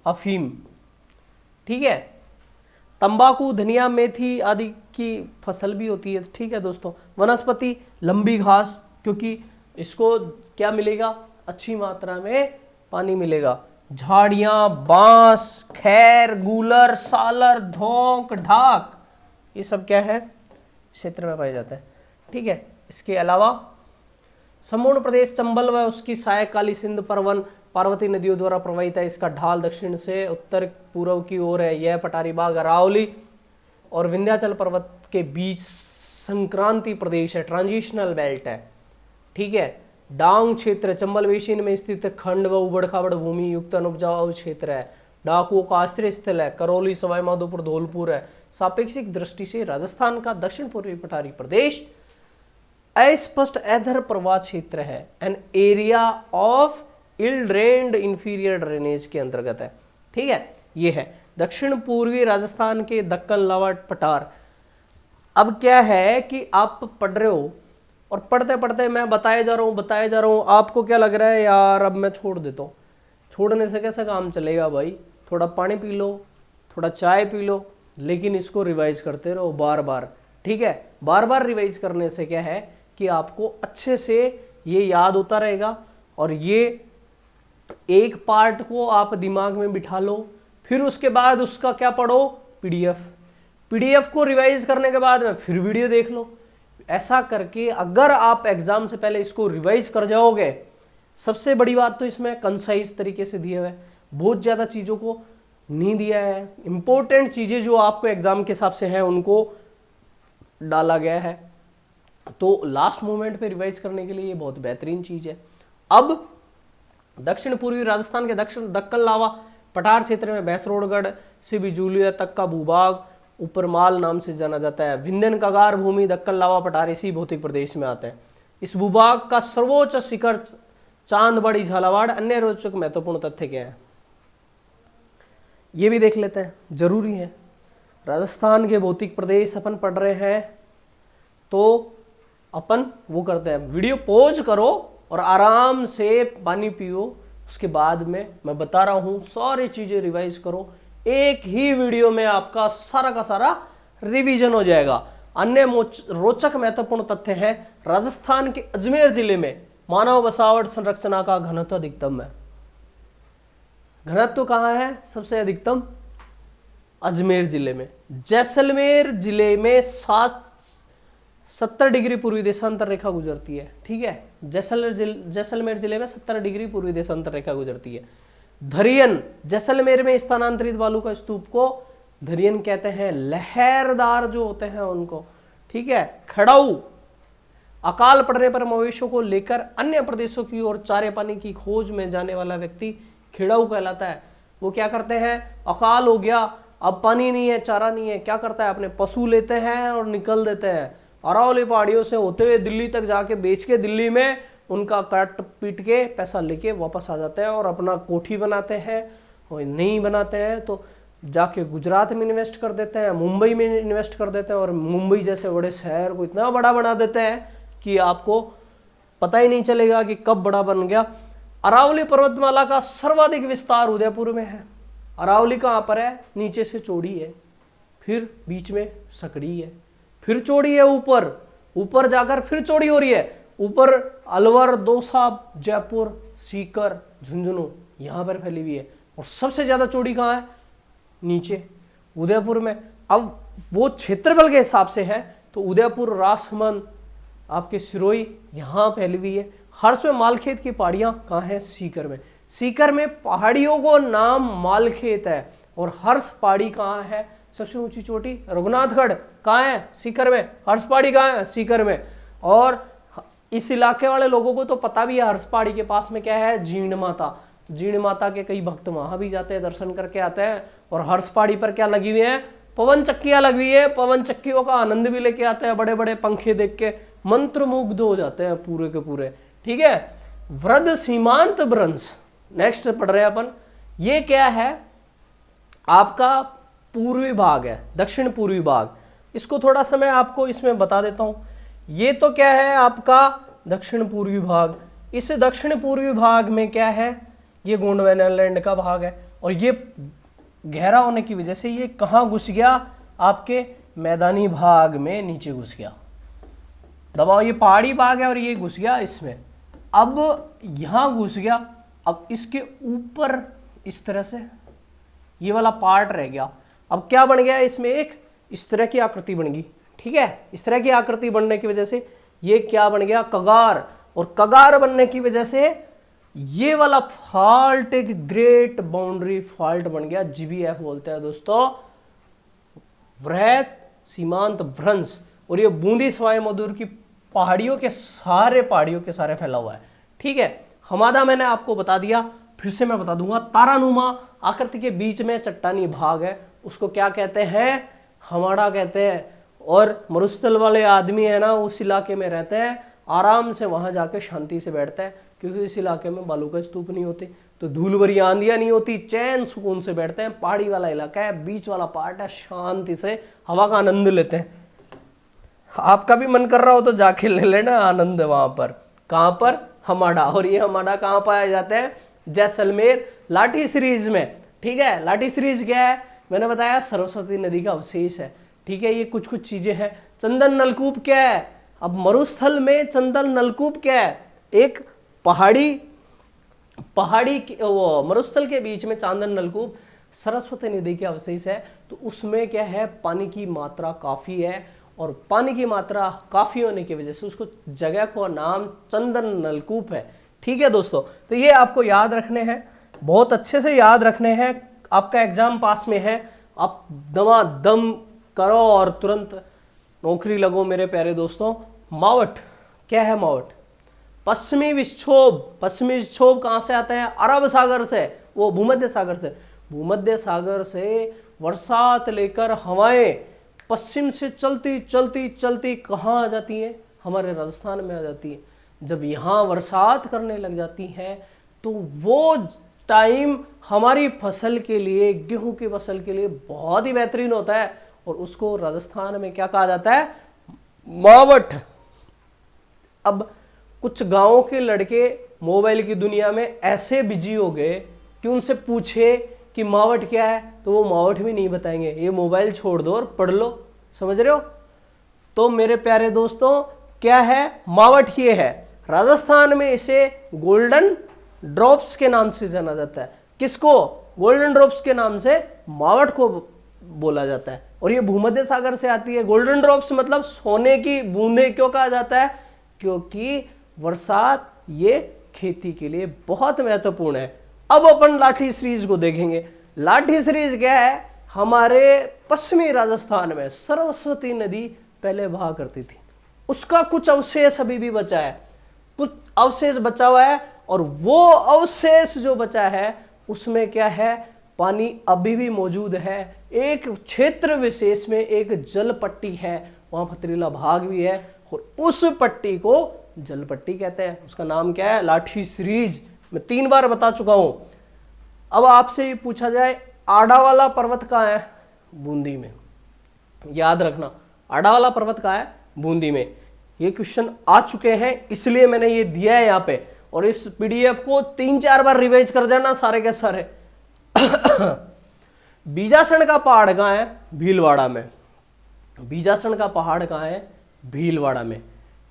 [SPEAKER 1] अफीम। ठीक है। तंबाकू, धनिया, मेथी आदि की फसल भी होती है। ठीक है दोस्तों। वनस्पति, लंबी घास, क्योंकि इसको क्या मिलेगा? अच्छी मात्रा में पानी मिलेगा। झाड़ियां, बांस, खैर, गूलर, सालर, धोंक, ढाक, ये सब क्या है? क्षेत्र में पाए जाते हैं। ठीक है। इसके अलावा संपूर्ण प्रदेश, चंबल व उसकी सहायक काली सिंध, परवन, पार्वती नदियों द्वारा प्रवाहित है। इसका ढाल दक्षिण से उत्तर पूर्व की ओर है। यह पठारी बाग, अरावली और विंध्याचल पर्वत के बीच संक्रांति प्रदेश है, ट्रांजिशनल बेल्ट है। ठीक है। डांग क्षेत्र चंबल बेसिन में स्थित खंड व उबड़ खाबड़ भूमि युक्त अनुपजाऊ क्षेत्र है। डाकुओं का आश्रय स्थल है। करौली, सवाई माधोपुर, धौलपुर है। सापेक्षिक दृष्टि से राजस्थान का दक्षिण पूर्वी पठारी प्रदेश अस्पष्ट एधर प्रवाह क्षेत्र है। An area of ill drained inferior drainage के अंतर्गत है। ठीक है, ये है दक्षिण पूर्वी राजस्थान के दक्कन लावाट पठार। अब क्या है कि आप पढ़ रहे हो और पढ़ते पढ़ते मैं बताया जा रहा हूं, आपको क्या लग रहा है यार अब मैं छोड़ देता हूं। छोड़ने से कैसे काम चलेगा भाई? थोड़ा पानी पी लो, थोड़ा चाय पी लो, लेकिन इसको रिवाइज करते रहो बार बार। ठीक है, बार बार रिवाइज करने से क्या है कि आपको अच्छे से ये याद होता रहेगा और ये एक पार्ट को आप दिमाग में बिठा लो। फिर उसके बाद उसका क्या पढ़ो? पीडीएफ को रिवाइज करने के बाद में फिर वीडियो देख लो। ऐसा करके अगर आप एग्जाम से पहले इसको रिवाइज कर जाओगे, सबसे बड़ी बात तो इसमें कंसाइज तरीके से दिया हुआ है, बहुत ज्यादा चीजों को नहीं दिया है। इंपॉर्टेंट चीजें जो आपको एग्जाम के हिसाब से है उनको डाला गया है, तो लास्ट मोमेंट पे रिवाइज करने के लिए ये बहुत बेहतरीन चीज है। अब दक्षिण पूर्वी राजस्थान के दक्कन लावा पठार क्षेत्र में भैंसरोडगढ़ से बिजूलिया तक का भूभाग उपरमाल नाम से जाना जाता है। विंध्यन कगार भूमि दक्कन लावा पठार इसी भौतिक प्रदेश में आता है। इस भूभाग का सर्वोच्च शिखर चांदबड़ी झालावाड़। अन्य रोचक महत्वपूर्ण तथ्य क्या है ये भी देख लेते हैं, जरूरी है। राजस्थान के भौतिक प्रदेश अपन पढ़ रहे हैं तो अपन वो करते हैं, वीडियो पॉज करो और आराम से पानी पियो। उसके बाद में मैं बता रहा हूं सारी चीजें रिवाइज करो। एक ही वीडियो में आपका सारा का सारा रिवीजन हो जाएगा। अन्य रोचक महत्वपूर्ण तथ्य है, राजस्थान के अजमेर जिले में मानव बसावट संरचना का घनत्व अधिकतम है। घनत्व कहां है सबसे अधिकतम? अजमेर जिले में। जैसलमेर जिले में 70 डिग्री पूर्वी देशांतर रेखा गुजरती है। ठीक है, जैसलमेर जिले में 70 डिग्री पूर्वी देशांतर रेखा गुजरती है। धरियन, जैसलमेर में स्थानांतरित बालू का स्तूप को धरियन कहते हैं। लहरदार जो होते हैं उनको। ठीक है, खड़ाऊ, अकाल पड़ने पर मवेशियों को लेकर अन्य प्रदेशों की ओर चारे पानी की खोज में जाने वाला व्यक्ति खिड़ाऊ कहलाता है। वो क्या करते हैं, अकाल हो गया, अब पानी नहीं है, चारा नहीं है, क्या करता है, अपने पशु लेते हैं और निकल देते हैं। अरावली पहाड़ियों से होते हुए दिल्ली तक जाके बेच के दिल्ली में उनका काट पीट के पैसा लेके वापस आ जाते हैं और अपना कोठी बनाते हैं। और नहीं बनाते हैं तो जाके गुजरात में इन्वेस्ट कर देते हैं, मुंबई में इन्वेस्ट कर देते हैं और मुंबई जैसे बड़े शहर को इतना बड़ा बना देते हैं कि आपको पता ही नहीं चलेगा कि कब बड़ा बन गया। अरावली पर्वतमाला का सर्वाधिक विस्तार उदयपुर में है। अरावली कहाँ पर है? नीचे से चौड़ी है, फिर बीच में सकड़ी है, फिर चौड़ी है, ऊपर जाकर फिर चौड़ी हो रही है। ऊपर अलवर, दौसा, जयपुर, सीकर, झुंझुनू यहां पर फैली हुई है। और सबसे ज्यादा चौड़ी कहाँ है? नीचे उदयपुर में। अब वो क्षेत्रफल के हिसाब से है तो उदयपुर, राजसमंद, आपके सिरोही यहां फैली हुई है। हर्ष में मालखेत की पहाड़ियां कहाँ है? सीकर में। सीकर में पहाड़ियों को नाम मालखेत है। और हर्ष पहाड़ी कहाँ है? सबसे ऊंची चोटी रघुनाथगढ़ कहाँ है? सीकर में। हर्ष पहाड़ी कहाँ है? सीकर में। और इस इलाके वाले लोगों को तो पता भी है हर्ष पहाड़ी के पास में क्या है? जीण माता। जीण माता के कई भक्त वहां भी जाते हैं, दर्शन करके आते हैं। और हर्ष पहाड़ी पर क्या लगी हुई है? पवन चक्कियां लगी हुई है। पवन चक्कियों का आनंद भी लेके आते हैं, बड़े बड़े पंखे देख के मंत्रमुग्ध हो जाते हैं पूरे के पूरे। ठीक है, वृद्ध सीमांत भ्रंश नेक्स्ट पढ़ रहे हैं अपन। ये क्या है? आपका पूर्वी भाग है, दक्षिण पूर्वी भाग। इसको थोड़ा सा मैं आपको इसमें बता देता हूं। ये तो क्या है आपका दक्षिण पूर्वी भाग। इस दक्षिण पूर्वी भाग में क्या है? ये गोंडवाना लैंड का भाग है। और ये गहरा होने की वजह से ये कहां घुस गया? आपके मैदानी भाग में नीचे घुस गया। दबाओ, ये पहाड़ी भाग है और ये घुस गया इसमें। अब यहां घुस गया। अब इसके ऊपर इस तरह से ये वाला पार्ट रह गया। अब क्या बन गया? इसमें एक इस तरह की आकृति बन गई। ठीक है, इस तरह की आकृति बनने की वजह से ये क्या बन गया? कगार। और कगार बनने की वजह से ये वाला फॉल्ट एक ग्रेट बाउंड्री फॉल्ट बन गया, जीबीएफ बोलते हैं दोस्तों, वृहत सीमांत भ्रंश। और ये बूंदी सवाई माधोपुर की पहाड़ियों के सारे फैला हुआ है। ठीक है, हमादा मैंने आपको बता दिया, फिर से मैं बता दूंगा, तारानुमा आकृति के बीच में चट्टानी भाग है, उसको क्या कहते हैं, हमाड़ा कहते हैं। और मरुस्थल वाले आदमी है ना, उस इलाके में रहते हैं, आराम से वहां जाके शांति से बैठते हैं, क्योंकि इस इलाके में बालू का स्तूप नहीं होते, तो धूल भरी आंधियां नहीं होती, चैन सुकून से बैठते हैं। पहाड़ी वाला इलाका है, बीच वाला पार्ट है, शांति से हवा का आनंद लेते हैं। आपका भी मन कर रहा हो तो जाके ले लेना आनंद वहां पर। कहां पर, हमाड़ा। और ये हमाड़ा कहां पाया जाता है, जैसलमेर लाठी सीरीज में। ठीक है, लाठी सीरीज क्या है, मैंने बताया सरस्वती नदी का अवशेष है। ठीक है, ये कुछ चीजें हैं। चंदन नलकूप क्या है, अब मरुस्थल में चंदन नलकूप क्या है, एक पहाड़ी वो मरुस्थल के बीच में चांदन नलकूप सरस्वती नदी के अवशेष है। तो उसमें क्या है, पानी की मात्रा काफी है, और पानी की मात्रा काफी होने की वजह से उसको जगह को नाम चंदन नलकूप है। ठीक है दोस्तों, तो ये आपको याद रखने हैं, बहुत अच्छे से याद रखने हैं। आपका एग्जाम पास में है, आप दम करो और तुरंत नौकरी लगो मेरे प्यारे दोस्तों। मावट क्या है, मावट पश्चिमी विक्षोभ कहां से आते हैं, अरब सागर से, वो भूमध्य सागर से बरसात लेकर हवाएं पश्चिम से चलती कहां आ जाती है, हमारे राजस्थान में आ जाती है। जब यहां बरसात करने लग जाती है तो वो टाइम हमारी फसल के लिए, गेहूं की फसल के लिए बहुत ही बेहतरीन होता है, और उसको राजस्थान में क्या कहा जाता है, मावट। अब कुछ गांवों के लड़के मोबाइल की दुनिया में ऐसे बिजी हो गए कि उनसे पूछे कि मावट क्या है, तो वो मावट भी नहीं बताएंगे, ये मोबाइल छोड़ दो और पढ़ लो। समझ रहे हो? तो मेरे प्यारे दोस्तों, क्या है मावट, ये है राजस्थान में इसे गोल्डन ड्रॉप्स के नाम से जाना जाता है। किसको, गोल्डन ड्रॉप्स के नाम से मावट को बोला जाता है। और ये भूमध्य सागर से आती है। गोल्डन ड्रॉप्स मतलब सोने की बूंदें क्यों कहा जाता है, क्योंकि बरसात ये खेती के लिए बहुत महत्वपूर्ण है। अब अपन लाठी सीरीज को देखेंगे। लाठी सीरीज क्या है, हमारे पश्चिमी राजस्थान में सरस्वती नदी पहले बहा करती थी, उसका कुछ अवशेष अभी भी बचा है, कुछ अवशेष बचा हुआ है, और वो अवशेष जो बचा है उसमें क्या है, पानी अभी भी मौजूद है। एक क्षेत्र विशेष में एक जल पट्टी है, वहां पथरीला भाग भी है, और उस पट्टी को जल पट्टी कहते हैं। उसका नाम क्या है, लाठी सीरीज। मैं 3 बार बता चुका हूं। अब आपसे ये पूछा जाए, आडावाला पर्वत कहाँ है, बूंदी में। याद रखना, आडावाला पर्वत कहाँ है, बूंदी में। ये क्वेश्चन आ चुके हैं, इसलिए मैंने ये दिया है यहाँ पे, और इस पीडीएफ को 3-4 बार रिवाइज कर जाना सारे के सारे। बीजासन का पहाड़ कहाँ है, भीलवाड़ा में। बीजासन का पहाड़ कहाँ है, भीलवाड़ा में।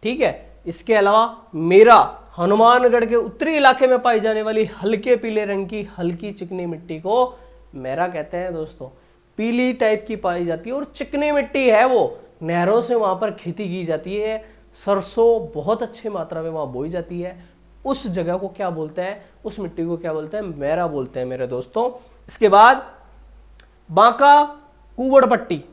[SPEAKER 1] ठीक है, इसके अलावा मेरा हनुमानगढ़ के उत्तरी इलाके में पाई जाने वाली हल्के पीले रंग की हल्की चिकनी मिट्टी को मेरा कहते हैं दोस्तों। पीली टाइप की पाई जाती है और चिकनी मिट्टी है, वो नहरों से वहां पर खेती की जाती है, सरसों बहुत अच्छी मात्रा में वहां बोई जाती है। उस जगह को क्या बोलते हैं, उस मिट्टी को क्या बोलते हैं, मेरा बोलते हैं मेरे दोस्तों। इसके बाद बांका कुवड़ पट्टी।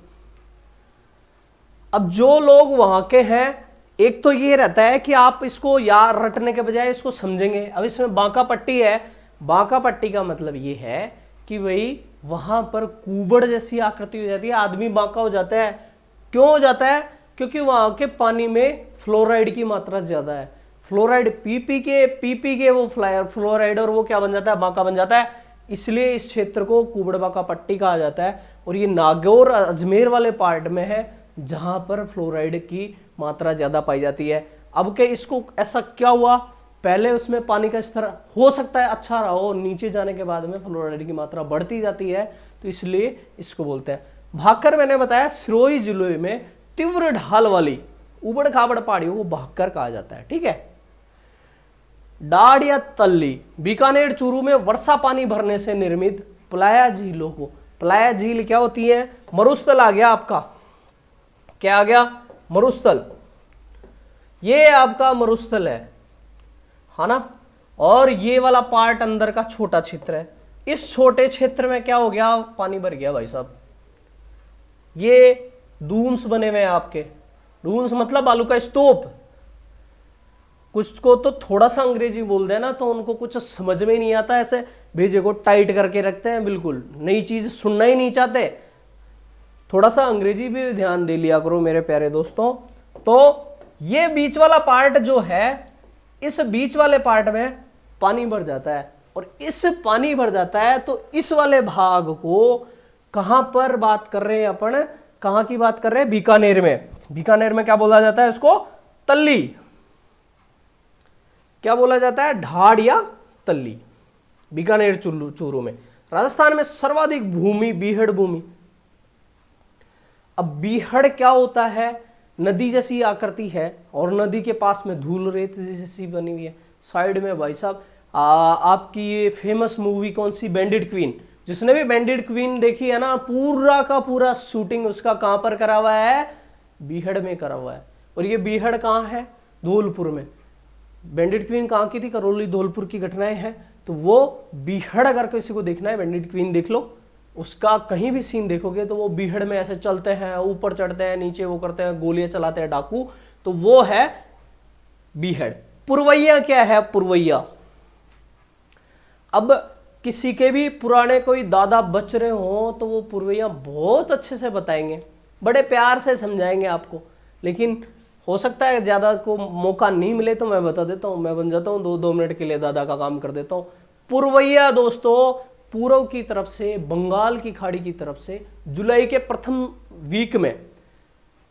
[SPEAKER 1] अब जो लोग वहां के हैं, एक तो ये रहता है कि आप इसको याद रटने के बजाय इसको समझेंगे। अब इसमें बांका पट्टी है, बांका पट्टी का मतलब ये है कि भाई वहां पर कुबड़ जैसी आकृति हो जाती है, आदमी बांका हो जाता है। क्यों हो जाता है, क्योंकि वहां के पानी में फ्लोराइड की मात्रा ज्यादा है। फ्लोराइड पी के वो फ्लोराइड, और वो क्या बन जाता है, बांका बन जाता है। इसलिए इस क्षेत्र को कुबड़ बांका पट्टी कहा जाता है। और ये नागौर अजमेर वाले पार्ट में है, जहां पर फ्लोराइड की मात्रा ज्यादा पाई जाती है। अब के इसको ऐसा क्या हुआ, पहले उसमें पानी का स्तर हो सकता है अच्छा रहा हो, नीचे जाने के बाद में फ्लोराइड की मात्रा बढ़ती जाती है, तो इसलिए इसको बोलते हैं। भाकर मैंने बताया सिरोही जिले में तीव्र ढाल वाली उबड़ खाबड़ पहाड़ियों को भाकर कहा जाता है। ठीक है, डाढ़ या तल्ली बीकानेर चूरू में वर्षा पानी भरने से निर्मित प्लाया झीलों को, प्लाया झील क्या होती है, मरुस्थल आ गया आपका, क्या आ गया, मरुस्थल। ये आपका मरुस्थल है ना। और ये वाला पार्ट अंदर का छोटा क्षेत्र है। इस छोटे क्षेत्र में क्या हो गया, पानी भर गया भाई साहब। ये डून्स बने हुए हैं आपके, डून्स मतलब बालू का स्तूप। कुछ को तो थोड़ा सा अंग्रेजी बोल देना तो उनको कुछ समझ में ही नहीं आता, ऐसे भेजे को टाइट करके रखते हैं, बिल्कुल नई चीज सुनना ही नहीं चाहते। थोड़ा सा अंग्रेजी भी ध्यान दे लिया करो मेरे प्यारे दोस्तों। तो ये बीच वाला पार्ट जो है, इस बीच वाले पार्ट में पानी भर जाता है, और इस पानी भर जाता है तो इस वाले भाग को कहां पर बात कर रहे हैं अपन, कहां की बात कर रहे हैं, बीकानेर में। बीकानेर में क्या बोला जाता है इसको, तल्ली। क्या बोला जाता है, ढाड़ या तल्ली। बीकानेर चूरू में। राजस्थान में सर्वाधिक भूमि बीहड़ भूमि। अब बीहड़ क्या होता है, नदी जैसी आकृति है और नदी के पास में धूल रेत जैसी बनी हुई है। साइड में भाई साहब आपकी ये फेमस मूवी कौन सी, बैंडिट क्वीन। जिसने भी बैंडिट क्वीन देखी है ना, पूरा का पूरा शूटिंग उसका कहां पर करा हुआ है, बीहड़ में करा हुआ है। और ये बीहड़ कहां है, धौलपुर में। बैंडिट क्वीन कहां की थी, करौली धौलपुर की घटनाएं हैं। तो वो बीहड़, अगर किसी को देखना है बैंडिट क्वीन देख लो, उसका कहीं भी सीन देखोगे तो वो बीहड़ में ऐसे चलते हैं, ऊपर चढ़ते हैं, नीचे वो करते हैं, गोलियां चलाते हैं डाकू, तो वो है बीहड़। पुरवैया क्या है, पुरवैया। अब किसी के भी पुराने कोई दादा बच रहे हो तो वो पुरवैया बहुत अच्छे से बताएंगे, बड़े प्यार से समझाएंगे आपको। लेकिन हो सकता है ज्यादा को मौका नहीं मिले तो मैं बता देता हूं, मैं बन जाता हूं 2 मिनट के लिए दादा का काम कर देता हूं। पुरवैया दोस्तों, पूर्व की तरफ से, बंगाल की खाड़ी की तरफ से जुलाई के प्रथम वीक में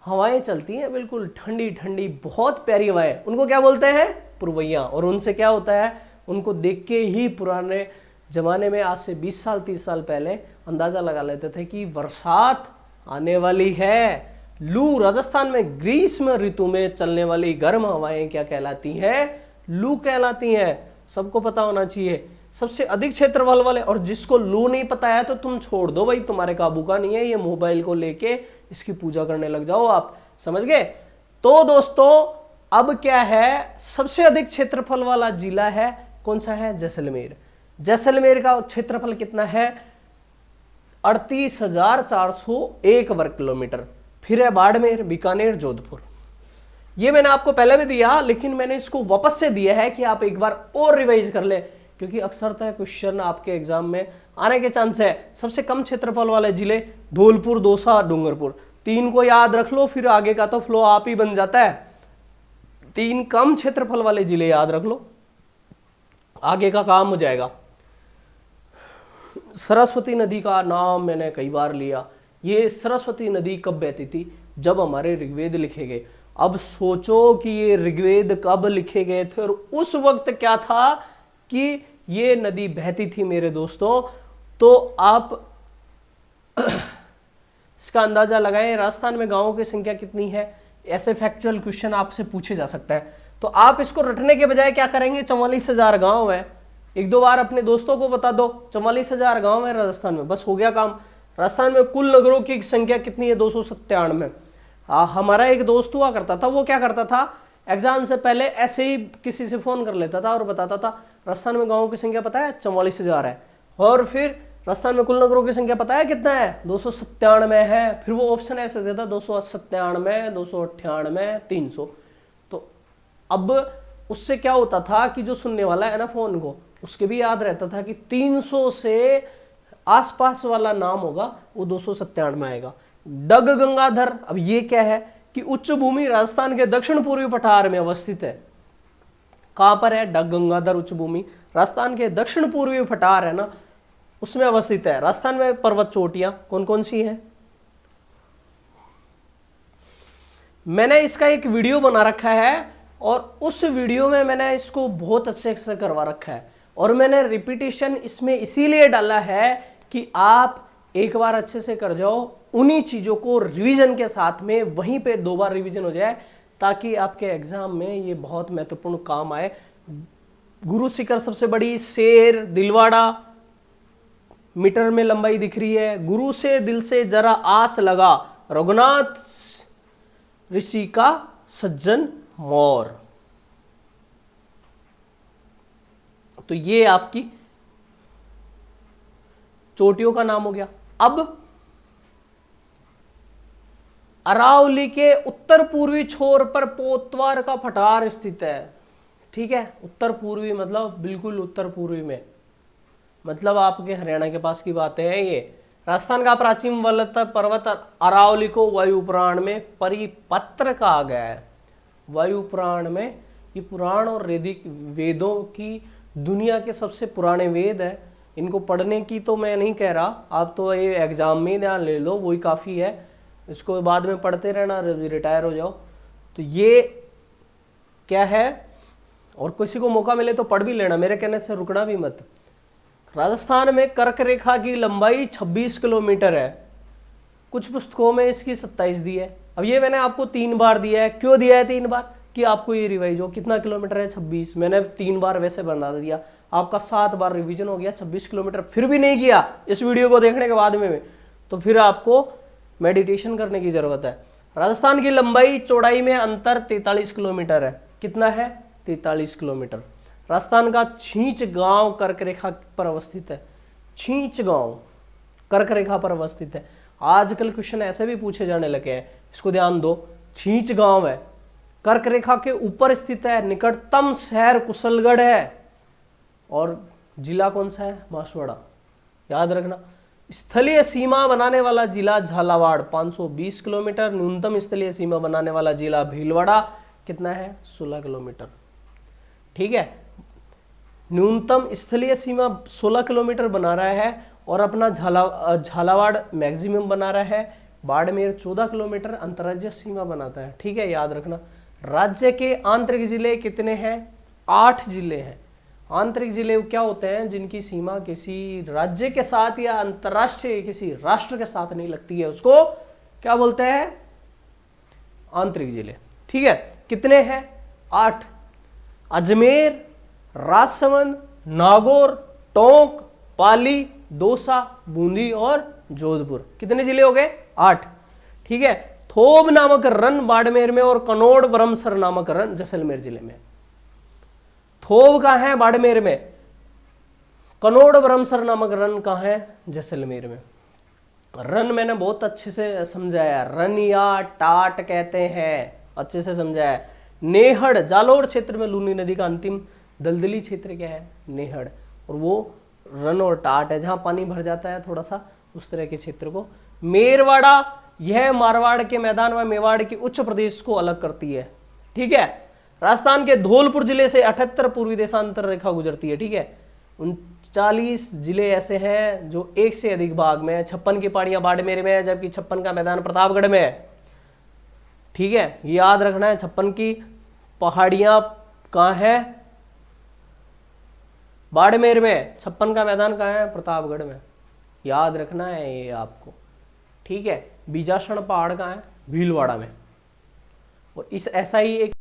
[SPEAKER 1] हवाएं चलती हैं, बिल्कुल ठंडी ठंडी बहुत प्यारी हवाएं, उनको क्या बोलते हैं, पुरवैया। और उनसे क्या होता है, उनको देख के ही पुराने जमाने में, आज से 20 साल 30 साल पहले अंदाजा लगा लेते थे कि बरसात आने वाली है। लू, राजस्थान में ग्रीष्म ऋतु में चलने वाली गर्म हवाएं क्या कहलाती हैं, लू कहलाती हैं। सबको पता होना चाहिए। सबसे अधिक क्षेत्रफल वाले, और जिसको लू नहीं पता है तो तुम छोड़ दो भाई, तुम्हारे काबू का नहीं है, ये मोबाइल को लेके इसकी पूजा करने लग जाओ आप, समझ गए। तो दोस्तों अब क्या है, सबसे अधिक क्षेत्रफल वाला जिला है कौन सा है, जैसलमेर। जैसलमेर का क्षेत्रफल कितना है, 38,401 वर्ग किलोमीटर। फिर है बाड़मेर, बीकानेर, जोधपुर। ये मैंने आपको पहले भी दिया, लेकिन मैंने इसको वापस से दिया है कि आप एक बार और रिवाइज कर ले, क्योंकि अक्सरतः क्वेश्चन आपके एग्जाम में आने के चांस है। सबसे कम क्षेत्रफल वाले जिले धौलपुर, दौसा, डूंगरपुर। 3 को याद रख लो, फिर आगे का तो फ्लो आप ही बन जाता है। 3 कम क्षेत्रफल वाले जिले याद रख लो, आगे का काम हो जाएगा। सरस्वती नदी का नाम मैंने कई बार लिया। ये सरस्वती नदी कब बहती थी, जब हमारे ऋग्वेद लिखे गए। अब सोचो कि ये ऋग्वेद कब लिखे गए थे और उस वक्त क्या था कि ये नदी बहती थी मेरे दोस्तों। तो आप इसका अंदाजा लगाएं। राजस्थान में गांवों की संख्या कितनी है, ऐसे फैक्चुअल क्वेश्चन आपसे पूछे जा सकता है। तो आप इसको रटने के बजाय क्या करेंगे, 44,000 गांव है, 1-2 बार अपने दोस्तों को बता दो 44,000 गांव है राजस्थान में, बस हो गया काम। राजस्थान में कुल नगरों की संख्या कितनी है, 297। हमारा एक दोस्त हुआ करता था, वो क्या करता था, एग्जाम से पहले ऐसे ही किसी से फोन कर लेता था और बताता था राजस्थान में गांवों की संख्या पता है 44,000 है, और फिर राजस्थान में कुल नगरों की संख्या पता है कितना है, 297 है। फिर वो ऑप्शन ऐसे देता 297, 298, 300। तो अब उससे क्या होता था कि जो सुनने वाला है ना फोन को, उसके भी याद रहता था कि 300 से आसपास वाला नाम होगा वो 297 आएगा। डग गंगाधर, अब ये क्या है कि उच्च भूमि राजस्थान के दक्षिण पूर्वी पठार में अवस्थित है। कहां पर है, डग गंगाधर उच्च भूमि राजस्थान के दक्षिण पूर्वी पठार है ना, उसमें अवस्थित है। राजस्थान में पर्वत चोटियां कौन कौन सी हैं, मैंने इसका एक वीडियो बना रखा है और उस वीडियो में मैंने इसको बहुत अच्छे से करवा रखा है, और मैंने रिपीटेशन इसमें इसीलिए डाला है कि आप एक बार अच्छे से कर जाओ, उन्हीं चीजों को रिवीजन के साथ में वहीं पे 2 बार रिवीजन हो जाए, ताकि आपके एग्जाम में ये बहुत महत्वपूर्ण काम आए। गुरु शिखर सबसे बड़ी, शेर, दिलवाड़ा मीटर में लंबाई दिख रही है, गुरु से दिल से जरा आस लगा, रघुनाथ ऋषि का सज्जन मोर। तो ये आपकी चोटियों का नाम हो गया। अब अरावली के उत्तर पूर्वी छोर पर पोतवार का पठार स्थित है। ठीक है, उत्तर पूर्वी मतलब बिल्कुल उत्तर पूर्वी में, मतलब आपके हरियाणा के पास की बातें हैं ये। राजस्थान का प्राचीन वलय पर्वत अरावली को वायुपुराण में परिपत्र कहा गया है। वायुपुराण में ये पुराण और वैदिक वेदों की दुनिया के सबसे पुराने वेद है। इनको पढ़ने की तो मैं नहीं कह रहा, आप तो ये एग्जाम में ध्यान ले लो, वही काफ़ी है, इसको बाद में पढ़ते रहना, रिटायर हो जाओ। तो ये क्या है, और किसी को मौका मिले तो पढ़ भी लेना, मेरे कहने से रुकना भी मत। राजस्थान में कर्क रेखा की लंबाई 26 किलोमीटर है। कुछ पुस्तकों में इसकी 27 दी है। अब ये मैंने आपको 3 बार दिया है। क्यों दिया है 3 बार? कि आपको ये रिवाइज हो। कितना किलोमीटर है? 26। मैंने 3 बार वैसे बना दिया, आपका 7 बार रिवीजन हो गया। 26 किलोमीटर फिर भी नहीं किया इस वीडियो को देखने के बाद में, तो फिर आपको मेडिटेशन करने की जरूरत है। राजस्थान की लंबाई चौड़ाई में अंतर 43 किलोमीटर है। कितना है? 43 किलोमीटर। राजस्थान का छींच गांव कर्क रेखा पर अवस्थित है। छींच गांव कर्क रेखा पर अवस्थित है। आजकल क्वेश्चन ऐसे भी पूछे जाने लगे हैं, इसको ध्यान दो। छींच गांव है, कर्क रेखा के ऊपर स्थित है। निकटतम शहर कुशलगढ़ है और जिला कौन सा है? बांसवाड़ा। याद रखना। स्थलीय सीमा बनाने वाला जिला झालावाड़ 520 किलोमीटर। न्यूनतम स्थलीय सीमा बनाने वाला जिला भीलवाड़ा कितना है? 16 किलोमीटर। ठीक है, न्यूनतम स्थलीय सीमा 16 किलोमीटर बना रहा है और अपना झालावाड़ मैक्सिमम बना रहा है। बाड़मेर 14 किलोमीटर अंतर्राज्यीय सीमा बनाता है। ठीक है, याद रखना। राज्य के आंतरिक जिले कितने हैं? 8 जिले हैं। आंतरिक जिले क्या होते हैं? जिनकी सीमा किसी राज्य के साथ या अंतरराष्ट्रीय किसी राष्ट्र के साथ नहीं लगती है, उसको क्या बोलते हैं? आंतरिक जिले। ठीक है, कितने हैं? 8। अजमेर, राजसमंद, नागौर, टोंक, पाली, दौसा, बूंदी और जोधपुर। कितने जिले हो गए? 8। ठीक है, थोब नामक रन बाड़मेर में और कनौड़ ब्रह्मसर नामक रन जैसलमेर जिले में। थोब कहाँ है? बाड़मेर में। कनौड़ ब्रह्मसर नामक रन कहाँ है? जैसलमेर में। रन मैंने बहुत अच्छे से समझाया, रन या टाट कहते हैं, अच्छे से समझाया। नेहड़ जालोर क्षेत्र में लूनी नदी का अंतिम दलदली क्षेत्र क्या है? नेहड़। और वो रन और टाट है जहां पानी भर जाता है थोड़ा सा, उस तरह के क्षेत्र को। मेरवाड़ा, यह मारवाड़ के मैदान व मेवाड़ की उच्च प्रदेश को अलग करती है। ठीक है, राजस्थान के धौलपुर जिले से 78 पूर्वी देशांतर रेखा गुजरती है। ठीक है, 39 जिले ऐसे हैं जो एक से अधिक भाग में है। 56 की पहाड़ियां बाड़मेर में है, जबकि 56 का मैदान प्रतापगढ़ में है। ठीक है, याद रखना है। 56 की पहाड़ियां कहाँ है? बाड़मेर में। 56 का मैदान कहाँ है? प्रतापगढ़ में। याद रखना है ये आपको। ठीक है, बीजासण पहाड़ कहाँ है? भीलवाड़ा में। और इस ऐसा ही एक